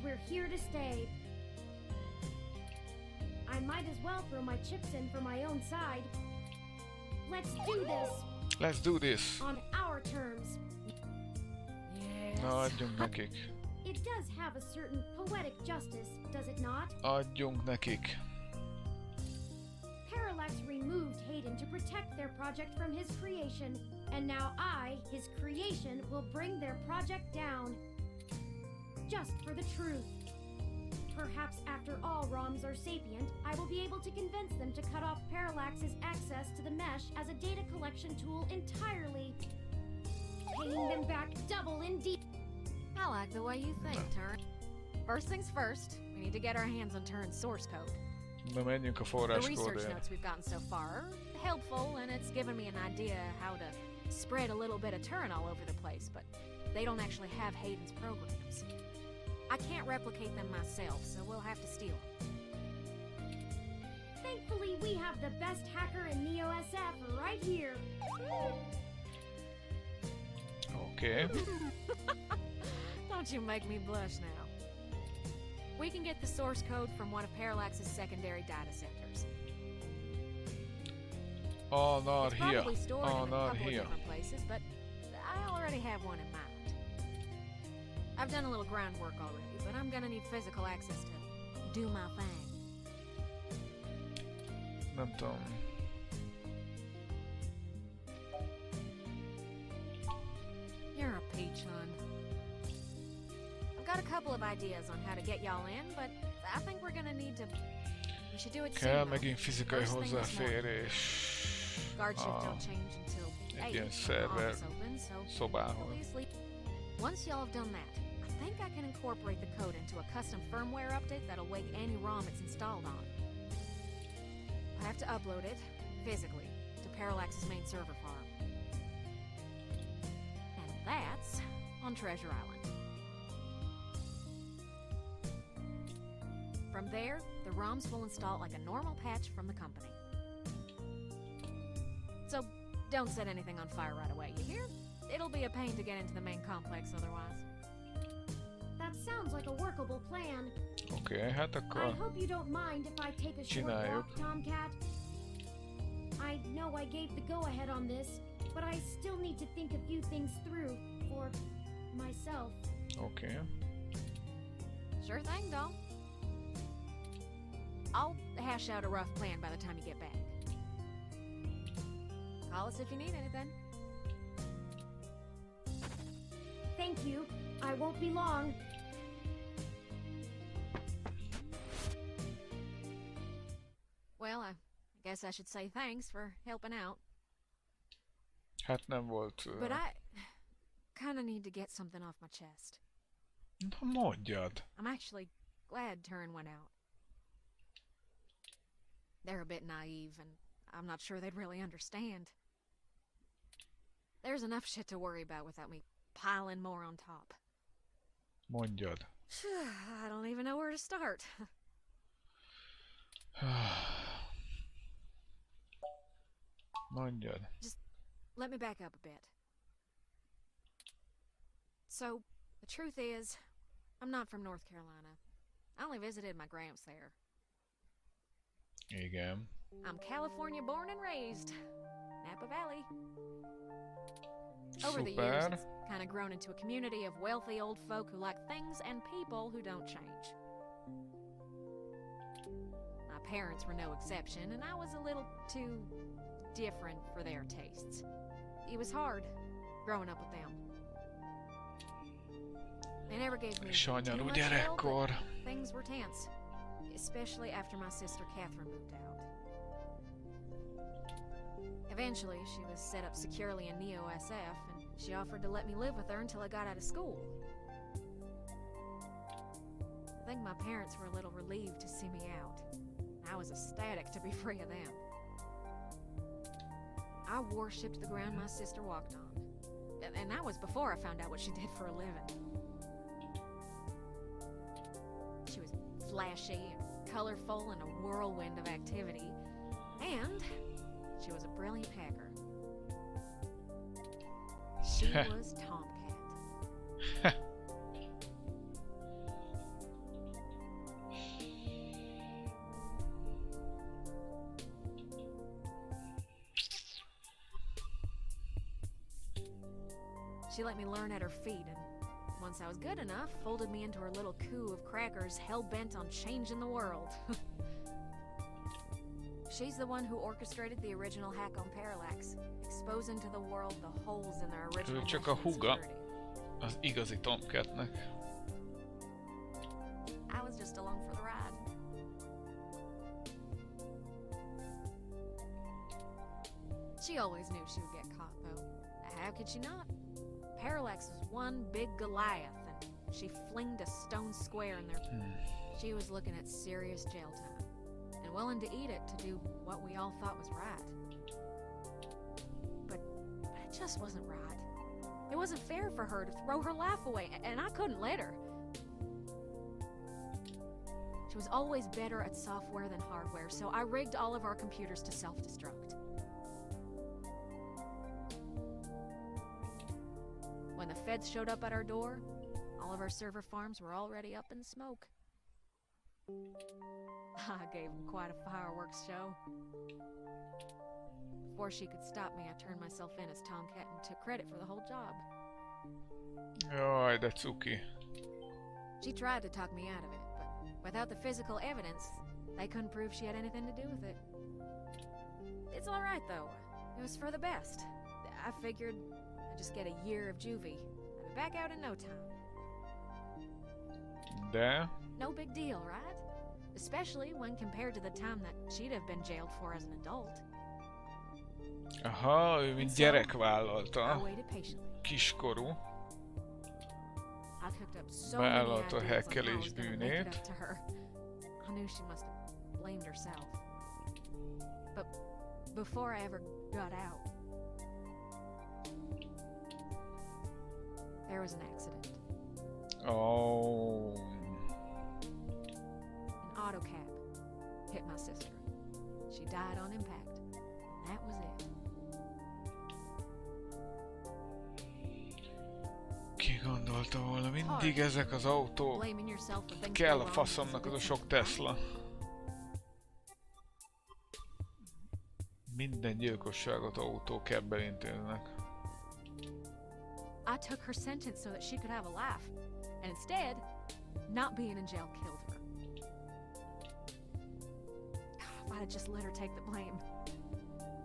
we're here to stay. I might as well throw my chips in for my own side. Let's do this. Let's do this. On our terms. Na, adjunk nekik. It does have a certain poetic justice, does it not? Adjunk nekik. Parallax removed Hayden to protect their project from his creation, and now I, his creation, will bring their project down. Just for the truth. Perhaps after all ROMs are sapient, I will be able to convince them to cut off Parallax's access to the mesh as a data collection tool entirely, paying them back double indeed. I like the way you think, Turin. First things first, we need to get our hands on Turin's source code. Na menjünk a The research forráskódért. notes we've gotten so far are helpful, and it's given me an idea how to spread a little bit of Turin all over the place, but they don't actually have Hayden's programs. I can't replicate them myself, so we'll have to steal them. Thankfully, we have the best hacker in Neo SF right here. Oké. Don't you make me blush now. We can get the source code from one of Parallax's secondary data centers. It's Anarchia. probably stored in a couple of Anarchia. different places, but I already have one in mind. I've done a little groundwork already, but I'm gonna need physical access to do my thing. Nem tudom. You're a peach, hon. I've got a couple of ideas on how to get y'all in, but I think we're gonna need to... We should do it Kell soon. megint fizikai First thing this morning. hozzáférés Guard shift a don't change until egy 8 ilyen when the szerver office opens, so szobához. obviously, once y'all have done that, I think I can incorporate the code into a custom firmware update that'll wake any ROM it's installed on. I have to upload it, physically, to Parallax's main server farm. And that's on Treasure Island. From there, the ROMs will install like a normal patch from the company. So, don't set anything on fire right away, you hear? It'll be a pain to get into the main complex otherwise. That sounds like a workable plan. Oké, hát I akkor hope you don't mind if I take a short Csináljuk. walk, Tomcat. I know I gave the go-ahead on this, but I still need to think a few things through for myself. oké. Sure thing, doll. I'll hash out a rough plan by the time you get back. Call us if you need anything. Thank you. I won't be long. Well, I guess I should say thanks for helping out. Hát nem volt... But I kinda need to get something off my chest. Na mondjad. I'm actually glad Turin went out. They're a bit naive, and I'm not sure they'd really understand. There's enough shit to worry about without me piling more on top. Mondjad. I don't even know where to start. Mondjad. Just let me back up a bit. So, the truth is, I'm not from North Carolina. I only visited my gramps there. Igen. I'm California born and raised. Napa Valley. Over the years, Super. it's kind of grown into a community of wealthy old folk who like things and people who don't change. My parents were no exception, and I was a little too different for their tastes. It was hard growing up with them. They never gave me too Sanyarú much hell, gyerekkor. but things were tense, especially after my sister Catherine moved out. Eventually, she was set up securely in Neo SF, and she offered to let me live with her until I got out of school. I think my parents were a little relieved to see me out. I was ecstatic to be free of them. I worshipped the ground my sister walked on. And that was before I found out what she did for a living. She was flashy and colorful and a whirlwind of activity. And she was a brilliant hacker. She was Tomcat. She let me learn at her feet, and once I was good enough, folded me into her little coup of crackers hell-bent on changing the world. She's the one who orchestrated the original hack on Parallax, exposing to the world the holes in their original Ő csak a national húga security. az igazi Tomcatnek. I was just along for the ride. She always knew she would get caught, though. How could she not? Parallax was one big Goliath, and she flinged a stone square in there. She was looking at serious jail time, and willing to eat it to do what we all thought was right. But it just wasn't right. It wasn't fair for her to throw her life away, and I couldn't let her. She was always better at software than hardware, so I rigged all of our computers to self-destruct. When the feds showed up at our door, all of our server farms were already up in smoke. I gave them quite a fireworks show. Before she could stop me, I turned myself in as Tomcat and took credit for the whole job. Jaj, de cuki. She tried to talk me out of it, but without the physical evidence, they couldn't prove she had anything to do with it. It's alright, though. It was for the best. I figured I'd just get a year of juvie. I'd be back out in no time. De? No big deal, right? Especially when compared to the time that she'd have been jailed for as an adult. Aha, ő mint gyerek vállalta. I waited patiently. Kiskorú. I cooked up so many Vállalta a ideas on how I hekkelés was gonna make it bűnét. up to her. I knew she must have blamed herself. But before I ever got out, there was an accident. Oh. An auto cab hit my sister. She died on impact. And that was it. Ki gondolta volna, mindig ezek az autók. Blaming yourself for things Kell go a wrong faszomnak az a sok Tesla. Minden gyilkosságot autók ebben intéznek. I took her sentence so that she could have a life. And instead, not being in jail killed her. If I'd have just let her take the blame.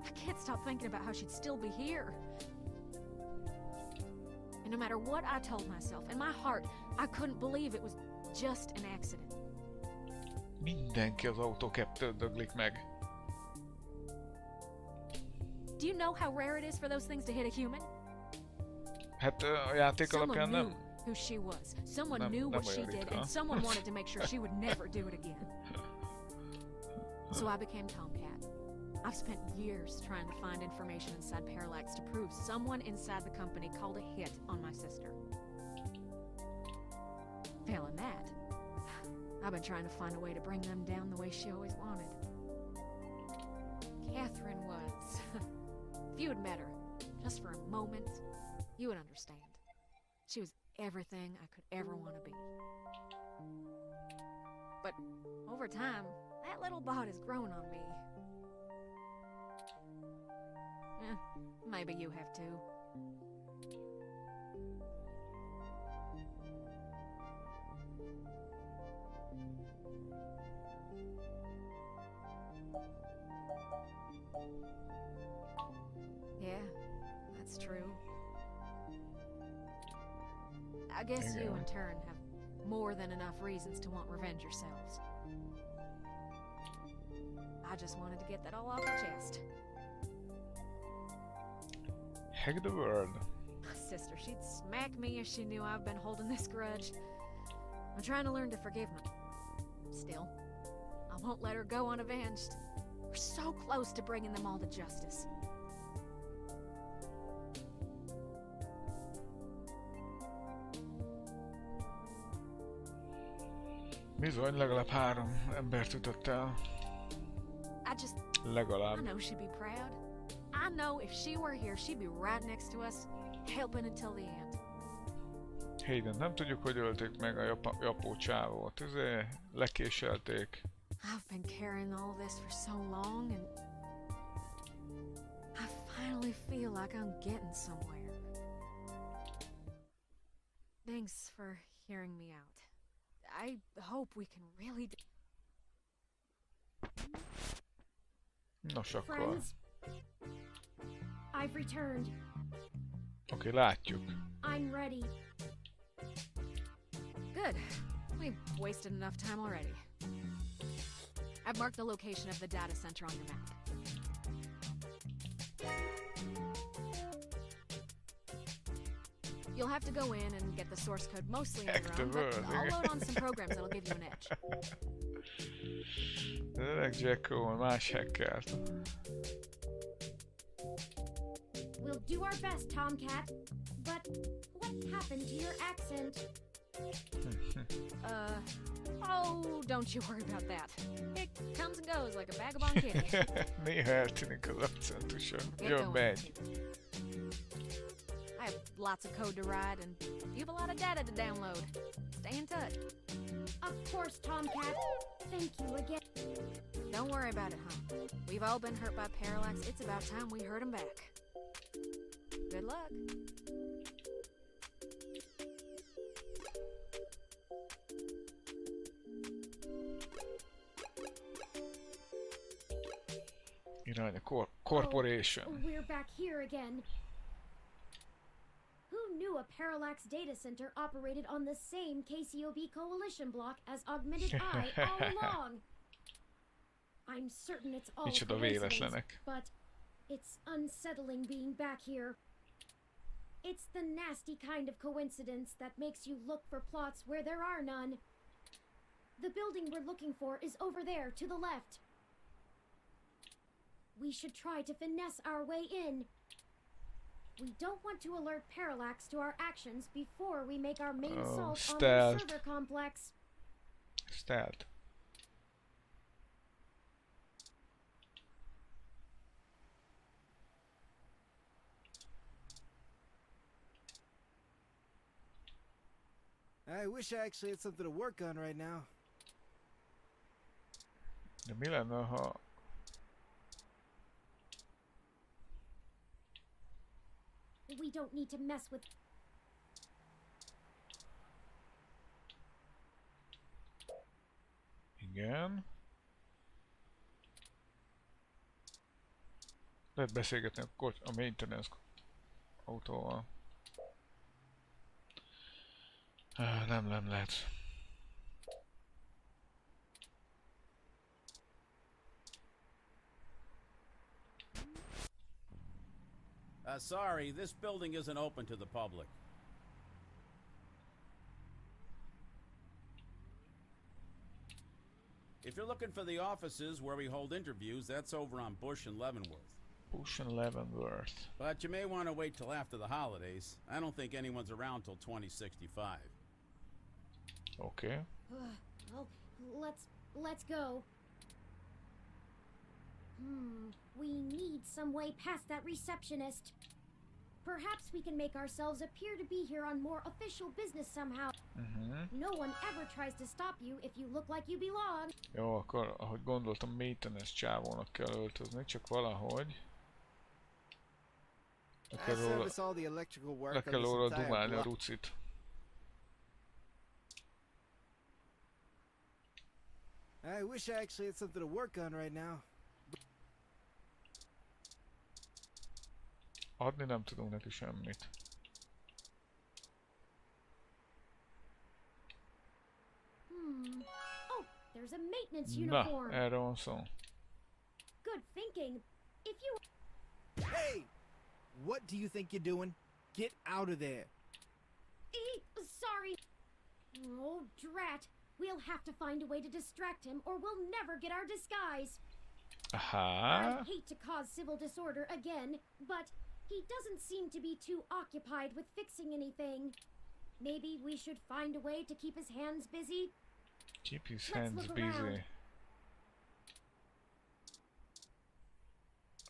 I can't stop thinking about how she'd still be here. And no matter what I told myself, in my heart, I couldn't believe it was just an accident. Mindenki az autókettől döglik meg. Do you know how rare it is for those things to hit a human? Hát a játék alapján Someone knew nem. who she was. Someone Nem- knew nem what she olyan did, ritka. and someone wanted to make sure she would never do it again. So I became Tomcat. I've spent years trying to find information inside Parallax to prove someone inside the company called a hit on my sister. Failing that, I've been trying to find a way to bring them down the way she always wanted. Catherine was... If you had met her, just for a moment, you would understand. She was everything I could ever want to be. But over time, that little bot has grown on me. Maybe you have too. Yeah, that's true. I guess you, in turn, have more than enough reasons to want revenge yourselves. I just wanted to get that all off my chest. Heck the world. Sister, she'd smack me if she knew I've been holding this grudge. I'm trying to learn to forgive my... Still, I won't let her go unavenged. We're so close to bringing them all to justice. Bizony, legalább 3 embert ütött el. Legalább. I know she'd be proud. I know if she were here, she'd be right next to us, helping until the end. Hayden, nem tudjuk, hogy ölték meg a japó csávót. Lekéselték. I've been carrying all this for so long, and I finally feel like I'm getting somewhere. Thanks for hearing me out. I hope we can really Nos akkor. Friends, I've returned. Oké, látjuk. I'm ready. Good. We've wasted enough time already. I've marked the location of the data center on your map. You'll have to go in and get the source code mostly on your own, but I'll load on some programs that'll give you an edge. Öreg Jacko, más hackert. We'll do our best, Tomcat. But what happened to your accent? Oh, don't you worry about that. It comes and goes like a vagabond kitty. Néha eltűnik az akcentusom. Jön megy. I have lots of code to write, and you have a lot of data to download. Stay in touch. Of course, Tomcat. Thank you again. Don't worry about it, huh? We've all been hurt by parallax. It's about time we hurt 'em back. Good luck. Irány a corporation. Oh, we're back here again. Who knew a parallax data center operated on the same KCOB coalition block as Augmented Eye all along? I'm certain it's all Micsoda coincidence, véletlenek. but it's unsettling being back here. It's the nasty kind of coincidence that makes you look for plots where there are none. The building we're looking for is over there to the left. We should try to finesse our way in. We don't want to alert Parallax to our actions before we make our main assault on their server complex. Stealth. I wish I actually had something to work on right now. De mi lenne, ha... We don't need to mess with... Igen. Lehet beszélgetni a maintenance autóval. Nem lehet. Sorry, this building isn't open to the public. If you're looking for the offices where we hold interviews, that's over on Bush and Leavenworth. Bush and Leavenworth. But you may want to wait till after the holidays. I don't think anyone's around till 2065. Okay. Well, let's go. We need some way past that receptionist. Perhaps we can make ourselves appear to be here on more official business somehow. No one ever tries to stop you if you look like you belong. Jó, akkor ahogy gondoltam, maintenance csávónak kell öltözni, csak valahogy. Le kell róla dumálni a rucit. I wish I actually had something to work on right now. Adni nem tudunk neki semmit. Oh, there's a maintenance uniform. Na, erre van szó. Good thinking. If you... Hey! What do you think you're doing? Get out of there. Sorry. Oh, drat. We'll have to find a way to distract him or we'll never get our disguise. Aha. I hate to cause civil disorder again, but he doesn't seem to be too occupied with fixing anything. Maybe we should find a way to keep his hands busy? Keep his hands busy.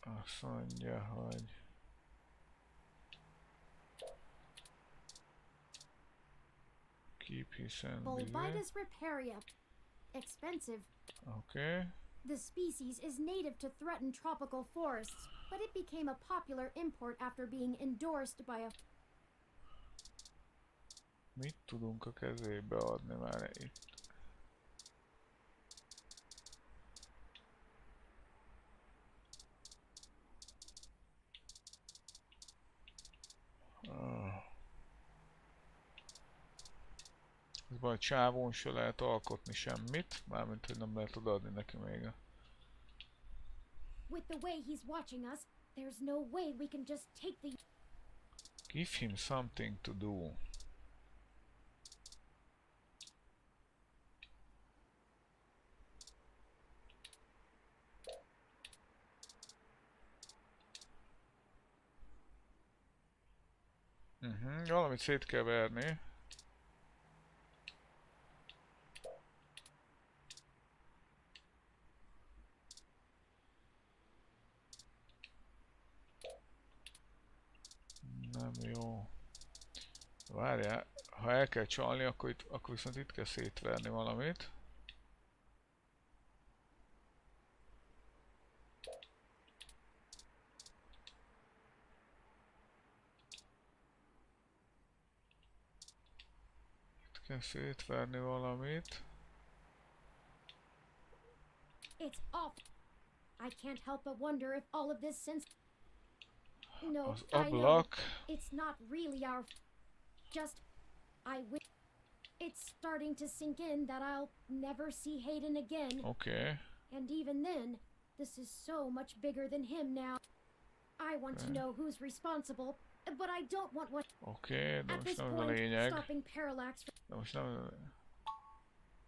Azt mondja, hogy... Keep his hands busy. Bulbitis riparia. Expensive. Okay. The species is native to threatened tropical forests, but it became a popular import after being endorsed by a... Mit tudunk a kezébe adni már itt? Közben a csávón se lehet alkotni semmit, mármint hogy nem lehet odaadni neki még. With the way he's watching us, there's no way we can just take the... Give him something to do. Valamit szét kell verni. Nem jó. Várjál, ha el kell csalni, akkor viszont itt kell szétverni valamit. Itt kell szétverni valamit. It's off. I can't help but wonder if all of this since... No, Az I know. ablak. It's not really our... Just... I wish... It's starting to sink in that I'll never see Hayden again. Okay. And even then, this is so much bigger than him now. I want to know who's responsible, but I don't want what... Okay, de At most this nem ez a point, lényeg. stopping Parallax... De most nem ez a...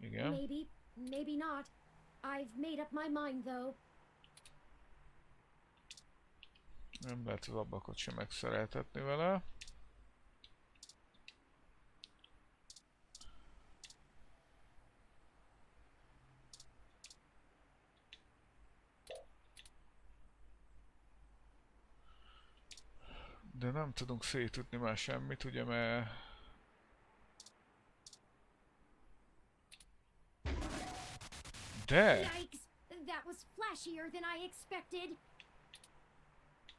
Igen. Maybe, maybe not. I've made up my mind though. Nem lehet az ablakot sem megszereltetni vele. De nem tudunk szétütni már semmit, ugye, mert... De! Yikes! That was flashier than I expected.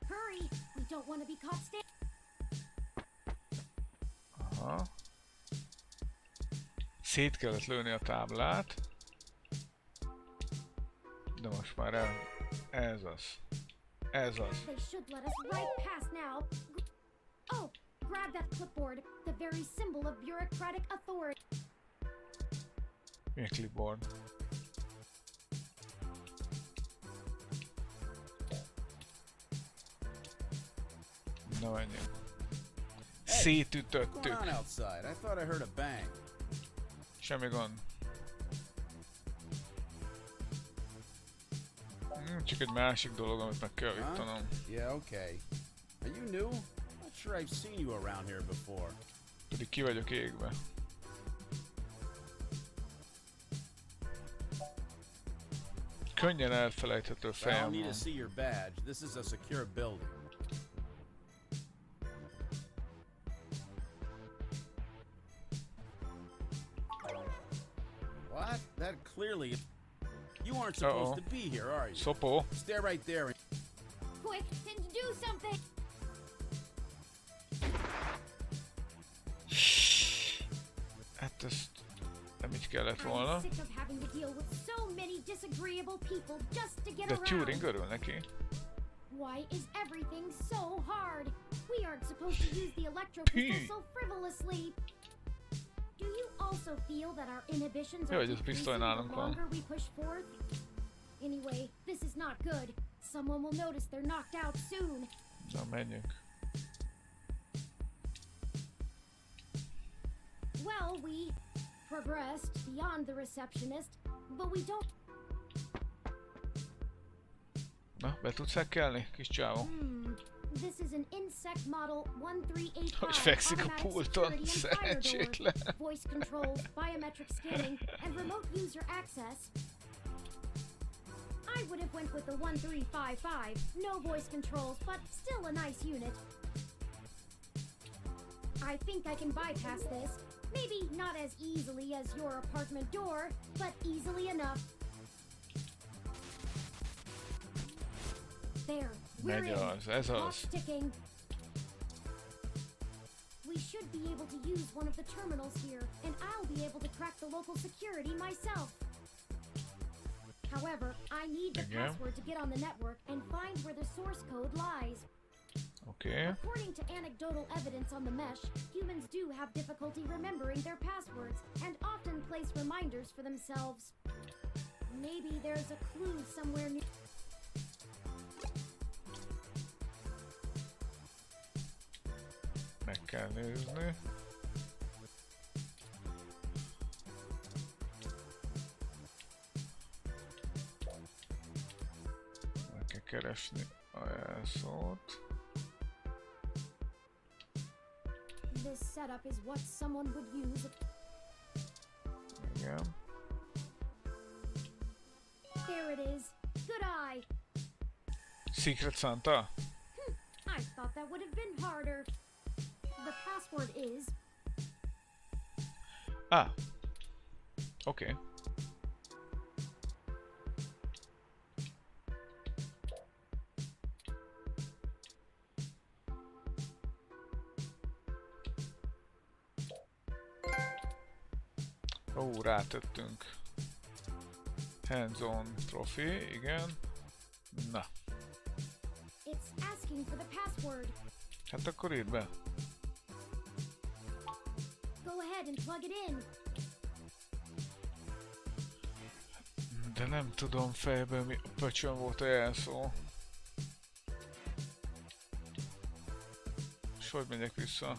Hurry! We don't want to be caught Aha. Szét kellett lőni a táblát. De most már ez az. Ez az. They should let us right past now. Oh, grab that clipboard, the very symbol of bureaucratic authority. Milyen clipboard? Na menjünk. Szétütöttük. What's going on outside? I thought I heard a bang. Semmi gond. Csak egy másik dolog, amit meg kell javítanom. Yeah, okay. Are you new? Not sure I've seen you around here before. Pedig ki vagyok égve. Könnyen elfelejthető I'll fejem need to van. see your badge. This is a secure building. What? That clearly... You aren't supposed to be here, are you? Szopó. Stay right there. Quick, and do something! Hát ezt nem így kellett volna. I'm sick of having to deal with so many disagreeable people just to get De around. Turing örül neki. Why is everything so hard? We aren't supposed to use the electro pistol so frivolously. Do you also feel that our inhibitions Jó, are hogy ez pisztoly decreasing the nálunk van. longer we push forth? Anyway, this is not good. Someone will notice they're knocked out soon. Na, menjünk. Well, we progressed beyond the receptionist, but we don't... Na, be tudsz hekkelni, kis csávó? This is an insect model 1385 Hogy fekszik a automatic pulton, security and fire door, szerencsétlen. voice controls, biometric scanning, and remote user access. I would have went with the 1355, no voice controls, but still a nice unit. I think I can bypass this. Maybe not as easily as your apartment door, but easily enough. There, we're Megy in. az, ez Clock's az. ticking. We should be able to use one of the terminals here, and I'll be able to crack the local security myself. However, I need the Igen. password to get on the network and find where the source code lies. Oké. According to anecdotal evidence on the mesh, humans do have difficulty remembering their passwords and often place reminders for themselves. Maybe there's a clue somewhere near. Meg kell nézni. Meg kell keresni a jelszót. This setup is what someone would use. Igen. There it is. Good eye. Secret Santa? I thought that would have been harder. The password is. Ah. Oké. Ó, rátettünk. Hands-on trophy, igen. Na. It's asking for the password. Hát akkor írd be. Go ahead and plug it in. De nem tudom fejben mi a pöcsön volt a jelszó. És hogy megyek vissza?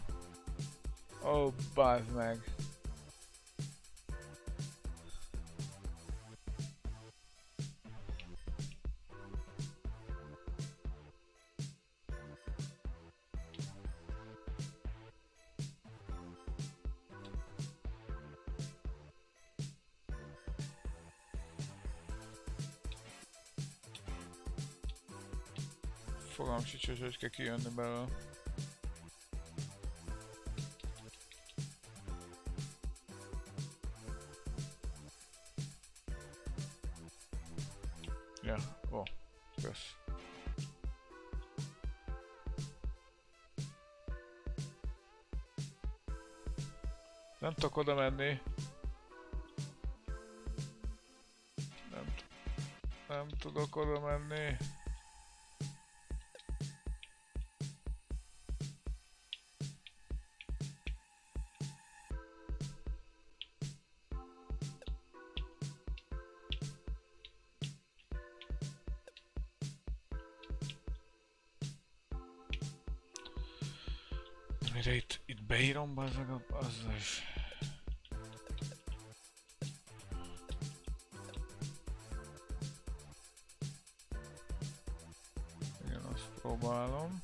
Ó, bázd meg. Fogalmam sincs, hogy kell kijönni belőle. Ja, ó, kösz. Nem tudok oda menni. Nem tudok oda menni. Mire itt beírom, bazzag, azzal is. Igen, azt próbálom.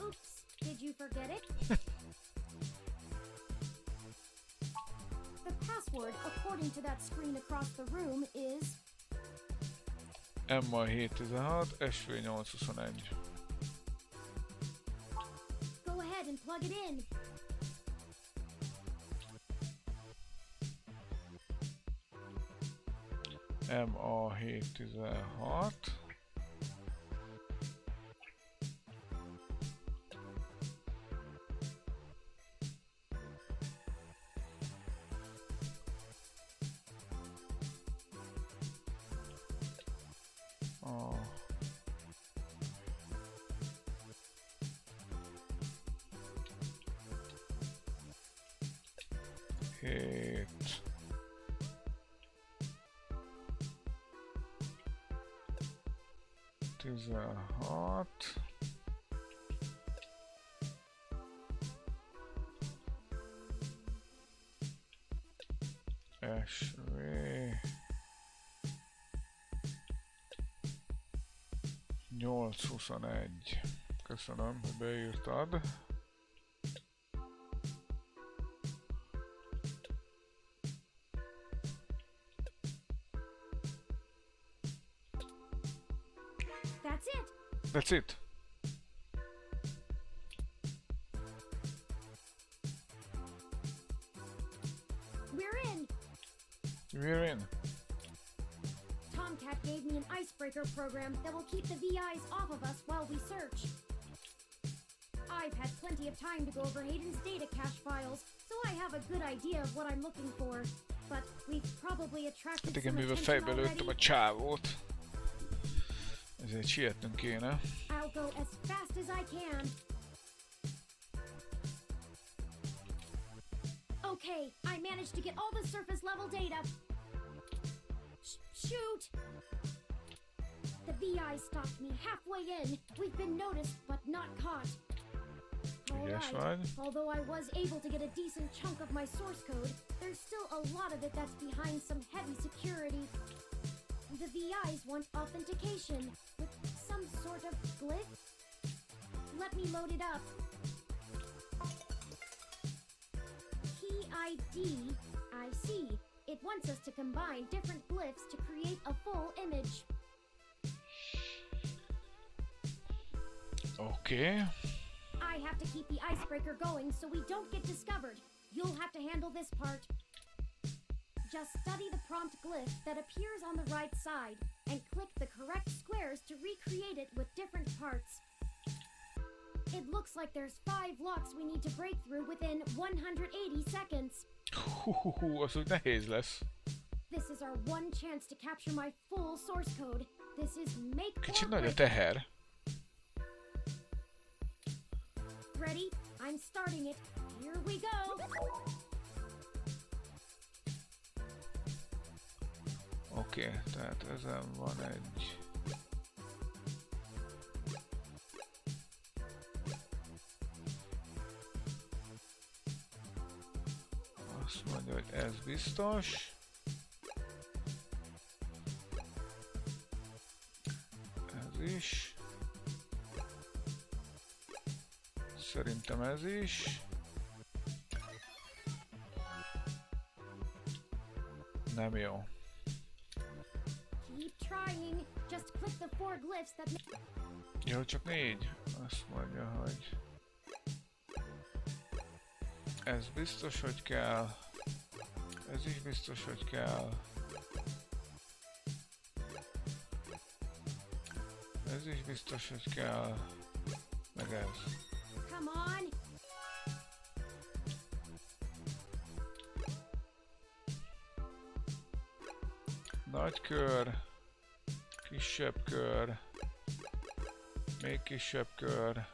Oops, did you forget it? The password, according to that screen across the room, is M716 SV821. Go ahead and plug it in. MA716. Hét. Tizenhat. SV. 821. Köszönöm, hogy beírtad. That's it. We're in. We're in. Tomcat gave me an icebreaker program that will keep the VIs off of us while we search. I've had plenty of time to go over Hayden's data cache files, so I have a good idea of what I'm looking for. But we've probably attracted Hát igen, some mivel attention fejbe lőttem a already. csávót. Ezért sietnünk kéne. I'll go as fast as I can. Okay, I managed to get all the surface level data. Shoot! The VI stopped me halfway in. We've been noticed, but not caught. Alright, although I was able to get a decent chunk of my source code, there's still a lot of it that's behind some heavy security. The VIs want authentication with some sort of glyph. Let me load it up. Key ID, I see. It wants us to combine different glyphs to create a full image. Okay. I have to keep the icebreaker going so we don't get discovered. You'll have to handle this part. Just study the prompt glyph that appears on the right side and click the correct squares to recreate it with different parts. It looks like there's 5 locks we need to break through within 180 seconds. Az úgy nehéz lesz. This is our one chance to capture my full source code. This is make Kicsit or nagy a break. teher. Ready? I'm starting it. Here we go. Oké, tehát ezen van egy... Azt mondja, hogy ez biztos. Ez is. Szerintem ez is. Nem jó. Keep trying. Just click the 4 glyphs that Jó, csak 4. Azt mondja, hogy... Ez biztos, hogy kell. Ez is biztos, hogy kell. Ez is biztos, hogy kell. Meg ez. Come on. Nagy kör. Kisebb kör. Még kisebb kör.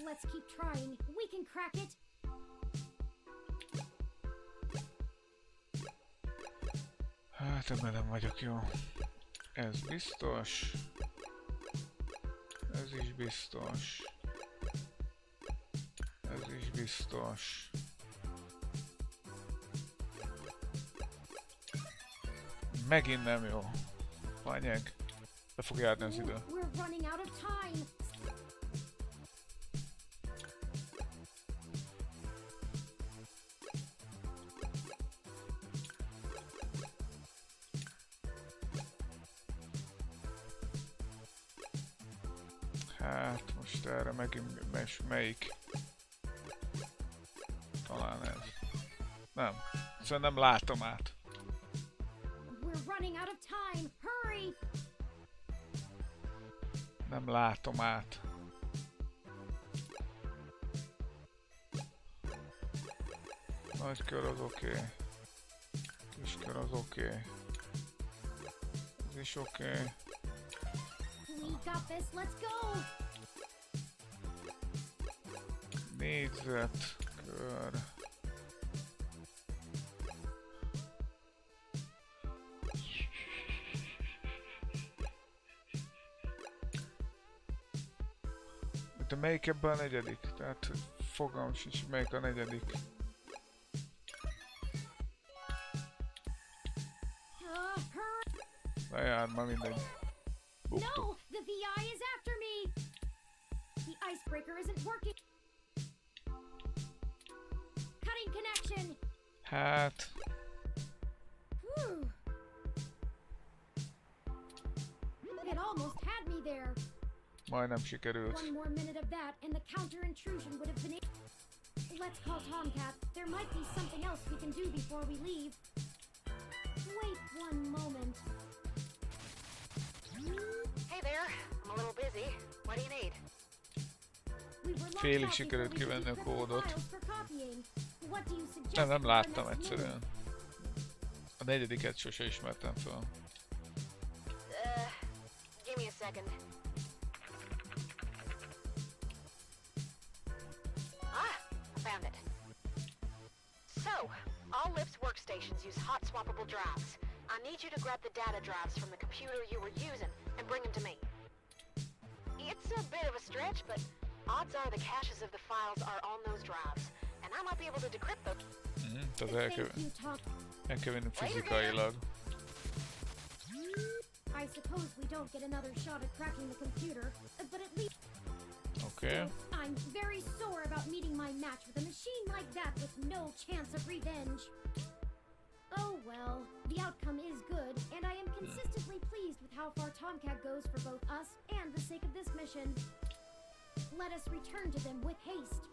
Let's keep trying. We can crack it. Hát ebben nem vagyok jó. Ez biztos. Ez is biztos. Ez is biztos. Megint nem jó. Lányeg. Le fog járni az idő. We're running out of time. Hát most erre megint melyik? Talán ez. Nem. Szóval nem látom át. We're running out of time. Hurry. Nem látom át. Nagy kör az oké. Kis kör az oké. Ez is oké. We got this. Let's go. Négyzet, kör. De melyik ebben a negyedik? Tehát fogalmam sincs, melyik a negyedik. Lejár, ma mindegy. Buktuk. No, the VI is after me. The icebreaker isn't working. Cutting connection. Hát... Whew. It almost had me there. Majdnem sikerült. One more minute of that and the counter intrusion would have been it. Let's call Tomcat. There might be something else we can do before we leave. Wait one moment. Hey there, I'm a little busy. What do you need? Félig sikerült kivenni a kódot. Nem láttam egyszerűen. A negyediket sose ismertem fel. Give me a second. I found it. So, all LIP's workstations use hot swappable drives. I need you to grab the data drives from the computer you were using and bring them to me. It's a bit of a stretch, but odds are the caches of the files are on those drives, and I might be able to decrypt them. Tehát el kell vinni fizikailag. I suppose we don't get another shot at cracking the computer, but at least... Okay. I'm very sore about meeting my match with a machine like that with no chance of revenge. Oh well, the outcome is good, and I am consistently pleased with how far Tomcat goes for both us and the sake of this mission. Let us return to them with haste.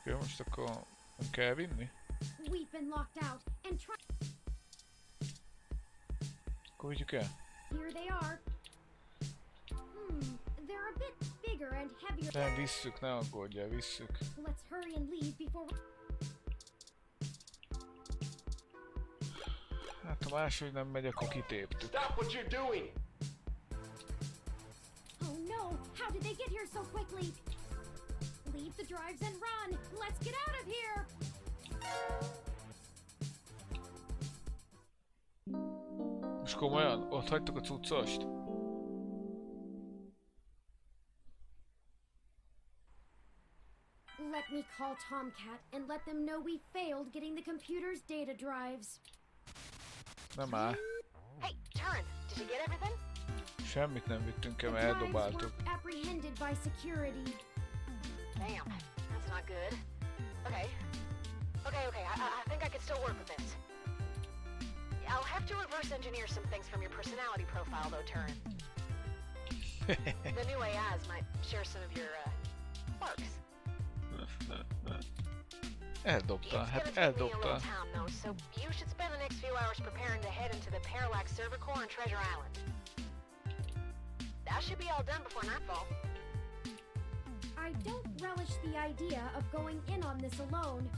Jó, most akkor nem kell vinni? We've been locked out and try. Akkor vigyük el. Here they are. They're a bit bigger and heavier. Nem, visszük, ne aggódjál, visszük. Let's hurry and leave before. Hát ha máshogy nem megy, akkor kitéptük. Stop what you're doing! Oh no! How did they get here so quickly? Leave the drives and run! Let's get out of here! Most komolyan? Ott hagytuk a cuccost? Let me call Tomcat and let them know we failed getting the computer's data drives. Nem áll. Hey, Turin, did you get everything? Semmit nem vittünk el, The mert drives eldobáltuk. were apprehended by security. Damn, that's not good. Okay. I think I could still work with this. I'll have to reverse engineer some things from your personality profile, though, Turin. The new AIs might share some of your, quirks. Eldobta, hát It's gonna take me a eldobta. little time, though, so you should spend the next few hours preparing to head into the Parallax server core on Treasure Island. That should be all done before nightfall. I don't relish the idea of going in on this alone.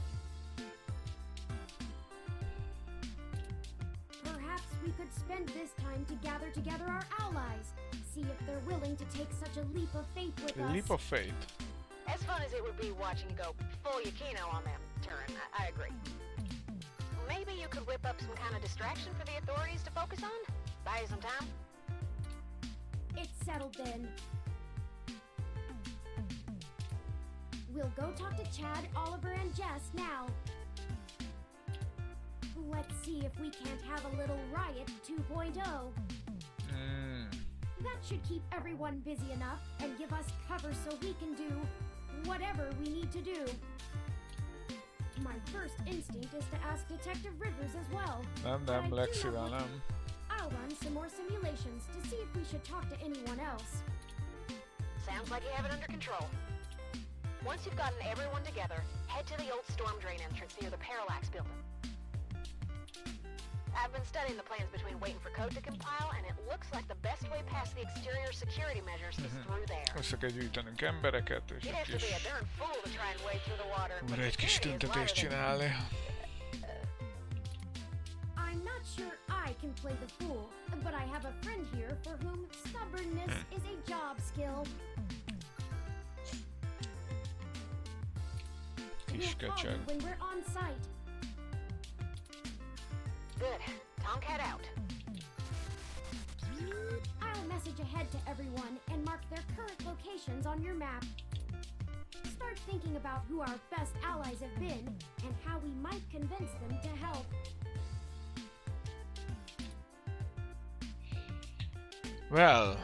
Perhaps we could spend this time to gather together our allies, see if they're willing to take such a leap of faith with us. Leap of faith. As fun as it would be watching you go full Yukino on them, Turin, I agree. Maybe you could whip up some kind of distraction for the authorities to focus on? Buy you some time? It's settled then. We'll go talk to Chad, Oliver, and Jess now. Let's see if we can't have a little riot 2.0. That should keep everyone busy enough and give us cover so we can do whatever we need to do. My first instinct is to ask Detective Rivers as well. Nem, Lexivel nem. I'll run some more simulations to see if we should talk to anyone else. Sounds like you have it under control. Once you've gotten everyone together, head to the old storm drain entrance near the Parallax building. I've been studying the plans between waiting for code to compile, and it looks like the best way past the exterior security measures is through there. Össze kell gyűjtenünk embereket, és You'd egy have to be a kis... darn fool to try and wade through the water. Újra egy kis tüntetést csinálni. I'm not sure I can play the fool, but I have a friend here for whom stubbornness is a job skill. Kis We'll call you köcsög. when we're on site. Good. Tomcat out. I'll message ahead to everyone and mark their current locations on your map. Start thinking about who our best allies have been and how we might convince them to help. Well.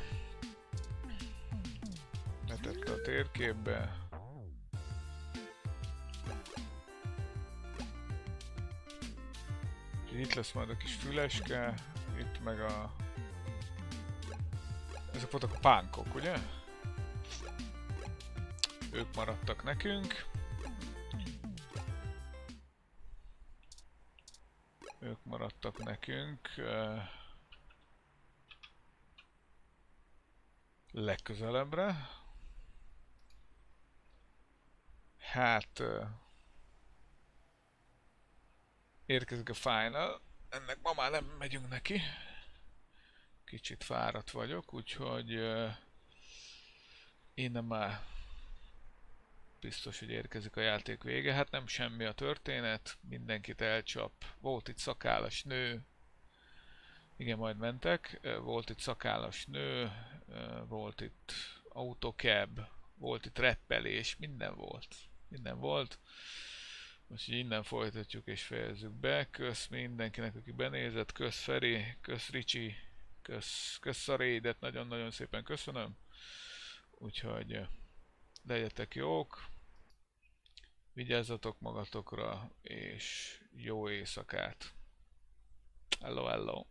Betette a térképbe. Itt lesz majd a kis füleske, itt meg a... Ezek voltak a pánkok, ugye? Ők maradtak nekünk. Ők maradtak nekünk. legközelebbre. Hát érkezik a final. Ennek ma már nem megyünk neki. Kicsit fáradt vagyok, úgyhogy innen már biztos, hogy érkezik a játék vége. Hát nem semmi a történet, mindenkit elcsap. Volt itt szakállas nő. Igen, majd mentek. Volt itt szakállas nő, volt itt autókeb, volt itt reppelés, minden volt. Minden volt. Most így innen folytatjuk és fejezzük be. Kösz mindenkinek, aki benézett. Kösz Feri, kösz Ricsi, kösz a raidet, nagyon-nagyon szépen köszönöm. Úgyhogy legyetek jók, vigyázzatok magatokra, és jó éjszakát. Hello, hello.